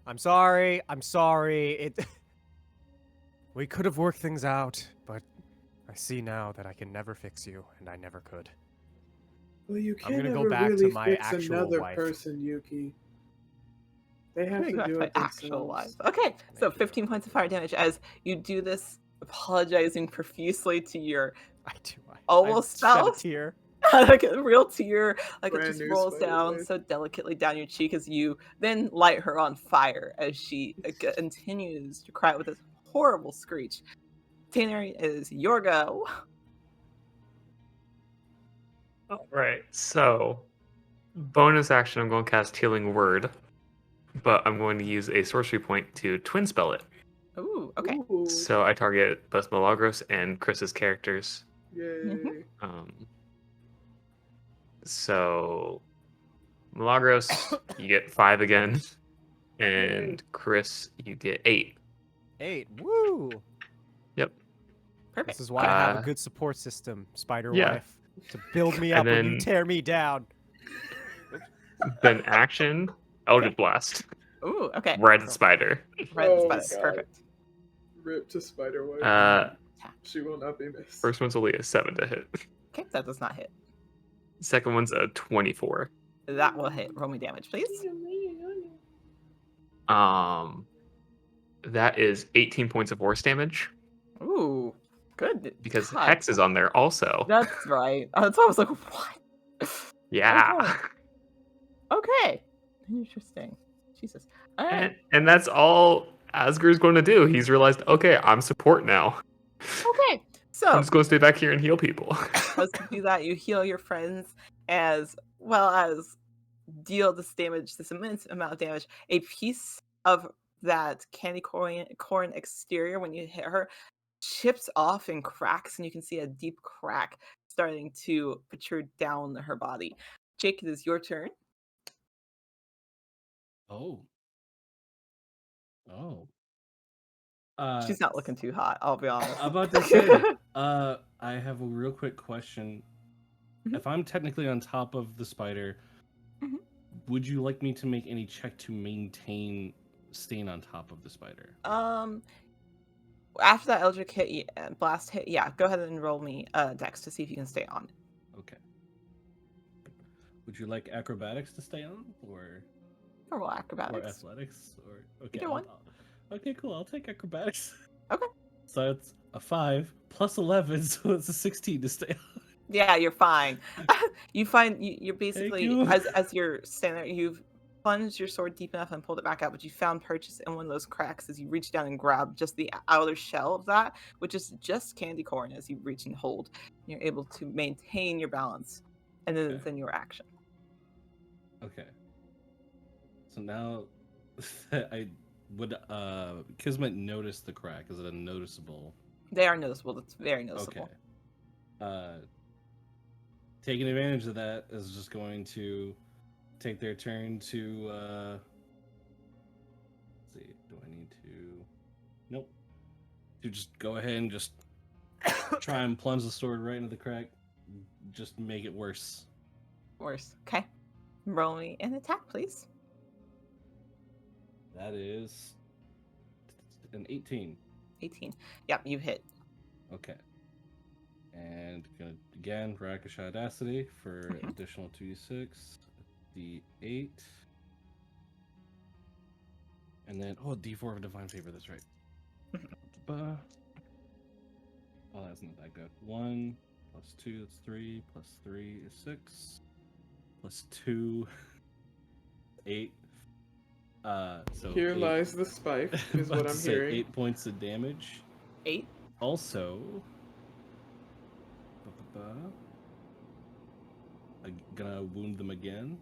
I'm sorry. I'm sorry. It. We could have worked things out, but I see now that I can never fix you, and I never could. Well, you I'm can't gonna go ever back to really my fix actual another wife. person, Yuki. They have Going to back do to my it actual themselves. life. Okay, so Thank you. 15 points of fire damage as you do this, apologizing profusely to your I do. almost I shed a spouse. tear. Like a real tear, like it Brand just new rolls spider down wife. so delicately down your cheek as you then light her on fire as she continues to cry with this horrible screech. Tanner, is your go. All right. So, bonus action. I'm going to cast Healing Word, but I'm going to use a sorcery point to twin spell it. Ooh, okay. Ooh, So I target both Milagros and Chris's characters. yay. So Milagros, you get 5 again, and Chris, you get 8. 8. Woo! Yep. Perfect. This is why I have a Uh, good support system, Spider yeah. Wife, to build me And up when you then- tear me down. Then action, Eldritch Blast, Ooh, okay. right at the spider. Right at the Oh, spider. God. Perfect. Rip to spider wife. She will not be missed. First one's only a 7 to hit. Okay, that does not hit. Second one's a 24. That will hit. Roll me damage, please. That is 18 points of force damage Ooh, good. because God. Hex is on there also. That's right. That's why I was like, what? Yeah. Okay. Interesting. Jesus. All right. And that's all Asger's going to do. He's realized, okay, I'm support now. Okay. So I'm just going to stay back here and heal people. as you do that, you heal your friends as well as deal this damage, this immense amount of damage. A piece of that candy corn exterior, when you hit her, chips off and cracks, and you can see a deep crack starting to protrude down her body. Jake, it is your turn. Oh. Oh. She's not looking too hot, I'll be honest. I'm about to say, I have a real quick question. Mhm. If I'm technically on top of the spider, Mhm. would you like me to make any check to maintain staying on top of the spider? After that Eldritch hit, blast hit, yeah, go ahead and roll me Dex to see if you can stay on. Okay. Would you like acrobatics to stay on, or Or roll acrobatics. athletics, or okay? Either one. Okay, cool. I'll take acrobatics. Okay. So it's a 5 plus 11, so it's a 16 to stay on. Yeah, you're fine. You find you're basically you. as you're standing there, you've plunged your sword deep enough and pulled it back out, but you found purchase in one of those cracks as you reach down and grab just the outer shell of that, which is just candy corn. As you reach and hold, you're able to maintain your balance, and then Okay. it's in your action. Okay. So now I would Kismet notice the crack. Is it a noticeable? They are noticeable. It's very noticeable. Okay. Taking advantage of that is just going to take their turn to let's see, do I need to nope. To just go ahead and just try and plunge the sword right into the crack. Just make it worse. Worse. Okay. Roll me an attack, please. That is an 18. 18. Yep, you hit. Okay. And gonna again Rakish Audacity for Mhm. additional 2d6, d8, and then d4 of Divine Favor. That's right. Oh, that's not that good. 1 plus 2, that's 3, plus 3 is 6, plus 2, 8. So Here 8, lies the spike, is what I'm hearing. 8 points of damage. 8. Also, I'm gonna wound them again.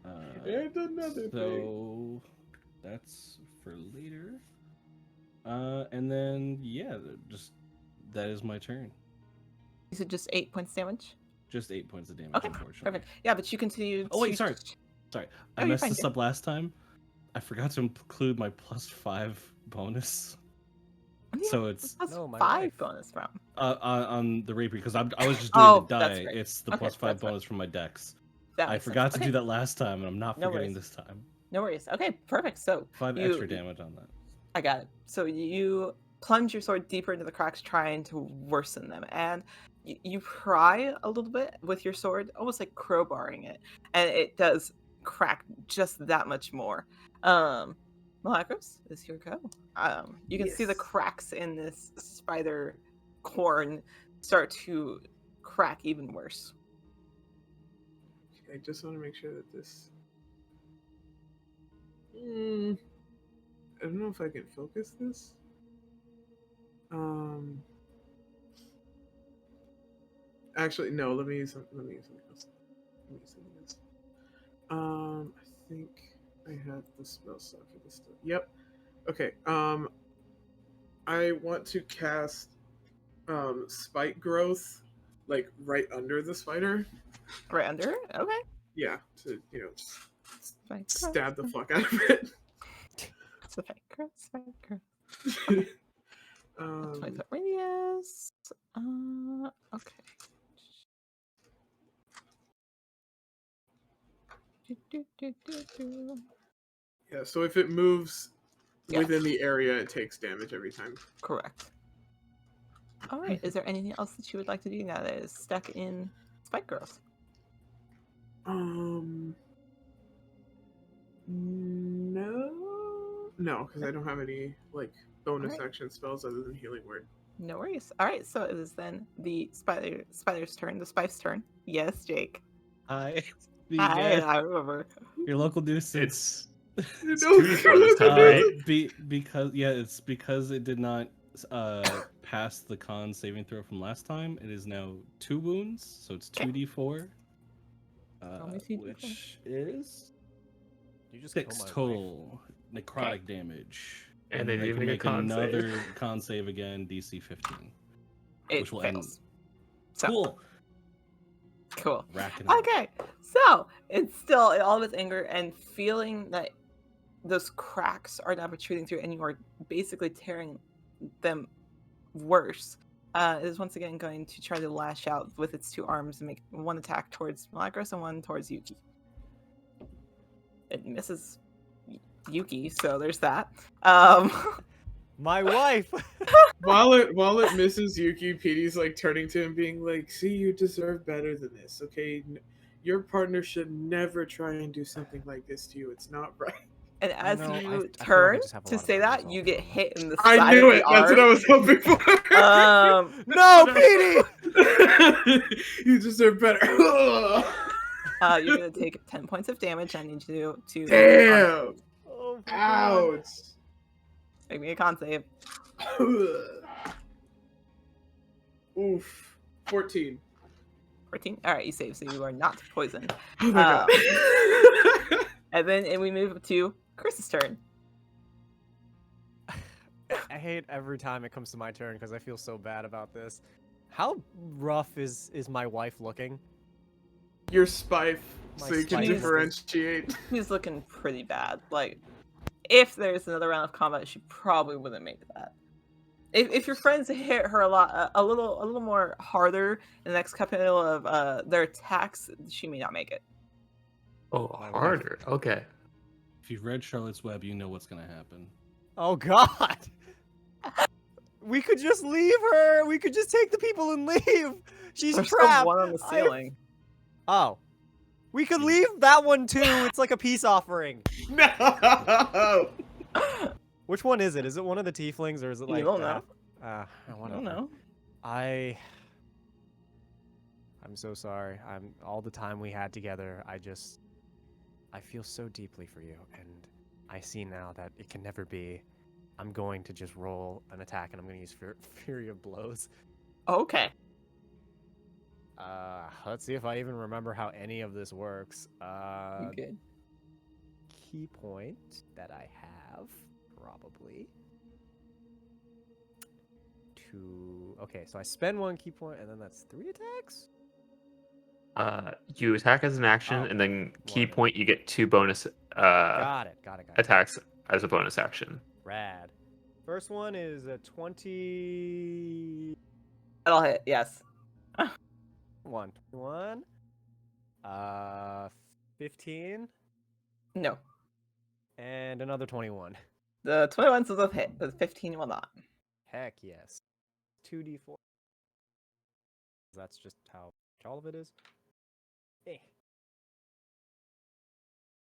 And another thing. So that's for later. And then yeah, just that is my turn. Is it just 8 points damage? Just 8 points of damage, Okay, unfortunately. perfect. Yeah, but you continue. Oh wait, to... sorry. I you're messed fine, this Jim. up last time. I forgot to include my +5 bonus. Yeah, So it's plus No, my 5 wife. bonus from. on the rapier because I was just doing Oh, the that's die. right. It's the Okay, +5 that's right. bonus from my dex. That I makes forgot sense. to do that last time, and I'm not No forgetting worries. this time. No worries. Okay, perfect. So 5 you, extra damage on that. I got it. So you plunge your sword deeper into the cracks, trying to worsen them, and you pry a little bit with your sword, almost like crowbarring it, and it does crack just that much more. Malacros, is your go. You can see the Yes. cracks in this spider corn start to crack even worse. I just want to make sure that this. I don't know if I can focus this. Actually, no. Let me use something else. I think I have the spell slot for this stuff. Yep. Okay. I want to cast spike growth, like right under the spider. Right under? Okay. Yeah, to Spike stab the growth, fuck out of it. spike growth, spike growth. um, 20-foot radius. Okay. Do. yeah, so if it moves Yeah. within the area, it takes damage every time. Correct. All right. Is there anything else that you would like to do now that is stuck in spike growth? No, because I don't have any like bonus Alright. action spells other than healing word. No worries. All right. So it is then the spider's turn. The spike's turn. Yes, Jake. Hi. I remember. Your local nuisance. It's 2d4 this time, right? It's because it did not pass the con saving throw from last time. It is now 2 wounds, so it's 2d4. Only 2d4. Which is You just 6 kill my wife. total necrotic damage. And they then I didn't can make a con save. another con save again, DC 15. It which will fails. end. So, Cool. cool. Racking up. Okay, so it's still in all of its anger and feeling that those cracks are now protruding through, and you are basically tearing them worse. It is once again going to try to lash out with its 2 arms and make one attack towards Malagros and one towards Yuki. It misses Yuki, so there's that. Um, My wife. While it misses Yuki, Petey's like turning to him, being like, "See, you deserve better than this. Okay, your partner should never try and do something like this to you. It's not right." and as know, I you feel like I turn just have a to lot of say unresolved that, you get trauma. hit in the I side knew of it. the That's what I arm. was hoping for. No, Petey. You deserve better. You're gonna take 10 points of damage. I need you to Damn. Oh, my God. Ouch. make me a con save. Oof. 14. 14. All right, you save, so you are not poisoned. Oh my god. And we move to Chris's turn. I hate every time it comes to my turn because I feel so bad about this. How rough is my wife looking? Your Spyth, My so you can Spyth is- differentiate. He's looking pretty bad. Like, if there's another round of combat, she probably wouldn't make that. If your friends hit her a little more harder in the next couple of their attacks, she may not make it. Oh, My wife. harder. Okay. If you've read Charlotte's Web, you know what's gonna happen. Oh God! We could just leave her. We could just take the people and leave. She's There's still trapped. one on the ceiling. Oh, we could leave that one too. It's like a peace offering. No. Which one is it? Is it one of the tieflings or is it like? You don't know. I I don't don't know. I'm so sorry. All the time we had together. I feel so deeply for you, and I see now that it can never be. I'm going to just roll an attack, and I'm going to use Fury of Blows. Okay. Let's see if I even remember how any of this works. You good? Key point that I have, probably. Okay, so I spend one key point, and then that's 3 attacks? You attack as an action, Oh, and then key wonderful. point, you get 2 bonus Got it. attacks as a bonus action. Rad. First one is a 21. That'll hit. Yes. 21. 15. No. And another 21. The 21 will hit. The 15 will not. Heck yes. 2d4. That's just how all of it is. Eh.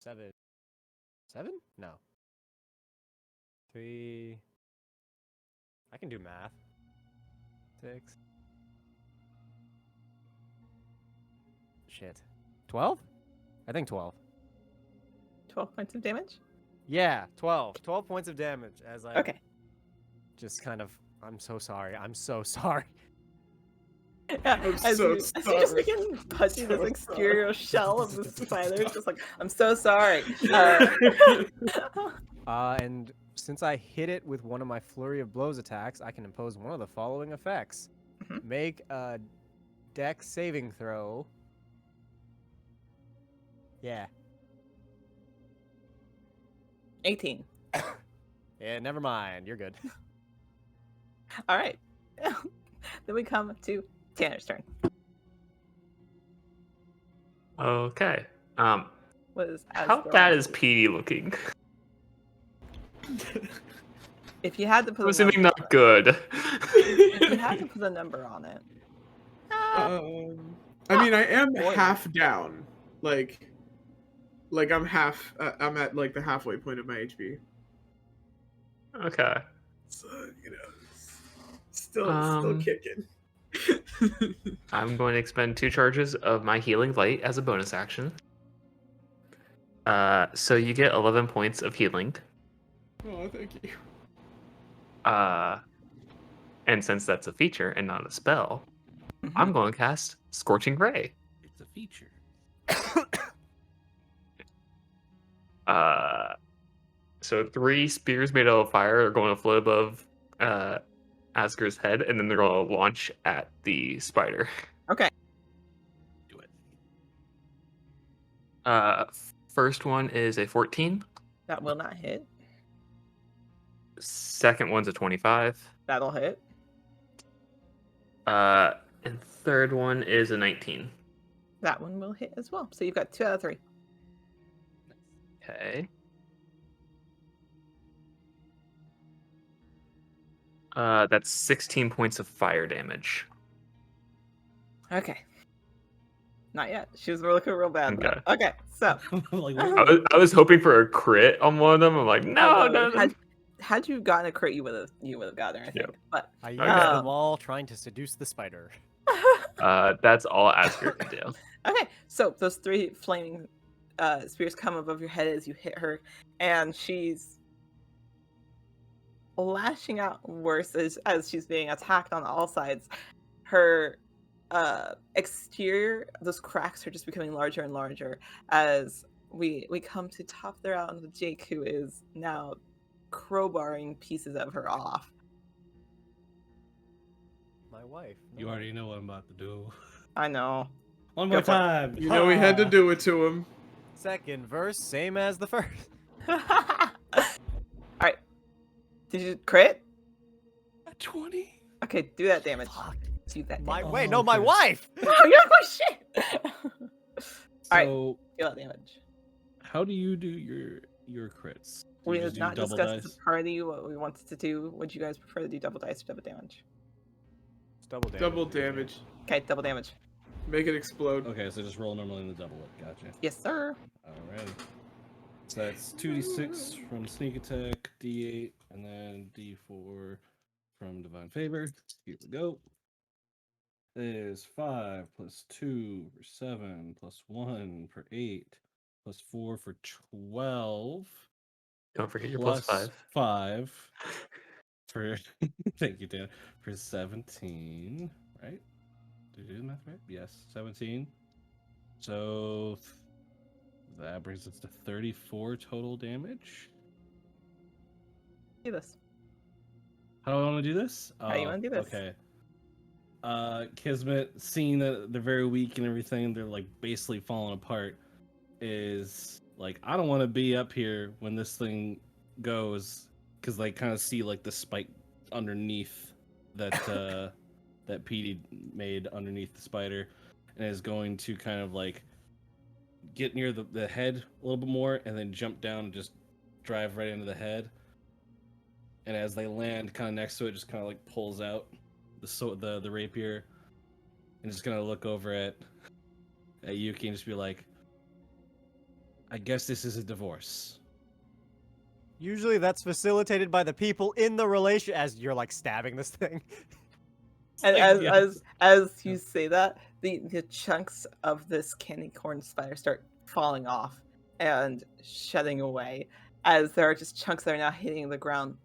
7. 7? No. 3. I can do math. 6. Shit. 12? I think 12. 12 points of damage? Yeah, 12. 12 points of damage as I Okay. just kind of. I'm so sorry. I'm so sorry. Yeah, I'm as so you just sorry. begin punching So this exterior shell of the spider, it's just like, I'm so sorry. And since I hit it with one of my Flurry of Blows attacks, I can impose one of the following effects. Mhm. Make a dex saving throw. Yeah. 18. Yeah, never mind. You're good. All right. Then we come to Tanner's turn. Okay. What is How bad is Petey looking? If you had to I'm put a assuming number, not good. if you had to put a number on it, I mean, I am Boy. half down. Like I'm half. I'm at like the halfway point of my HP. Okay. So still kicking. I'm going to expend 2 charges of my healing light as a bonus action. So you get 11 points of healing. Oh, thank you. And since that's a feature and not a spell, Mhm. I'm going to cast Scorching Ray. It's a feature. So 3 spears made out of fire are going to float above Asger's head, and then they're going to launch at the spider. Okay. Do it. First one is a 14. That will not hit. Second one's a 25. That'll hit. And third one is a 19. That one will hit as well. So you've got 2 out of 3. Okay. That's 16 points of fire damage. Okay. Not yet. She was looking real bad though. Okay. Okay, so Like, I wait, was, I was hoping for a crit on one of them. I'm like, no, no. had you gotten a crit, you would have gotten her, I think. Yep. But I used Okay. them all trying to seduce the spider. That's all Asger can do. okay, so those 3 flaming spears come above your head as you hit her, and she's lashing out worse as she's being attacked on all sides. Her exterior, those cracks are just becoming larger and larger as we come to top the round with Jake, who is now crowbarring pieces of her off. My wife. you no. already know what I'm about to do. I know. One Go more for it. time. You know we had to Ha! do it to him. Second verse, same as the first. All right. Did you crit? A 20. Okay, do that damage. Fuck. Do that My damage. wait, Oh, no, my okay. wife. Oh, you're my shit. Alright. So, Feel that damage. how do you do your crits? Do We you had just do not double discussed as dice? a party what we wanted to do. Would you guys prefer to do double dice or double damage? It's double damage. Double damage. Okay, double damage. Make it explode. Okay, so just roll normally in the double it. Gotcha. Yes, sir. Alright. So that's 2d6 from sneak attack, d8, and then d4 from divine favor. Here we go. Is 5 plus 2 for 7 plus 1 for 8 plus 4 for 12 Don't forget your plus 5. 5 for thank you, Dan, for 17, right? Did I do the math right? Yes, 17. So that brings us to 34 total damage. Do this. How do I want to do this? How do you wanna do this? Okay. Kismet, seeing that they're very weak and everything, they're like basically falling apart, is like, I don't want to be up here when this thing goes, because they kind of see like the spike underneath that that Petey made underneath the spider, and is going to kind of like get near the head a little bit more and then jump down and just drive right into the head. And as they land kind of next to it, just kind of like pulls out the rapier, and just gonna look over at Yuki and just be like, I guess this is a divorce. Usually that's facilitated by the people in the relation as you're like stabbing this thing. And Yeah. as you say that, the chunks of this candy corn spider start falling off and shedding away, as there are just chunks that are now hitting the ground.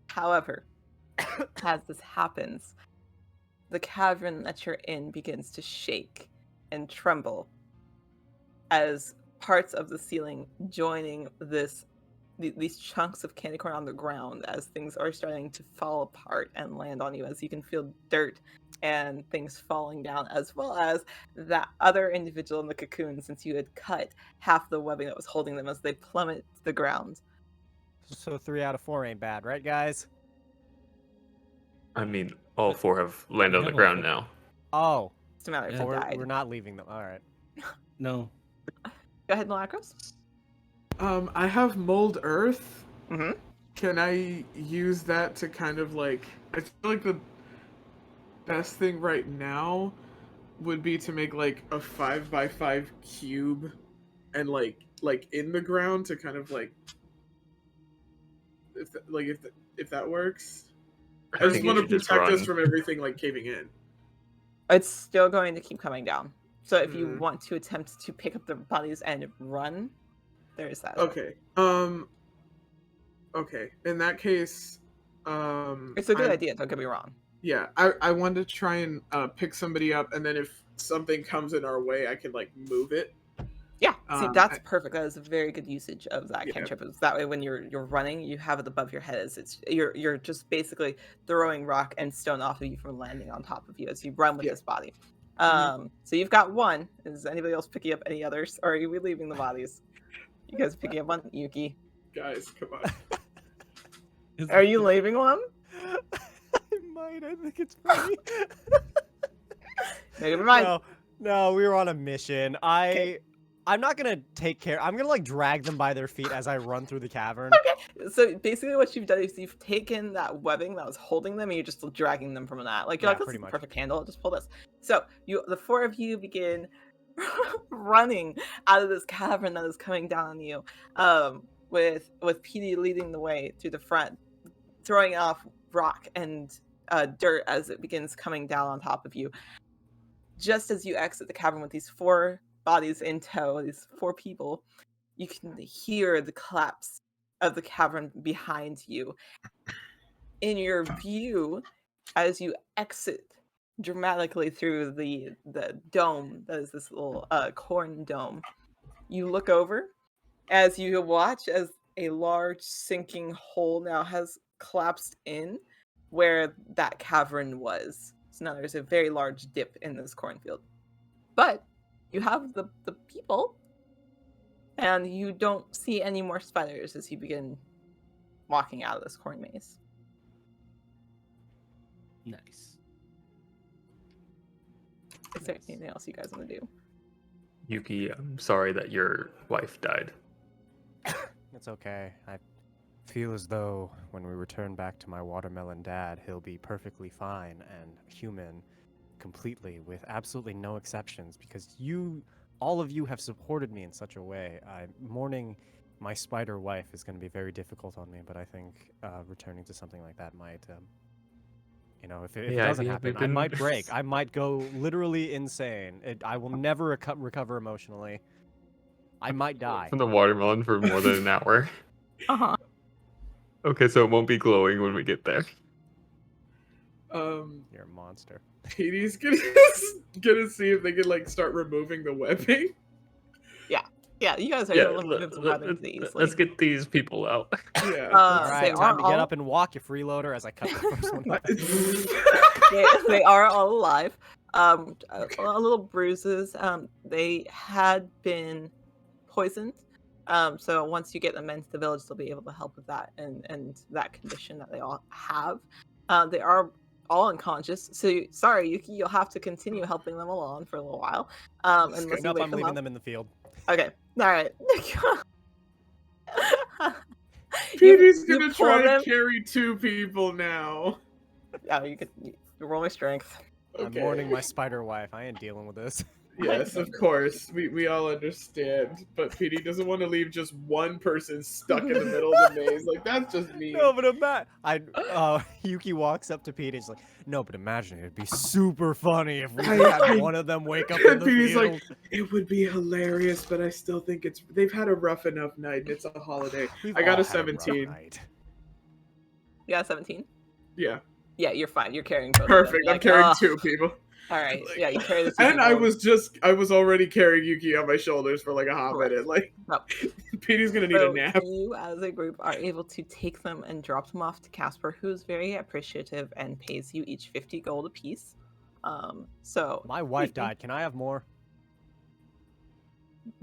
However, as this happens, the cavern that you're in begins to shake and tremble as parts of the ceiling joining these chunks of candy corn on the ground, as things are starting to fall apart and land on you, as you can feel dirt and things falling down, as well as that other individual in the cocoon, since you had cut half the webbing that was holding them, as they plummet to the ground. So 3 out of 4 ain't bad, right, guys? I mean, all 4 have landed on the Yeah, ground well, now. Oh, It's a matter Yeah, of we're, died. we're not leaving them. All right. No. Go ahead, Malacros. I have mold earth. Mm-hmm. Can I use that to kind of like? I feel like the best thing right now would be to make like a 5x5 cube, and like in the ground to kind of like, if that works. I just think want you to should just protect us run. from everything like caving in. It's still going to keep coming down. So if you Mhm. want to attempt to pick up the bodies and run, there's that. Okay. Okay. In that case, It's a good I- idea, don't get me wrong. Yeah, I wanted to try and pick somebody up, and then if something comes in our way, I can like move it. Yeah, see, that's I- perfect. That is a very good usage of that Yeah. cantrip. It's that way when you're running, you have it above your head. You're just basically throwing rock and stone off of you from landing on top of you as you run with Yeah. this body. Mhm. So you've got one. Is anybody else picking up any others, or are we leaving the bodies? You guys picking up one? Yuki, Guys, come on. are you leaving one? I might. I think it's funny. Never mind. No, we were on a mission. Okay. I'm not gonna take care. I'm gonna like drag them by their feet as I run through the cavern. Okay, so basically what you've done is you've taken that webbing that was holding them and you're just dragging them from that. Like, you're Yeah, like, this pretty is the much. perfect handle, just pull this. So the four of you begin running out of this cavern that is coming down on you, with PD leading the way through the front, throwing off rock and dirt as it begins coming down on top of you. Just as you exit the cavern with these four bodies in tow, these four people, you can hear the collapse of the cavern behind you. In your view, as you exit dramatically through the dome, that is this little corn dome, you look over as you watch as a large sinking hole now has collapsed in where that cavern was. So now there's a very large dip in this cornfield. But you have the people, and you don't see any more spiders as you begin walking out of this corn maze. Nice. Is there Nice. anything else you guys want to do? Yuki, I'm sorry that your wife died. It's okay. I feel as though when we return back to my watermelon dad, he'll be perfectly fine and human completely with absolutely no exceptions because all of you have supported me in such a way. Mourning my spider wife is going to be very difficult on me, but I think returning to something like that might, if it Yeah, doesn't we've happen, I been- might break. I might go literally insane. I will never recover emotionally. I might die. From the watermelon for more than an hour. Uh-huh. Okay, so it won't be glowing when we get there. You're a monster. PD's gonna see if they can like start removing the webbing. Yeah, you guys are Yeah, able to move the webbing pretty easily. let's get these people out. Yeah. All They right, are time to get all- up and walk, you freeloader, as I cut the first one off. they are all alive. A little bruises. They had been poisoned. So once you get them into the village, they'll be able to help with that and that condition that they all have. They are all unconscious. So sorry, Yuki, you'll have to continue helping them along for a little while. Unless you Nope, wake I'm them leaving up. them in the field. Okay. All right. PD's You gonna pull try them- and carry two people now. Yeah, you roll my strength. I'm mourning my spider wife. I ain't dealing with this. Yes, of course. We all understand. But PD doesn't want to leave just one person stuck in the middle of the maze. Like, that's just mean. No, but Yuki walks up to Pete and he's like, no, but imagine it'd be super funny if we had one of them wake up in And the PD's field. like, it would be hilarious, but I still think they've had a rough enough night and it's a holiday. We've I got all a had rough 17. night. You got 17? Yeah, Yeah, you're fine. You're carrying both of perfect. them. I'm carrying "Ugh." two people. All right. Like- Yeah, you carry the two And I people. was already carrying Yuki on my shoulders for like a hot Correct. minute. Like, No. PD's gonna need So a nap. you, as a group, are able to take them and drop them off to Casper, who's very appreciative and pays you each 50 gold apiece. So My wife died. Can I have more?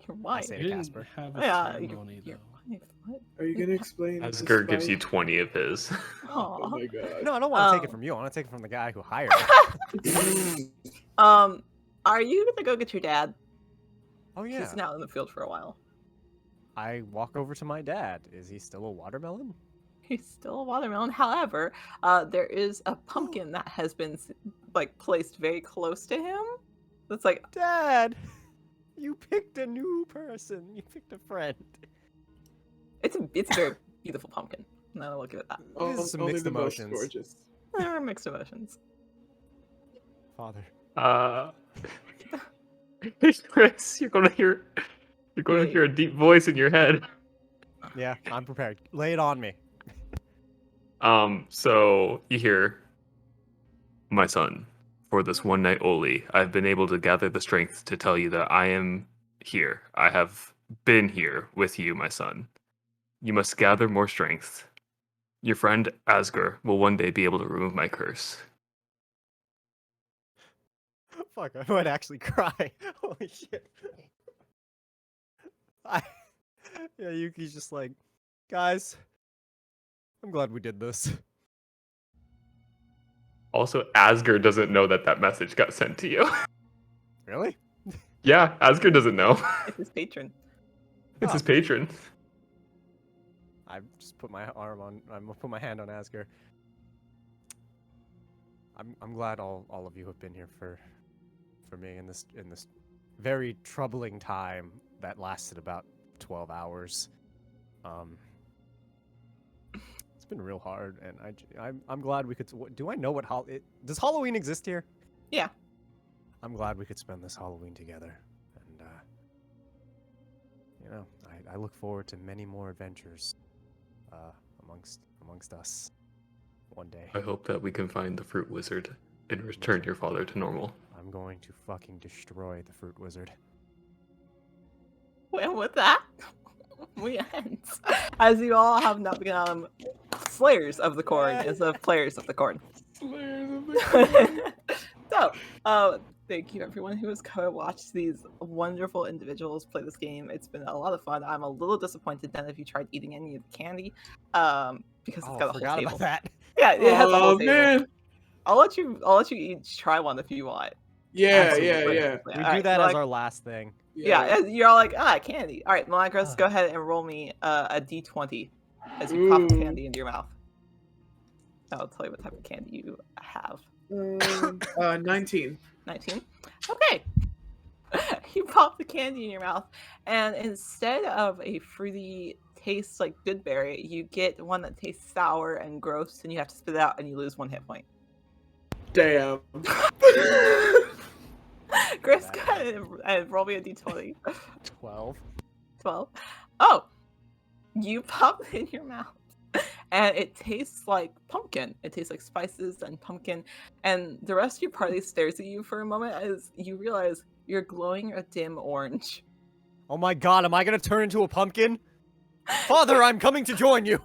Your wife. say You to didn't Casper. have a Yeah, ceremony, your though. wife. What? Are you gonna explain? the Asger gives you spice? 20 of his. Oh Aw. my god. No, I don't want to take it Um, from you. I want to take it from the guy who hired me. Are you gonna go get your dad? Oh, yeah. He's now in the field for a while. I walk over to my dad. Is he still a watermelon? He's still a watermelon. However, there is a pumpkin that has been placed very close to him. That's like, Dad, you picked a new person. You picked a friend. it's a very beautiful pumpkin. Now I'll give it that. Oh, These are some only mixed the most emotions. gorgeous. There are mixed emotions. Father. Chris, you're gonna hear a deep voice in your head. Yeah, I'm prepared. Lay it on me. So you hear, my son, for this one night only, I've been able to gather the strength to tell you that I am here. I have been here with you, my son. You must gather more strength. Your friend Asger will one day be able to remove my curse. Fuck, I might actually cry. Holy shit. Yeah, Yuki's just like, guys, I'm glad we did this. Also, Asger doesn't know that message got sent to you. Really? Yeah, Asger doesn't know. It's his patron. It's his Oh. patron. I just put my arm on. I'm gonna put my hand on Asger. I'm glad all of you have been here for me in this very troubling time that lasted about 12 hours. It's been real hard, and I'm glad we could. Do I know what does Halloween exist here? Yeah. I'm glad we could spend this Halloween together, and you know, I look forward to many more adventures amongst us one day. I hope that we can find the fruit wizard and return your father to normal. I'm going to fucking destroy the fruit wizard. Well, with that, we end. As you all have now become slayers of the corn instead of players of the corn. Slayers of the So, thank you everyone who has come and watched these wonderful individuals play this game. It's been a lot of fun. I'm a little disappointed then if you tried eating any of the candy, because it's got a whole forgot table. about that. Yeah, it has a whole Oh table. man. I'll let you each try one if you want. Yeah, Absolutely. yeah. We All do right, that so as our last thing. yeah, you're all like, candy. All right, Milagros, go ahead and roll me a d20 as you pop Ooh. candy into your mouth. I'll tell you what type of candy you have. 19. 19. Okay. You pop the candy in your mouth, and instead of a fruity taste like good berry, you get one that tastes sour and gross, and you have to spit it out, and you lose 1 hit point. Damn. Chris, go ahead and roll me a d20. 12. 12. Oh, you pop it in your mouth, and it tastes like pumpkin. It tastes like spices and pumpkin, and the rest of your party stares at you for a moment as you realize you're glowing a dim orange. Oh my god, am I gonna turn into a pumpkin? Father, I'm coming to join you!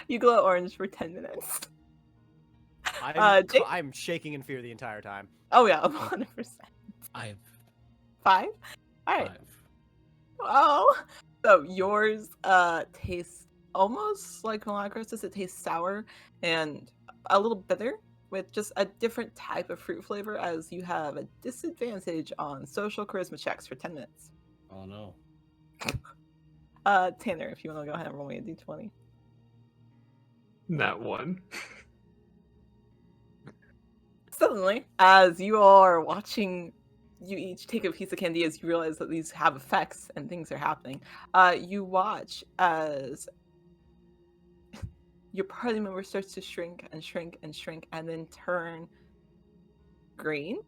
You glow orange for 10 minutes. Jake? I'm shaking in fear the entire time. Oh yeah, 100%. 5. 5? Alright. 5. Oh, so yours tastes almost like Milagros'. It tastes sour and a little bitter with just a different type of fruit flavor as you have a disadvantage on social charisma checks for 10 minutes. Oh no. Tanner, if you want to go ahead and roll me a d20. That one. Suddenly, as you all are watching you each take a piece of candy as you realize that these have effects and things are happening, you watch as your party member starts to shrink and shrink and shrink and then turn green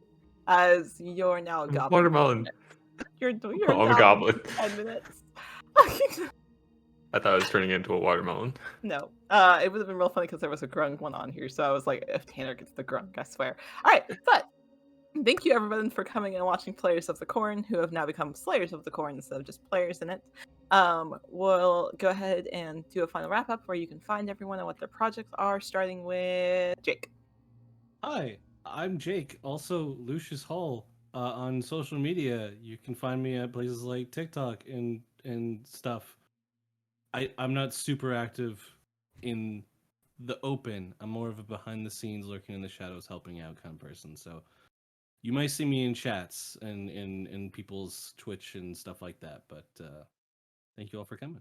as you're now a goblin. Watermelon. You're I'm a goblin. For 10 minutes. I thought I was turning into a watermelon. No. It would have been real funny because there was a grung one on here, so I was like, if Tanner gets the grung, I swear. Alright, but thank you everyone for coming and watching Players of the Corn, who have now become Slayers of the Corn instead of just players in it. We'll go ahead and do a final wrap up where you can find everyone and what their projects are, starting with Jake. Hi, I'm Jake, also Lucius Hall. On social media, you can find me at places like TikTok and stuff. I'm not super active in the open. I'm more of a behind the scenes, lurking in the shadows, helping out kind of person. So you might see me in chats and in people's Twitch and stuff like that. But thank you all for coming.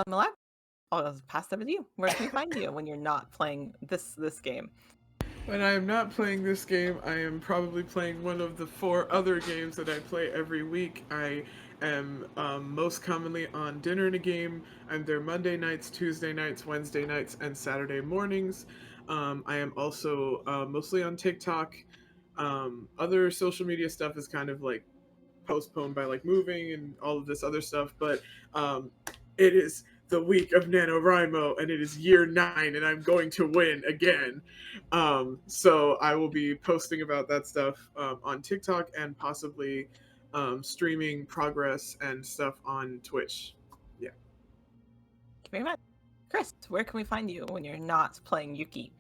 Milan, I'll pass it over to you. Where can we find you when you're not playing this game? When I am not playing this game, I am probably playing one of the 4 other games that I play every week. I am most commonly on Dinner and a Game. I'm there Monday nights, Tuesday nights, Wednesday nights, and Saturday mornings. I am also mostly on TikTok. Other social media stuff is kind of like postponed by like moving and all of this other stuff, but it is the week of NaNoWriMo and it is year 9 and I'm going to win again. So I will be posting about that stuff on TikTok and possibly streaming progress and stuff on Twitch. Yeah. Thank you very much. Chris, where can we find you when you're not playing Yuki?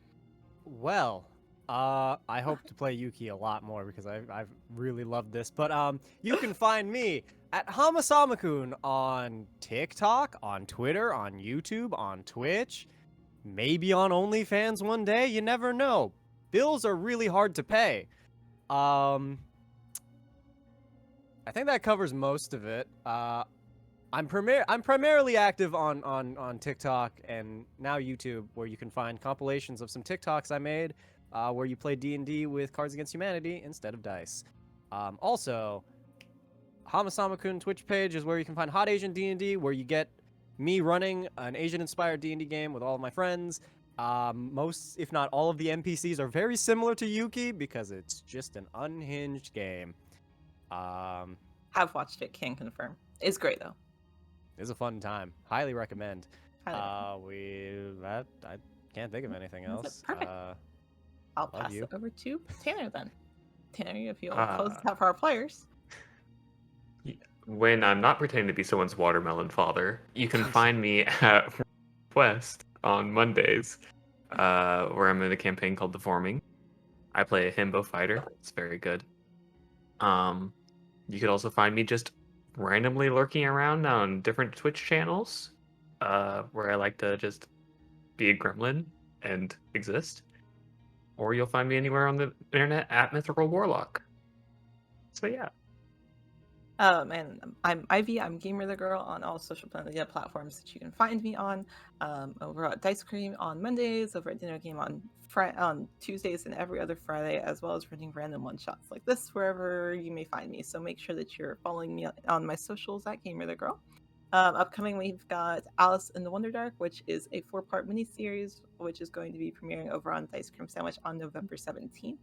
Well, I hope to play Yuki a lot more because I've really loved this. But you can find me at Hamasamakun on TikTok, on Twitter, on YouTube, on Twitch, maybe on OnlyFans one day. You never know. Bills are really hard to pay. I think that covers most of it. I'm primarily active on TikTok and now YouTube, where you can find compilations of some TikToks I made, where you play D&D with Cards Against Humanity instead of dice. Also, Hamasama-kun Twitch page is where you can find Hot Asian D&D, where you get me running an Asian-inspired D&D game with all of my friends. Most, if not all of the NPCs are very similar to Yuki because it's just an unhinged game. Have watched it, can confirm. It's great though. It's a fun time. Highly recommend. Highly recommend. I can't think of anything That's it. else. Perfect. I'll love pass you. it over to Tanner then. Tanner, if you'll Ah. close it out for our players. When I'm not pretending to be someone's watermelon father, you can find me at West on Mondays, where I'm in a campaign called The Forming. I play a himbo fighter. It's very good. You could also find me just randomly lurking around on different Twitch channels, where I like to just be a gremlin and exist. Or you'll find me anywhere on the internet at Mythical Warlock. So yeah. And I'm Ivy. I'm Gamer the Girl on all social media platforms that you can find me on. Over at Dice Cream on Mondays, over at Dinner Game on Tuesdays and every other Friday, as well as running random one-shots like this wherever you may find me. So make sure that you're following me on my socials at Gamer the Girl. Upcoming, we've got Alice in the Wonderdark, which is a 4-part miniseries, which is going to be premiering over on Dice Cream Sandwich on November 17th.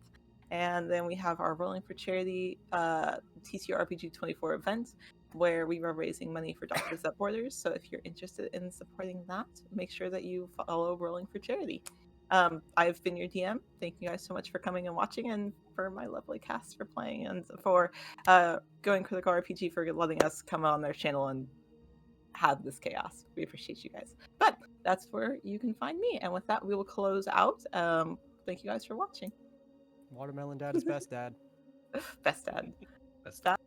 And then we have our Rolling for Charity TTRPG 24 event, where we are raising money for Doctors Without Borders. So if you're interested in supporting that, make sure that you follow Rolling for Charity. I've been your DM. Thank you guys so much for coming and watching, and for my lovely cast for playing, and for Going Critical RPG for letting us come on their channel and have this chaos. We appreciate you guys. But that's where you can find me. And with that, we will close out. Thank you guys for watching. Watermelon Dad is best dad. Best dad. That's That